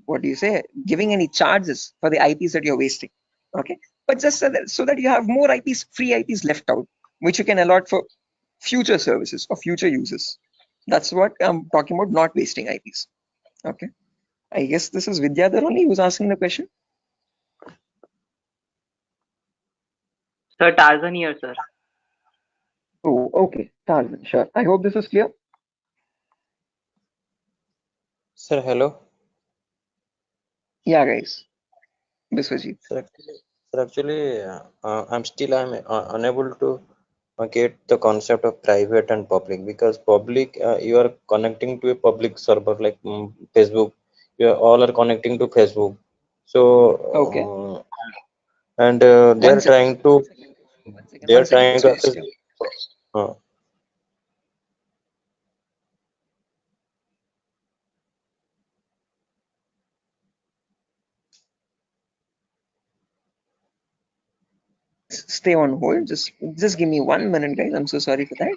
Speaker 1: what do you say, giving any charges for the IPs that you're wasting. Okay, but just so that you have more IPs, free IPs left out, which you can allot for future services or future users. That's what I'm talking about, not wasting IPs. Okay. I guess this is Vidyadhar only who's asking the question.
Speaker 5: Sir, Tarzan here, sir.
Speaker 1: Oh, okay. Tarzan, sure. I hope this is clear.
Speaker 8: Sir, hello.
Speaker 1: Yeah, guys. Biswajit.
Speaker 8: Sir, actually, I'm unable to get the concept of private and public, because public, you are connecting to a public server like Facebook. You are, all are connecting to Facebook.
Speaker 1: Okay.
Speaker 8: So, and they
Speaker 1: One
Speaker 8: are
Speaker 1: second.
Speaker 8: trying to
Speaker 1: Biswajit,
Speaker 8: access.
Speaker 1: stay on.
Speaker 8: Uh,
Speaker 1: Stay on hold. Just give me 1 minute, guys. I'm so sorry for that.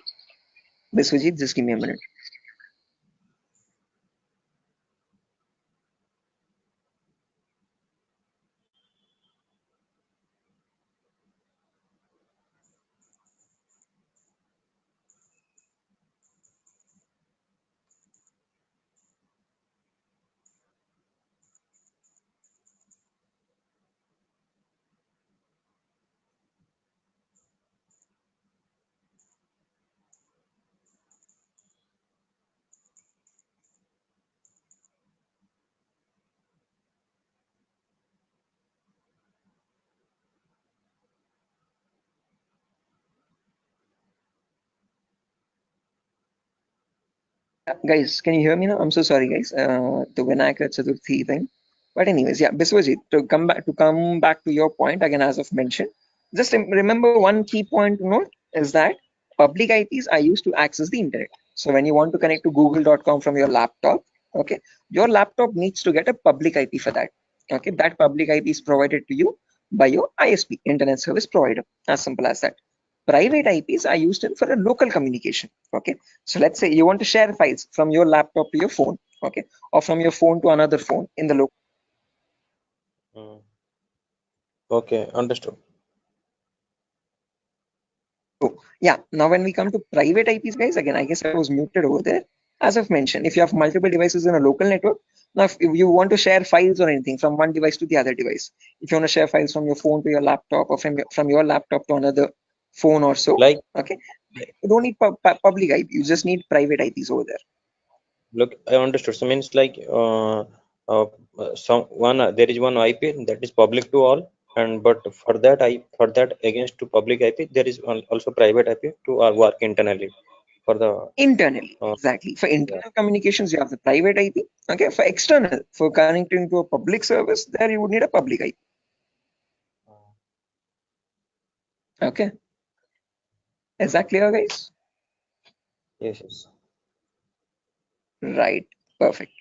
Speaker 1: Biswajit, just give me a minute. Guys, can you hear me now? I'm so sorry, guys. The Vinayaka Chaturthi thing. But anyways, yeah, Biswajit, to come back to your point again, as I've mentioned, just remember one key point to note is that public IPs are used to access the internet. So when you want to connect to google.com from your laptop, okay, your laptop needs to get a public IP for that. Okay, that public IP is provided to you by your ISP, internet service provider. As simple as that. Private IPs are used for a local communication. Okay, so let's say you want to share files from your laptop to your phone, okay, or from your phone to another phone in the local.
Speaker 8: okay, understood.
Speaker 1: So yeah, now when we come to private IPs, guys, again, I guess I was muted over there. As I've mentioned, if you have multiple devices in a local network, now if you want to share files or anything from one device to the other device, if you want to share files from your phone to your laptop or from your laptop to another phone or so,
Speaker 8: Like,
Speaker 1: okay, you don't need public IP, you just need private IPs over there.
Speaker 8: look, I understood. So means like there is one IP that is public to all, and but for that against to public IP there is also private IP to work internally for the
Speaker 1: Internally, exactly. For internal communications, you have the private IP. Okay, for external, for connecting to a public service, there you would need a public IP. Okay, is that clear, guys?
Speaker 8: yes.
Speaker 1: Right, perfect.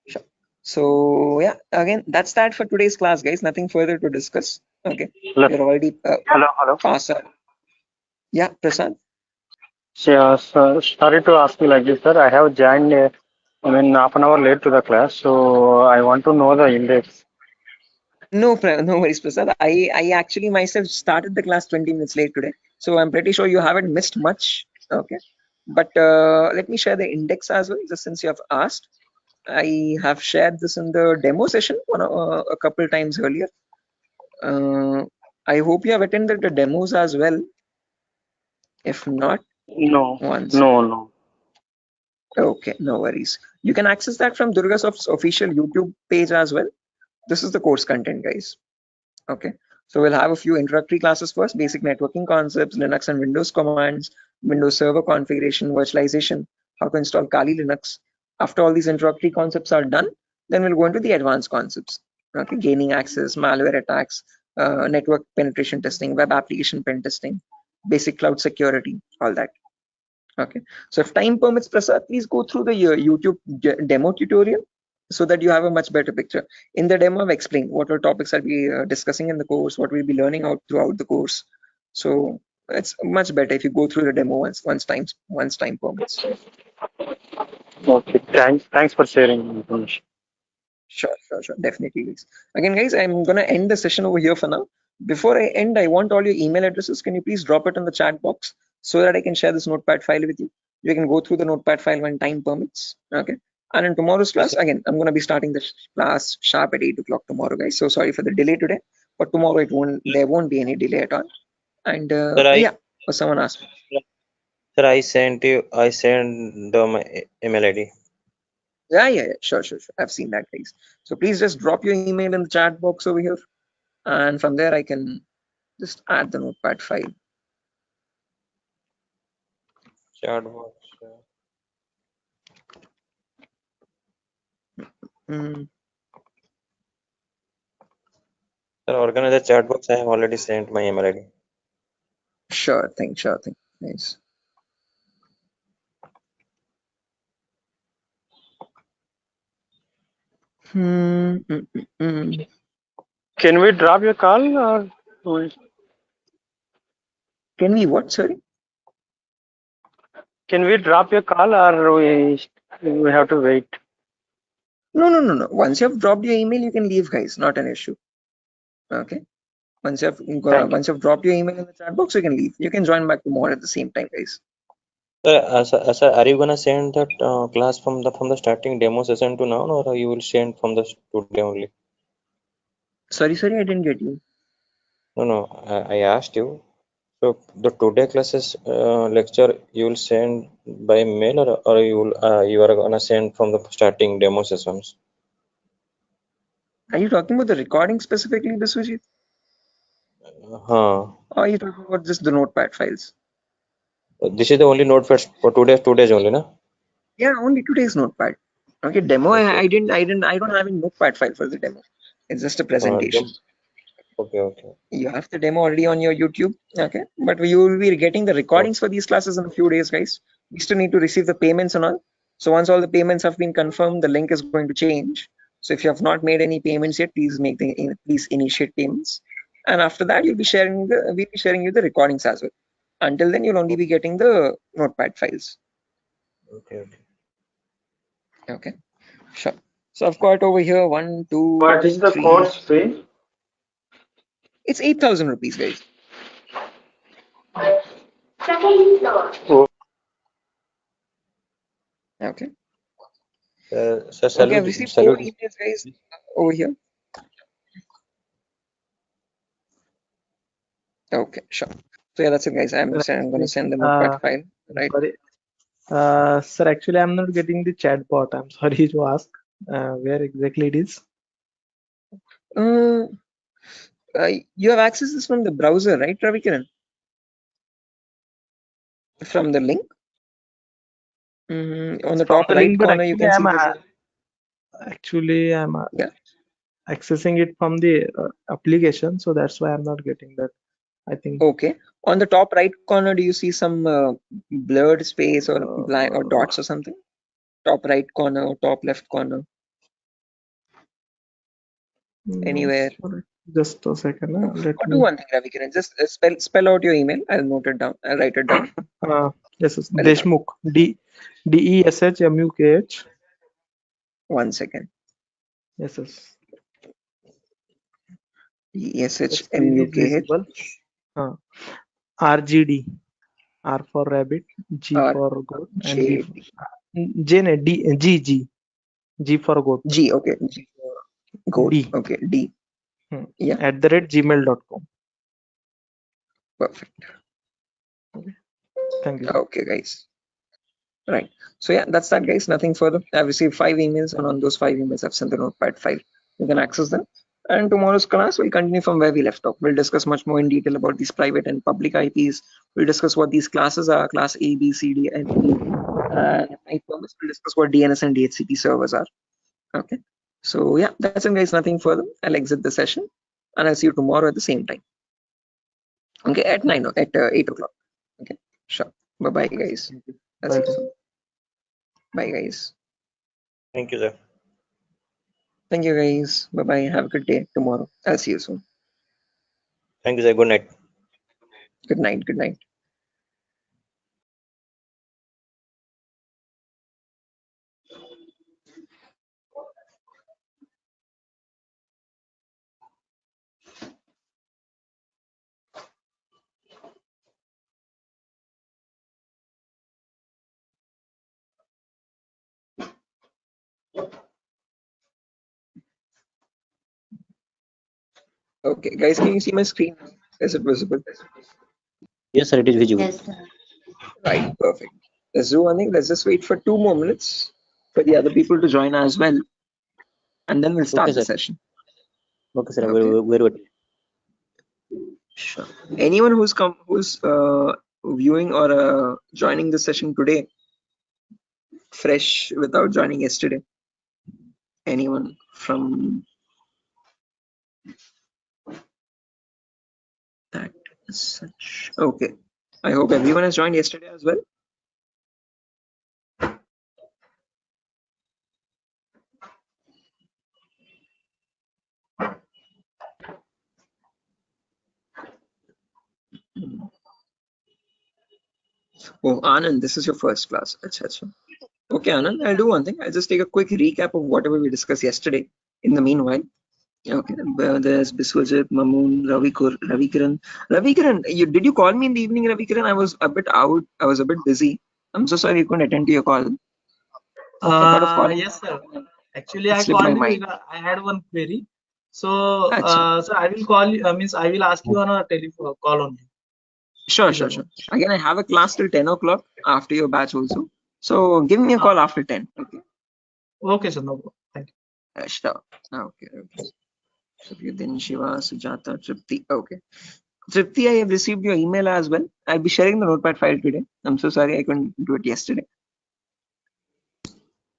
Speaker 1: Sure. So yeah, again, that's that for today's class, guys. Nothing further to discuss. Okay, we're already
Speaker 12: Hello.
Speaker 1: past our. Yeah, Prasad.
Speaker 12: Yeah, sir, sorry to ask you like this, sir. I have joined, half an hour late to the class, so I want to know the index.
Speaker 1: No worries, Prasad. I actually myself started the class 20 minutes late today, so I'm pretty sure you haven't missed much. Okay, but let me share the index as well, just since you have asked. I have shared this in the demo session a couple times earlier. I hope you have attended the demos as well. If not,
Speaker 12: No,
Speaker 1: once.
Speaker 12: no.
Speaker 1: Okay, no worries. You can access that from Durgasoft's official YouTube page as well. This is the course content, guys. Okay, so we'll have a few introductory classes first, basic networking concepts, Linux and Windows commands, Windows Server configuration, virtualization, how to install Kali Linux. After all these introductory concepts are done, then we'll go into the advanced concepts. Okay, gaining access, malware attacks, network penetration testing, web application pen testing, basic cloud security, all that. Okay, so if time permits, Prasad, please go through the YouTube demo tutorial so that you have a much better picture. In the demo, I've explained what are topics I'll be discussing in the course, what we'll be learning out throughout the course. So it's much better if you go through the demo once time permits.
Speaker 12: Okay, thanks for sharing information.
Speaker 1: Sure, definitely. Again, guys, I'm gonna end the session over here for now. Before I end, I want all your email addresses. Can you please drop it in the chat box so that I can share this notepad file with you? You can go through the notepad file when time permits. Okay. And in tomorrow's class, again, I'm going to be starting the class sharp at 8 o'clock tomorrow, guys. So sorry for the delay today, but tomorrow there won't be any delay at all. And
Speaker 8: Sir,
Speaker 1: yeah, someone asked me.
Speaker 8: Sir, I sent my email ID.
Speaker 1: Yeah, sure. I've seen that, guys. So please just drop your email in the chat box over here, and from there I can just add the notepad file.
Speaker 8: Chat box.
Speaker 1: Mm.
Speaker 8: Sir, organize the chat box. I have already sent my email ID.
Speaker 1: Sure thing. Nice.
Speaker 12: Can we drop your call or
Speaker 1: Can we what? Sorry.
Speaker 12: can we drop your call or we have to wait?
Speaker 1: No. Once you have dropped your email, you can leave, guys. Not an issue. Okay. Once you've dropped your email in the chat box, you can leave. You can join back tomorrow at the same time, guys.
Speaker 8: Sir, are you gonna send that class from the starting demo session to now, or you will send from the today only?
Speaker 1: Sorry, I didn't get you.
Speaker 8: No, I asked you. So the today classes lecture you will send by mail, or you are gonna send from the starting demo sessions?
Speaker 1: Are you talking about the recording specifically, Biswajit?
Speaker 8: Huh.
Speaker 1: Or are you talking about just the notepad files?
Speaker 8: This is the only notepad for today's only, na?
Speaker 1: Yeah, only today's notepad. Okay, demo.
Speaker 8: Okay.
Speaker 1: I don't have a notepad file for the demo. It's just a presentation.
Speaker 8: Okay.
Speaker 1: You have the demo already on your YouTube. Okay, but you will be getting the recordings for these classes in a few days, guys. We still need to receive the payments and all. So once all the payments have been confirmed, the link is going to change. So if you have not made any payments yet, please please initiate payments. And after that, we'll be sharing you the recordings as well. Until then, you'll only be getting the notepad files. Okay, sure. So I've got over here 1, 2,
Speaker 12: What is the
Speaker 1: 3.
Speaker 12: course fee?
Speaker 1: It's 8,000 rupees, guys.
Speaker 12: Oh.
Speaker 1: Okay.
Speaker 8: Sir,
Speaker 1: Okay, I've received 4 emails, guys, over here. Okay, sure. So yeah, that's it, guys. I'm going to send the notepad file, right?
Speaker 4: Sorry. Sir, actually, I'm not getting the chat bot. I'm sorry to ask. Where exactly it is?
Speaker 1: You have access this from the browser, right, Ravikiran? From the link. On the top right corner, you can see this.
Speaker 4: Actually, I'm accessing it from the application, so that's why I'm not getting that. I think.
Speaker 1: Okay. On the top right corner, do you see some blurred space or blind or dots or something? Top right corner or top left corner? Anywhere?
Speaker 4: Just a second.
Speaker 1: Do one thing, Ravikiran. Just spell out your email. I'll note it down. I'll write it down.
Speaker 4: Yes, Deshmukh. Deshmukh.
Speaker 1: 1 second.
Speaker 4: Yes.
Speaker 1: Deshmukh.
Speaker 4: RGD. R for rabbit, G for goat, and G for goat.
Speaker 1: G, okay. G for goat.
Speaker 4: D.
Speaker 1: Okay, D. Yeah.
Speaker 4: @gmail.com.
Speaker 1: Perfect.
Speaker 4: Okay. Thank you.
Speaker 1: Okay, guys. Right. So yeah, that's that, guys. Nothing further. I've received 5 emails, and on those 5 emails, I've sent the notepad file. You can access them. And tomorrow's class will continue from where we left off. We'll discuss much more in detail about these private and public IPs. We'll discuss what these classes are, class A, B, C, D, and E. And I promise we'll discuss what DNS and DHCP servers are. Okay. So yeah, that's it, guys. Nothing further. I'll exit the session, and I'll see you tomorrow at the same time. Okay, at 8 o'clock. Okay, sure. Bye, guys. That's it. Bye, guys.
Speaker 8: Thank you, sir.
Speaker 1: Thank you, guys. Bye. Have a good day tomorrow. I'll see you soon.
Speaker 8: Thank you, sir. Good night.
Speaker 1: Good night. Okay, guys, can you see my screen? Is it visible?
Speaker 8: Yes, sir, it is visible.
Speaker 11: Yes, sir.
Speaker 1: Right, perfect. Let's do one thing. Let's just wait for 2 more minutes for the other people to join as well, and then we'll start
Speaker 8: Okay,
Speaker 1: the
Speaker 8: sir.
Speaker 1: session.
Speaker 8: Okay, sir.
Speaker 1: Okay.
Speaker 8: Very good.
Speaker 1: Sure. Anyone who's viewing or joining the session today, fresh without joining yesterday? Anyone from that as such? Okay. I hope everyone has joined yesterday as well. Oh, Anand, this is your first class. Achha, achha. Okay, Anand, I'll do one thing. I'll just take a quick recap of whatever we discussed yesterday. In the meanwhile, okay, there's Biswajit, Mamoon, Ravikiran. Ravikiran, did you call me in the evening, Ravikiran? I was a bit out. I was a bit busy. I'm so sorry you couldn't attend to your call. I thought of calling.
Speaker 13: Yes, sir. Actually,
Speaker 1: It
Speaker 13: I
Speaker 1: slipped my
Speaker 13: called you
Speaker 1: mind.
Speaker 13: because I had one query. So,
Speaker 1: Achha.
Speaker 13: so I will call you. Means I will ask you on a telephone call only.
Speaker 1: Sure,
Speaker 13: Is
Speaker 1: sure,
Speaker 13: that
Speaker 1: sure.
Speaker 13: okay?
Speaker 1: Again, I have a class till 10 o'clock after your batch also. So give me a call after 10. Okay.
Speaker 13: Okay, sir. No problem. Thank you.
Speaker 1: Sure. Okay. Sabyuddin, Shiva, Sujata, Tripti. Okay. Tripti, I have received your email as well. I'll be sharing the notepad file today. I'm so sorry I couldn't do it yesterday.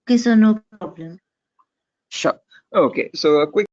Speaker 11: Okay, so no problem.
Speaker 1: Sure. Okay. So a quick